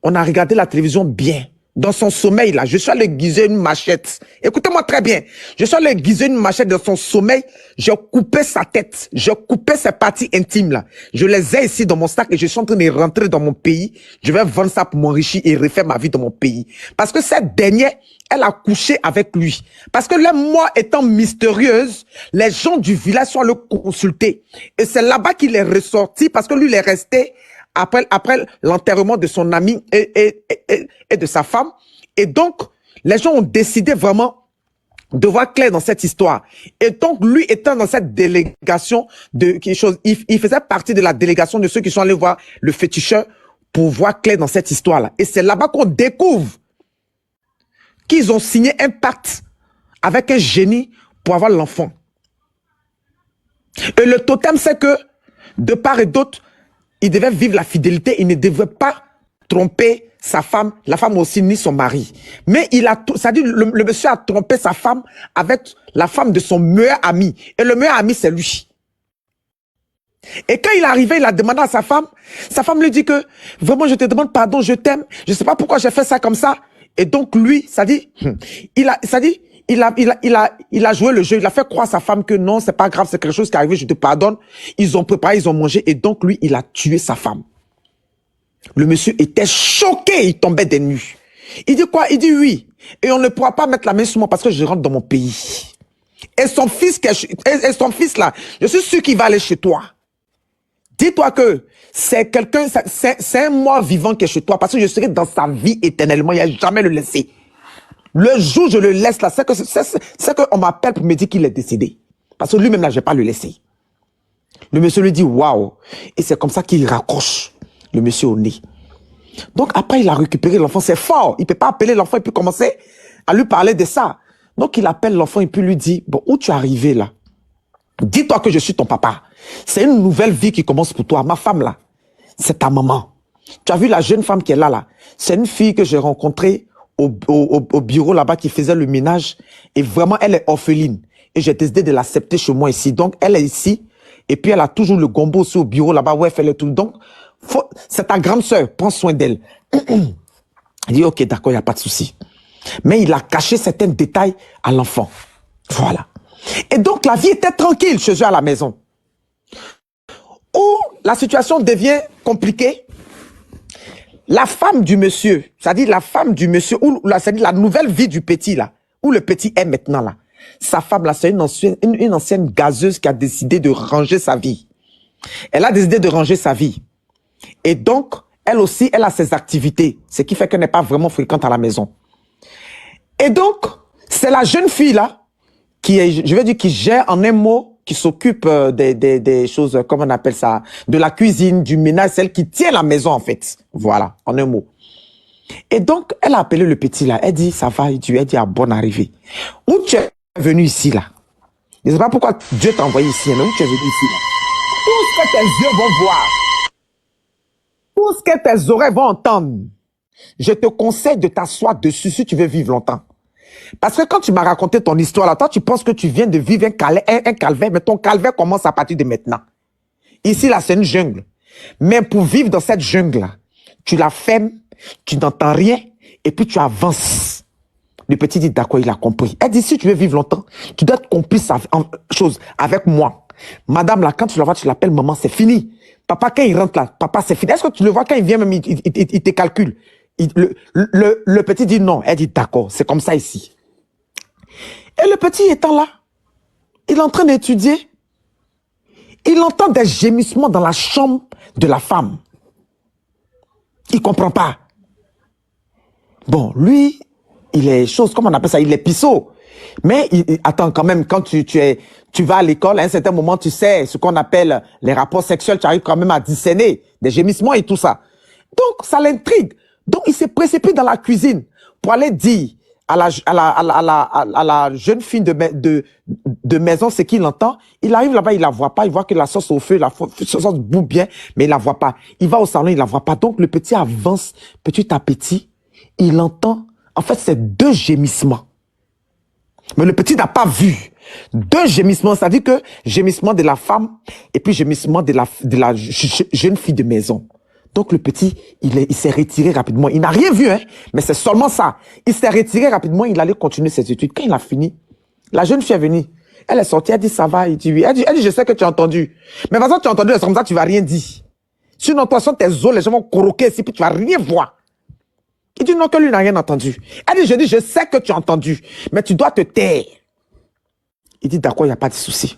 on a regardé la télévision bien. Dans son sommeil, là, je suis allé aiguiser une machette. Écoutez-moi très bien. Je suis allé aiguiser une machette dans son sommeil. J'ai coupé sa tête. J'ai coupé ses parties intimes, là. Je les ai ici dans mon sac et je suis en train de rentrer dans mon pays. Je vais vendre ça pour m'enrichir et refaire ma vie dans mon pays. Parce que cette dernière, elle a couché avec lui. Parce que là, moi, étant mystérieuse, les gens du village sont allés le consulter. Et c'est là-bas qu'il est ressorti parce que lui, il est resté après l'enterrement de son ami et de sa femme. Et donc, les gens ont décidé vraiment de voir clair dans cette histoire. Et donc, lui étant dans cette délégation de quelque chose, il faisait partie de la délégation de ceux qui sont allés voir le féticheur pour voir clair dans cette histoire-là. Et c'est là-bas qu'on découvre qu'ils ont signé un pacte avec un génie pour avoir l'enfant. Et le totem, c'est que de part et d'autre, il devait vivre la fidélité. Il ne devait pas tromper sa femme, la femme aussi, ni son mari. Mais c'est-à-dire, le monsieur a trompé sa femme avec la femme de son meilleur ami. Et le meilleur ami, c'est lui. Et quand il est arrivé, il a demandé à sa femme lui dit que, vraiment, je te demande pardon, je t'aime, je ne sais pas pourquoi j'ai fait ça comme ça. Et donc, lui, il a joué le jeu, il a fait croire à sa femme que non, c'est pas grave, c'est quelque chose qui est arrivé, je te pardonne. Ils ont préparé, ils ont mangé, et donc, lui, il a tué sa femme. Le monsieur était choqué, il tombait des nues. Il dit quoi? Il dit oui. Et on ne pourra pas mettre la main sur moi parce que je rentre dans mon pays. Et son fils là, je suis sûr qu'il va aller chez toi. Dis-toi que c'est quelqu'un, c'est un mort vivant qui est chez toi parce que je serai dans sa vie éternellement. Il n'y a jamais le laisser. Le jour où je le laisse là, c'est qu'on m'appelle pour me dire qu'il est décédé. Parce que lui-même là, je ne vais pas le laisser. Le monsieur lui dit waouh. Et c'est comme ça qu'il raccroche le monsieur au nez. Donc après, il a récupéré l'enfant. C'est fort. Il ne peut pas appeler l'enfant et puis commencer à lui parler de ça. Donc il appelle l'enfant et puis lui dit, bon, où tu es arrivé là? Dis-toi que je suis ton papa. C'est une nouvelle vie qui commence pour toi. Ma femme là, c'est ta maman. Tu as vu la jeune femme qui est là. C'est une fille que j'ai rencontrée au bureau là-bas qui faisait le ménage. Et vraiment, elle est orpheline. Et j'ai décidé de l'accepter chez moi ici. Donc, elle est ici. Et puis, elle a toujours le gombo aussi au bureau là-bas où elle fait le tout. Donc, c'est ta grande sœur. Prends soin d'elle. Il dit, ok, d'accord, il n'y a pas de souci. Mais il a caché certains détails à l'enfant. Voilà. Et donc, la vie était tranquille chez eux à la maison. Où la situation devient compliquée, la femme du monsieur, c'est-à-dire la femme du monsieur, c'est-à-dire la nouvelle vie du petit là, où le petit est maintenant là, sa femme là, c'est une ancienne gazeuse qui a décidé de ranger sa vie. Elle a décidé de ranger sa vie. Et donc, elle aussi, elle a ses activités, ce qui fait qu'elle n'est pas vraiment fréquente à la maison. Et donc, c'est la jeune fille là, qui gère en un mot, qui s'occupe des choses, comment on appelle ça, de la cuisine, du ménage, celle qui tient la maison en fait. Voilà, en un mot. Et donc, elle a appelé le petit là, elle dit, ça va, elle dit, à bonne arrivée. Où tu es venu ici là? Je ne sais pas pourquoi Dieu t'a envoyé ici, mais où tu es venu ici là? Tout ce que tes yeux vont voir, tout ce que tes oreilles vont entendre, je te conseille de t'asseoir dessus si tu veux vivre longtemps. Parce que quand tu m'as raconté ton histoire là, toi tu penses que tu viens de vivre un calvaire, mais ton calvaire commence à partir de maintenant. Ici là, c'est une jungle. Mais pour vivre dans cette jungle là, tu la fermes, tu n'entends rien, et puis tu avances. Le petit dit d'accord, il a compris. Elle dit, si tu veux vivre longtemps, tu dois être complice avec moi. Madame là, quand tu la vois, tu l'appelles maman, c'est fini. Papa, quand il rentre là, papa, c'est fini. Est-ce que tu le vois quand il vient même, il te calcule? Le petit dit non. Elle dit d'accord, c'est comme ça ici. Et le petit étant là, il est en train d'étudier. Il entend des gémissements dans la chambre de la femme. Il ne comprend pas. Bon, lui, il est chose, comment on appelle ça, il est pisseau. Mais attends, quand même, quand tu vas à l'école, à un certain moment, tu sais ce qu'on appelle les rapports sexuels, tu arrives quand même à discerner des gémissements et tout ça. Donc, ça l'intrigue. Donc, il s'est précipité dans la cuisine pour aller dire à la jeune fille de maison ce qu'il entend. Il arrive là-bas, il la voit pas. Il voit que la sauce au feu, la sauce bout bien, mais il la voit pas. Il va au salon, il la voit pas. Donc, le petit avance petit à petit. Il entend, en fait, c'est 2 gémissements. Mais le petit n'a pas vu. 2 gémissements, c'est-à-dire que gémissement de la femme et puis gémissement de la jeune fille de maison. Donc le petit, il s'est retiré rapidement. Il n'a rien vu, hein, mais c'est seulement ça. Il s'est retiré rapidement, il allait continuer ses études. Quand il a fini, la jeune fille est venue. Elle est sortie, elle dit ça va, il dit oui. Elle dit je sais que tu as entendu. Mais de toute façon, tu as entendu, c'est comme ça, tu vas rien dire. Sinon, toi, sur tes os, les gens vont croquer ici, puis tu vas rien voir. Il dit non, que lui n'a rien entendu. Elle dit je sais que tu as entendu, mais tu dois te taire. Il dit d'accord, il n'y a pas de souci.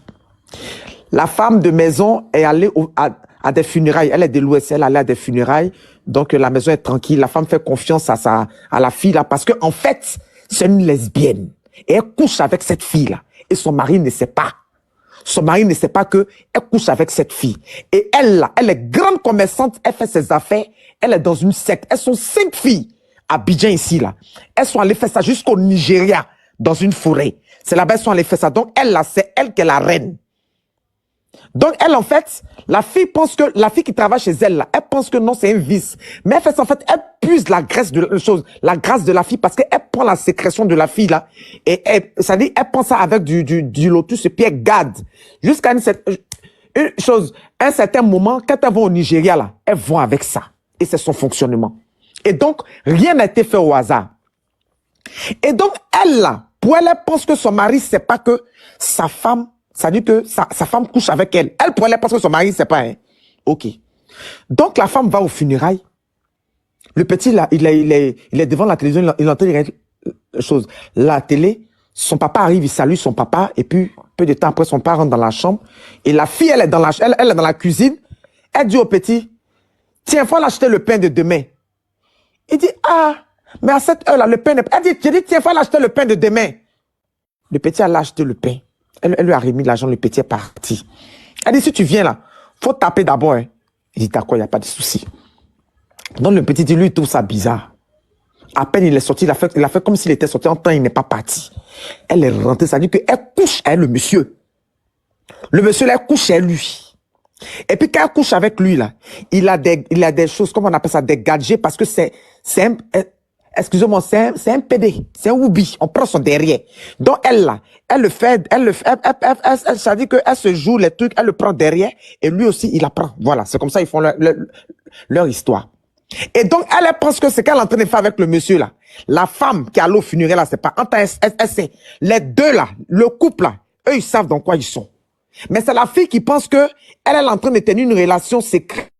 La femme de maison est allée à des funérailles. Elle est de l'Ouest, elle est allée à des funérailles. Donc la maison est tranquille. La femme fait confiance à la fille là parce que en fait, c'est une lesbienne. Et elle couche avec cette fille là. Et son mari ne sait pas. Son mari ne sait pas que elle couche avec cette fille. Et elle là, elle est grande commerçante, elle fait ses affaires. Elle est dans une secte. Elles sont 5 filles à Abidjan ici là. Elles sont allées faire ça jusqu'au Nigeria, dans une forêt. C'est là-bas elles sont allées faire ça. Donc elle là, c'est elle qui est la reine. Donc, elle, en fait, la fille qui travaille chez elle, là, elle pense que non, c'est un vice. Mais en fait, elle puise la grâce la grâce de la fille parce qu'elle prend la sécrétion de la fille, là, et ça dit, elle prend ça avec du lotus et puis elle garde. Jusqu'à un certain moment, quand elles vont au Nigeria, là, elles vont avec ça. Et c'est son fonctionnement. Et donc, rien n'a été fait au hasard. Et donc, elle, là, pour elle, elle pense que son mari, c'est pas que sa femme, ça dit que sa femme couche avec elle. Elle, pour elle, pense que son mari, c'est pas, hein. OK. Donc, la femme va aux funérailles. Le petit, là, il est devant la télévision, il entend la télé. Son papa arrive, il salue son papa, et puis, peu de temps après, son père rentre dans la chambre. Et la fille, elle est dans la cuisine. Elle dit au petit, tiens, faut l'acheter le pain de demain. Il dit, ah, mais à cette heure-là, le pain n'est pas. J'ai dit, tiens, faut l'acheter le pain de demain. Le petit a acheté le pain. Elle lui a remis l'argent, le petit est parti. Elle dit, si tu viens là, faut taper d'abord. Hein. Il dit, d'accord, il n'y a pas de souci. Donc le petit dit, lui, il trouve ça bizarre. À peine il est sorti, il a fait comme s'il était sorti. En temps, il n'est pas parti. Elle est rentrée, ça dit qu'elle couche avec le monsieur. Le monsieur, là, elle couche avec lui. Et puis quand elle couche avec lui, là, il a des choses, comment on appelle ça, des gadgets, parce que c'est excusez-moi, c'est un PD, c'est un oubi, on prend son derrière. Donc elle, là, ça dit qu'elle se joue les trucs, elle le prend derrière, et lui aussi, il la prend. Voilà, c'est comme ça, ils font leur histoire. Et donc, elle pense que c'est qu'elle est en train de faire avec le monsieur, là. La femme qui a l'eau funéraire, là, c'est pas, elle sait. Les deux, là, le couple, là, eux, ils savent dans quoi ils sont. Mais c'est la fille qui pense que elle est en train de tenir une relation secrète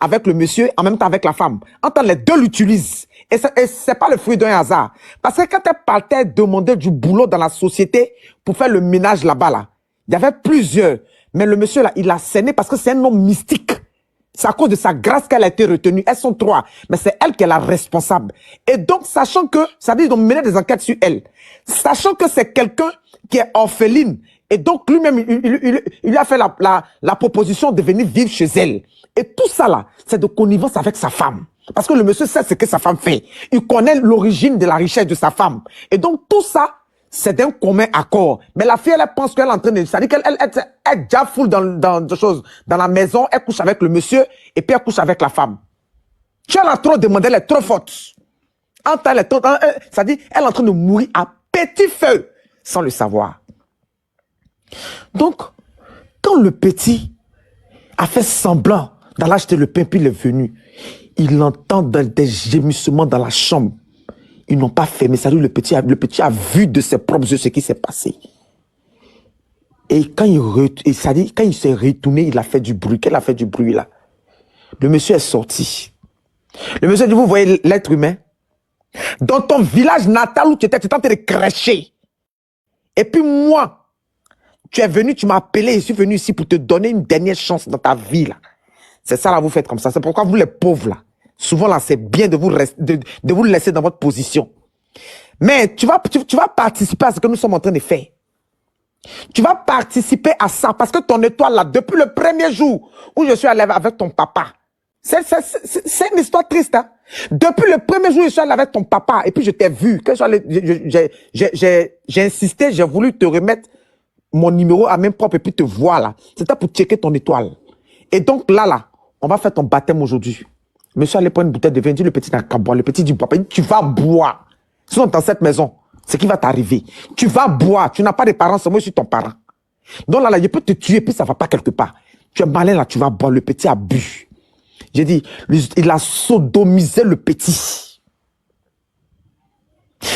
avec le monsieur, en même temps avec la femme. Entends, les deux l'utilisent. Et c'est pas le fruit d'un hasard. Parce que quand elle partait demander du boulot dans la société pour faire le ménage là-bas, là, il y avait plusieurs. Mais le monsieur, là, il a scéné parce que c'est un homme mystique. C'est à cause de sa grâce qu'elle a été retenue. Elles sont trois. Mais c'est elle qui est la responsable. Et donc, sachant que, ça dit, ils ont mené des enquêtes sur elle. Sachant que c'est quelqu'un qui est orpheline. Et donc, lui-même, il lui a fait la proposition de venir vivre chez elle. Et tout ça, là, c'est de connivence avec sa femme. Parce que le monsieur sait ce que sa femme fait. Il connaît l'origine de la richesse de sa femme. Et donc, tout ça, c'est d'un commun accord. Mais la fille, elle pense qu'elle est en train de... C'est-à-dire qu'elle est déjà full dans des choses. Dans la maison, elle couche avec le monsieur et puis elle couche avec la femme. Tu elle a trop demandé, elle est trop forte. C'est-à-dire, elle est en train de mourir à petit feu sans le savoir. Donc, quand le petit a fait semblant d'aller acheter le pain puis il est venu, il entend des gémissements dans la chambre. Ils n'ont pas fait, mais ça dit, le petit a vu de ses propres yeux ce qui s'est passé. Et quand il s'est retourné, il a fait du bruit. Quel a fait du bruit là? Le monsieur est sorti. Le monsieur dit, vous voyez l'être humain? Dans ton village natal où tu étais en train de crècher. Et puis moi, tu es venu, tu m'as appelé, je suis venu ici pour te donner une dernière chance dans ta vie là. C'est ça là, vous faites comme ça. C'est pourquoi vous les pauvres là, souvent là, c'est bien de vous laisser dans votre position. Mais tu vas participer à ce que nous sommes en train de faire. Tu vas participer à ça parce que ton étoile là, depuis le premier jour où je suis allé avec ton papa, c'est une histoire triste. Hein? Depuis le premier jour où je suis allé avec ton papa et puis je t'ai vu, que j'ai insisté, j'ai voulu te remettre mon numéro à main propre et puis te voir là. C'était pour checker ton étoile. Et donc là, on va faire ton baptême aujourd'hui. Monsieur allait prendre une bouteille de vin, dit le petit n'a qu'à boire. Le petit dit, papa, tu vas boire. Sinon, dans cette maison, ce qui va t'arriver, tu vas boire. Tu n'as pas de parents, c'est moi, je suis ton parent. Donc là, je peux te tuer, puis ça va pas quelque part. Tu es malin là, tu vas boire. Le petit a bu. J'ai dit, il a sodomisé le petit.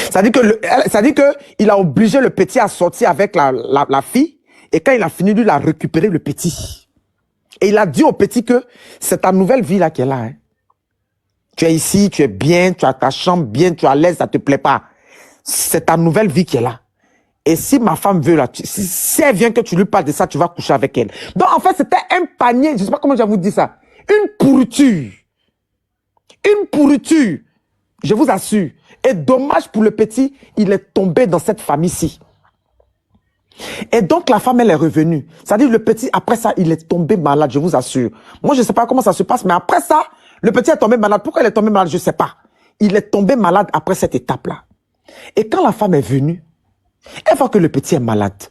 Ça dit que il a obligé le petit à sortir avec la fille. Et quand il a fini, lui, il a récupéré le petit. Et il a dit au petit que c'est ta nouvelle vie là qui est là. Hein. Tu es ici, tu es bien, tu as ta chambre bien, tu es à l'aise, ça te plaît pas. C'est ta nouvelle vie qui est là. Et si ma femme veut là, si elle vient que tu lui parles de ça, tu vas coucher avec elle. Donc en fait, c'était un panier, je sais pas comment je vous dis ça. Une pourriture. Une pourriture. Je vous assure. Et dommage pour le petit, il est tombé dans cette famille-ci. Et donc la femme, elle est revenue. C'est-à-dire le petit, après ça, il est tombé malade, je vous assure. Moi, je ne sais pas comment ça se passe, mais après ça, le petit est tombé malade. Pourquoi il est tombé malade, je ne sais pas. Il est tombé malade après cette étape-là. Et quand la femme est venue, elle voit que le petit est malade.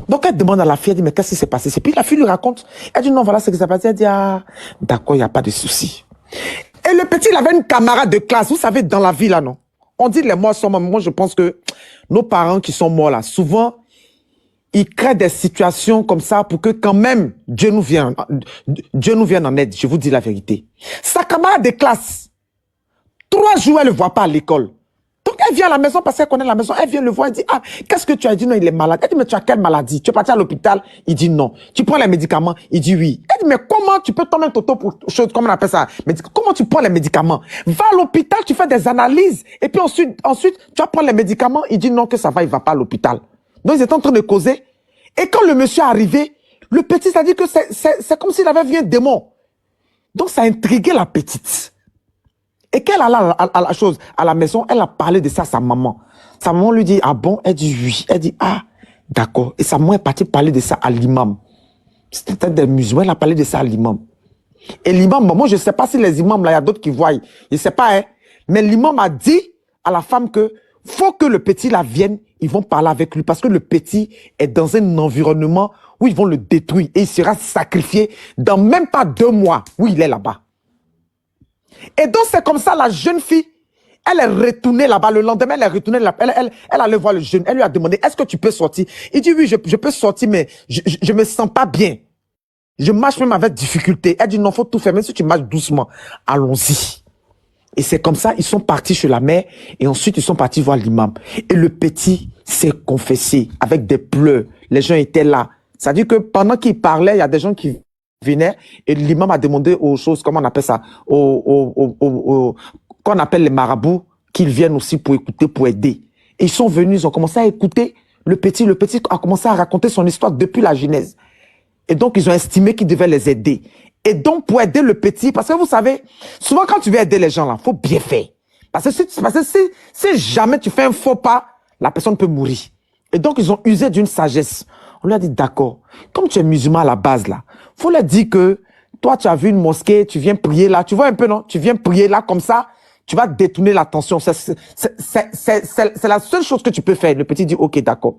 Donc, elle demande à la fille, elle dit, mais qu'est-ce qui s'est passé? Et puis, la fille lui raconte. Elle dit, non, voilà ce qui s'est passé. Elle dit, ah, d'accord, il n'y a pas de souci. Et le petit, il avait une camarade de classe. Vous savez, dans la vie, là, non? On dit les morts sont morts. Moi, je pense que nos parents qui sont morts, là, souvent, ils créent des situations comme ça pour que quand même, Dieu nous vienne en aide. Je vous dis la vérité. Sa camarade de classe, 3 jours, elle ne le voit pas à l'école. Donc, elle vient à la maison parce qu'elle connaît la maison. Elle vient le voir, elle dit, ah, qu'est-ce que tu as dit? Non, il est malade. Elle dit, mais tu as quelle maladie? Tu es parti à l'hôpital? Il dit non. Tu prends les médicaments? Il dit oui. Elle dit, mais comment tu peux tomber toto pour chose, comment on appelle ça? Comment tu prends les médicaments? Va à l'hôpital, tu fais des analyses. Et puis ensuite, tu vas prendre les médicaments. Il dit non, que ça va, il va pas à l'hôpital. Donc, ils étaient en train de causer. Et quand le monsieur est arrivé, le petit, ça dit que c'est comme s'il avait vu un démon. Donc, ça a intrigué la petite. Et qu'elle alla à la chose, à la maison, elle a parlé de ça à sa maman. Sa maman lui dit, ah bon? Elle dit oui. Elle dit, ah, d'accord. Et sa maman est partie parler de ça à l'imam. C'était des musulmans, elle a parlé de ça à l'imam. Et l'imam, moi je ne sais pas si les imams, là, il y a d'autres qui voient. Je ne sais pas, hein. Mais l'imam a dit à la femme que faut que le petit là vienne, ils vont parler avec lui. Parce que le petit est dans un environnement où ils vont le détruire. Et il sera sacrifié dans même pas 2 mois où il est là-bas. Et donc, c'est comme ça, la jeune fille, elle est retournée là-bas. Le lendemain, elle est retournée là-bas. Elle allait voir le jeune. Elle lui a demandé, est-ce que tu peux sortir? Il dit, oui, je peux sortir, mais je me sens pas bien. Je marche même avec difficulté. Elle dit, non, faut tout faire. Même si tu marches doucement, allons-y. Et c'est comme ça, ils sont partis chez la mère. Et ensuite, ils sont partis voir l'imam. Et le petit s'est confessé avec des pleurs. Les gens étaient là. C'est-à-dire que pendant qu'il parlait, il y a des gens qui venaient et l'imam a demandé aux choses, comment on appelle ça, qu'on appelle les marabouts, qu'ils viennent aussi pour écouter, pour aider. Et ils sont venus, ils ont commencé à écouter le petit a commencé à raconter son histoire depuis la Genèse. Et donc, ils ont estimé qu'ils devaient les aider. Et donc, pour aider le petit, parce que vous savez, souvent quand tu veux aider les gens là, faut bien faire. Parce que si jamais tu fais un faux pas, la personne peut mourir. Et donc, ils ont usé d'une sagesse. On lui a dit, d'accord, comme tu es musulman à la base là, faut leur dire que toi, tu as vu une mosquée, tu viens prier là, tu vois un peu, non? Tu viens prier là, comme ça, tu vas détourner l'attention. C'est la seule chose que tu peux faire. Le petit dit, ok, d'accord.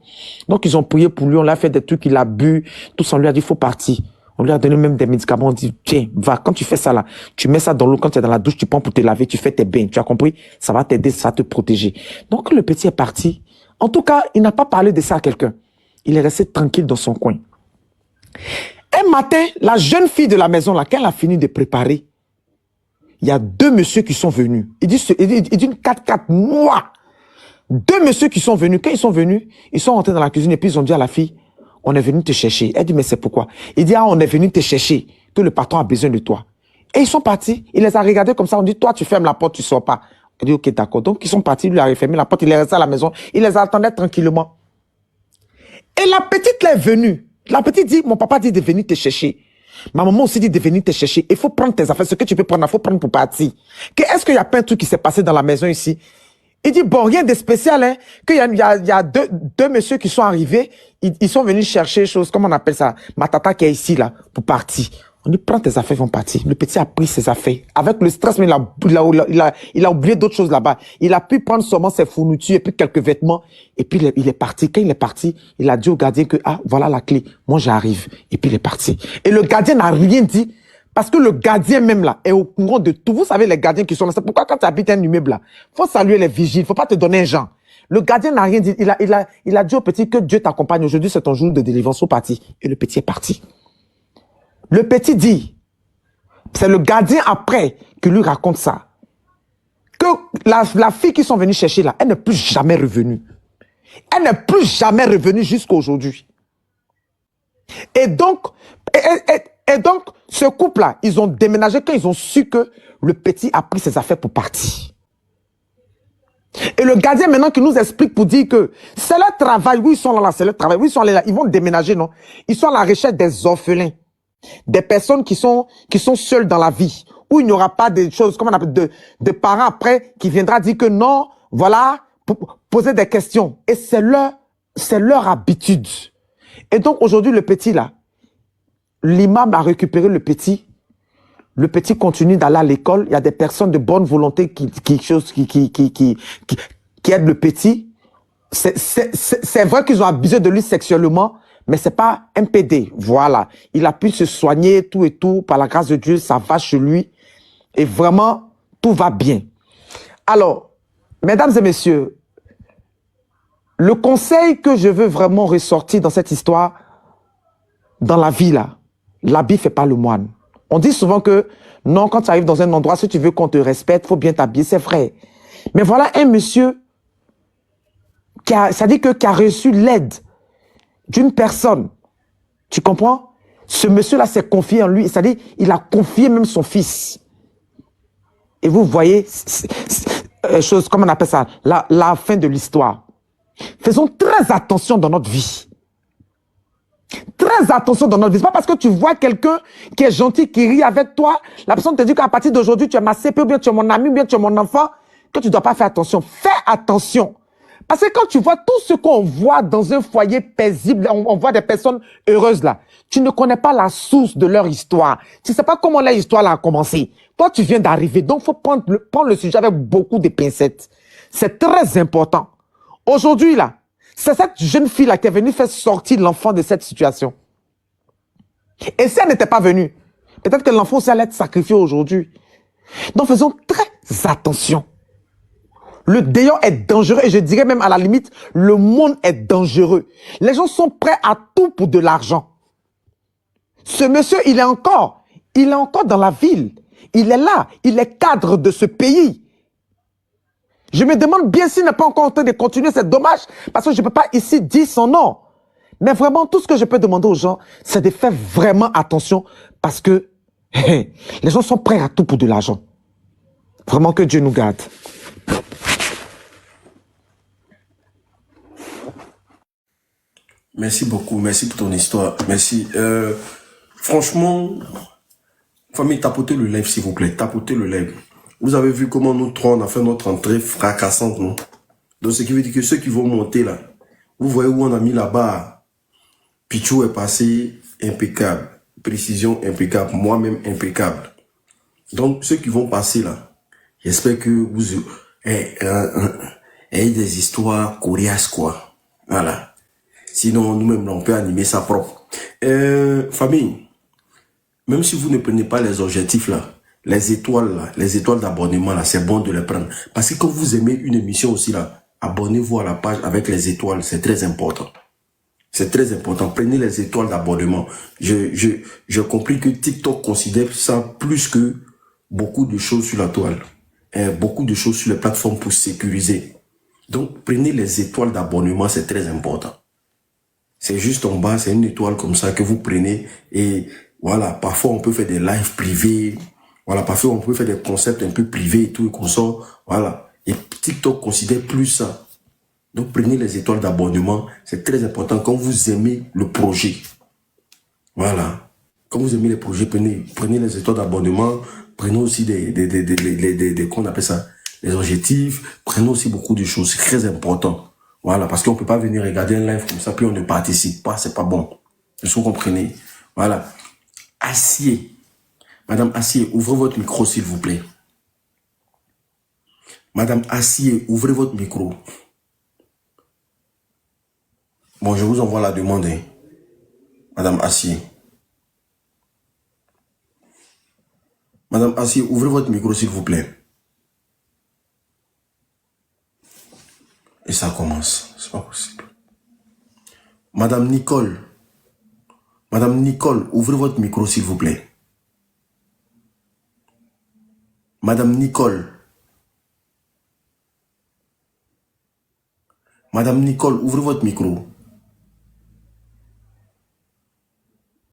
Donc, ils ont prié pour lui, on lui a fait des trucs, il a bu, tout ça, on lui a dit, faut partir. On lui a donné même des médicaments, on dit, tiens, va, quand tu fais ça là, tu mets ça dans l'eau, quand tu es dans la douche, tu prends pour te laver, tu fais tes bains, tu as compris? Ça va t'aider, ça va te protéger. Donc, le petit est parti. En tout cas, il n'a pas parlé de ça à quelqu'un. Il est resté tranquille dans son coin. Un matin, la jeune fille de la maison, là, quand elle a fini de préparer, il y a 2 messieurs qui sont venus. Il dit une 4x4 noire. 2 messieurs qui sont venus. Quand ils sont venus, ils sont rentrés dans la cuisine et puis ils ont dit à la fille, on est venu te chercher. Elle dit, mais c'est pourquoi? Il dit, ah, on est venu te chercher, que le patron a besoin de toi. Et ils sont partis. Il les a regardés comme ça. On dit, toi, tu fermes la porte, tu sors pas. Elle dit, ok, d'accord. Donc, ils sont partis, il lui a refermé la porte, il est resté à la maison. Il les attendait tranquillement. Et la petite est venue. La petite dit, mon papa dit de venir te chercher. Ma maman aussi dit de venir te chercher. Il faut prendre tes affaires. Ce que tu peux prendre, il faut prendre pour partir. Est-ce qu'il y a pas un truc qui s'est passé dans la maison ici? Il dit, bon, rien de spécial, hein. Qu'il y a deux messieurs qui sont arrivés. Ils sont venus chercher chose, comment on appelle ça? Ma tata qui est ici, là, pour partir. On dit, prends tes affaires, ils vont partir. Le petit a pris ses affaires. Avec le stress, mais il a oublié d'autres choses là-bas. Il a pu prendre seulement ses fournitures et puis quelques vêtements. Et puis, il est parti. Quand il est parti, il a dit au gardien que, ah, voilà la clé. Moi, j'arrive. Et puis, il est parti. Et le gardien n'a rien dit. Parce que le gardien même là est au courant de tout. Vous savez, les gardiens qui sont là. C'est pourquoi quand tu habites un immeuble là, faut saluer les vigiles. Faut pas te donner un genre. Le gardien n'a rien dit. Il a dit au petit que Dieu t'accompagne. Aujourd'hui, c'est ton jour de délivrance. Au parti. Et le petit est parti. Le petit dit, c'est le gardien après qui lui raconte ça, que la fille qu'ils sont venus chercher là, elle n'est plus jamais revenue. Elle n'est plus jamais revenue jusqu'à aujourd'hui. Et donc, ce couple-là, ils ont déménagé quand ils ont su que le petit a pris ses affaires pour partir. Et le gardien maintenant qui nous explique pour dire que c'est leur travail, oui ils sont là, c'est leur travail, oui ils sont là, ils vont déménager, non? Ils sont à la recherche des orphelins. Des personnes qui sont seules dans la vie, où il n'y aura pas de choses, comment on appelle, de parents après qui viendra dire que non, voilà, pour poser des questions. Et c'est leur habitude. Et donc aujourd'hui, le petit là, l'imam a récupéré le petit. Le petit continue d'aller à l'école. Il y a des personnes de bonne volonté qui aident le petit. C'est vrai qu'ils ont abusé de lui sexuellement, mais c'est pas un PD. Voilà. Il a pu se soigner, tout et tout. Par la grâce de Dieu, ça va chez lui. Et vraiment, tout va bien. Alors, mesdames et messieurs, le conseil que je veux vraiment ressortir dans cette histoire, dans la vie là, l'habit fait pas le moine. On dit souvent que non, quand tu arrives dans un endroit, si tu veux qu'on te respecte, il faut bien t'habiller, c'est vrai. Mais voilà un monsieur qui a reçu l'aide d'une personne. Tu comprends? Ce monsieur-là s'est confié en lui, c'est-à-dire il a confié même son fils. Et vous voyez, chose, comment on appelle ça, la fin de l'histoire. Faisons très attention dans notre vie. Très attention dans notre vie. C'est pas parce que tu vois quelqu'un qui est gentil, qui rit avec toi, la personne te dit qu'à partir d'aujourd'hui, tu es ma CP, ou bien tu es mon ami, ou bien tu es mon enfant, que tu ne dois pas faire attention. Fais attention. Parce que quand tu vois tout ce qu'on voit dans un foyer paisible, on voit des personnes heureuses là, tu ne connais pas la source de leur histoire. Tu ne sais pas comment leur histoire là a commencé. Toi, tu viens d'arriver, donc il faut prendre le sujet avec beaucoup de pincettes. C'est très important. Aujourd'hui là, c'est cette jeune fille là qui est venue faire sortir l'enfant de cette situation. Et si elle n'était pas venue, peut-être que l'enfant aussi allait être sacrifié aujourd'hui. Donc faisons très attention. Le déant est dangereux et je dirais même à la limite, le monde est dangereux. Les gens sont prêts à tout pour de l'argent. Ce monsieur, il est encore dans la ville. Il est là, il est cadre de ce pays. Je me demande bien s'il n'est pas encore en train de continuer, c'est dommage, parce que je ne peux pas ici dire son nom. Mais vraiment, tout ce que je peux demander aux gens, c'est de faire vraiment attention, parce que les gens sont prêts à tout pour de l'argent. Vraiment que Dieu nous garde. Merci beaucoup, merci pour ton histoire. Merci. Franchement, famille, tapotez le live, s'il vous plaît. Tapotez le live. Vous avez vu comment nous trois, on a fait notre entrée fracassante, non? Donc, ce qui veut dire que ceux qui vont monter là, vous voyez où on a mis la barre. Pichou est passé impeccable. Précision impeccable. Moi-même impeccable. Donc, ceux qui vont passer là, j'espère que vous ayez des histoires coriaces, quoi. Voilà. Sinon, nous-mêmes, on peut animer ça propre. Famille, même si vous ne prenez pas les objectifs là, les étoiles d'abonnement là, c'est bon de les prendre. Parce que quand vous aimez une émission aussi là, abonnez-vous à la page avec les étoiles, c'est très important. C'est très important. Prenez les étoiles d'abonnement. J'ai compris que TikTok considère ça plus que beaucoup de choses sur la toile. Beaucoup de choses sur les plateformes pour sécuriser. Donc, prenez les étoiles d'abonnement, c'est très important. C'est juste en bas, c'est une étoile comme ça que vous prenez. Et voilà, parfois on peut faire des lives privés. Voilà, parfois on peut faire des concepts un peu privés et tout, et qu'on sort. Voilà. Et TikTok considère plus ça. Donc prenez les étoiles d'abonnement. C'est très important quand vous aimez le projet. Voilà. Quand vous aimez les projets, prenez les étoiles d'abonnement. Prenez aussi qu'on appelle ça, les objectifs. Prenez aussi beaucoup de choses. C'est très important. Voilà, parce qu'on peut pas venir regarder un live comme ça, puis on ne participe pas, c'est pas bon. Est-ce que vous comprenez? Voilà. Acier. Madame Acier, ouvrez votre micro, s'il vous plaît. Madame Acier, ouvrez votre micro. Bon, je vous envoie la demande, hein. Madame Acier. Madame Acier, ouvrez votre micro, s'il vous plaît. Et ça commence. C'est pas possible. Madame Nicole. Madame Nicole, ouvrez votre micro, s'il vous plaît. Madame Nicole. Madame Nicole, ouvrez votre micro.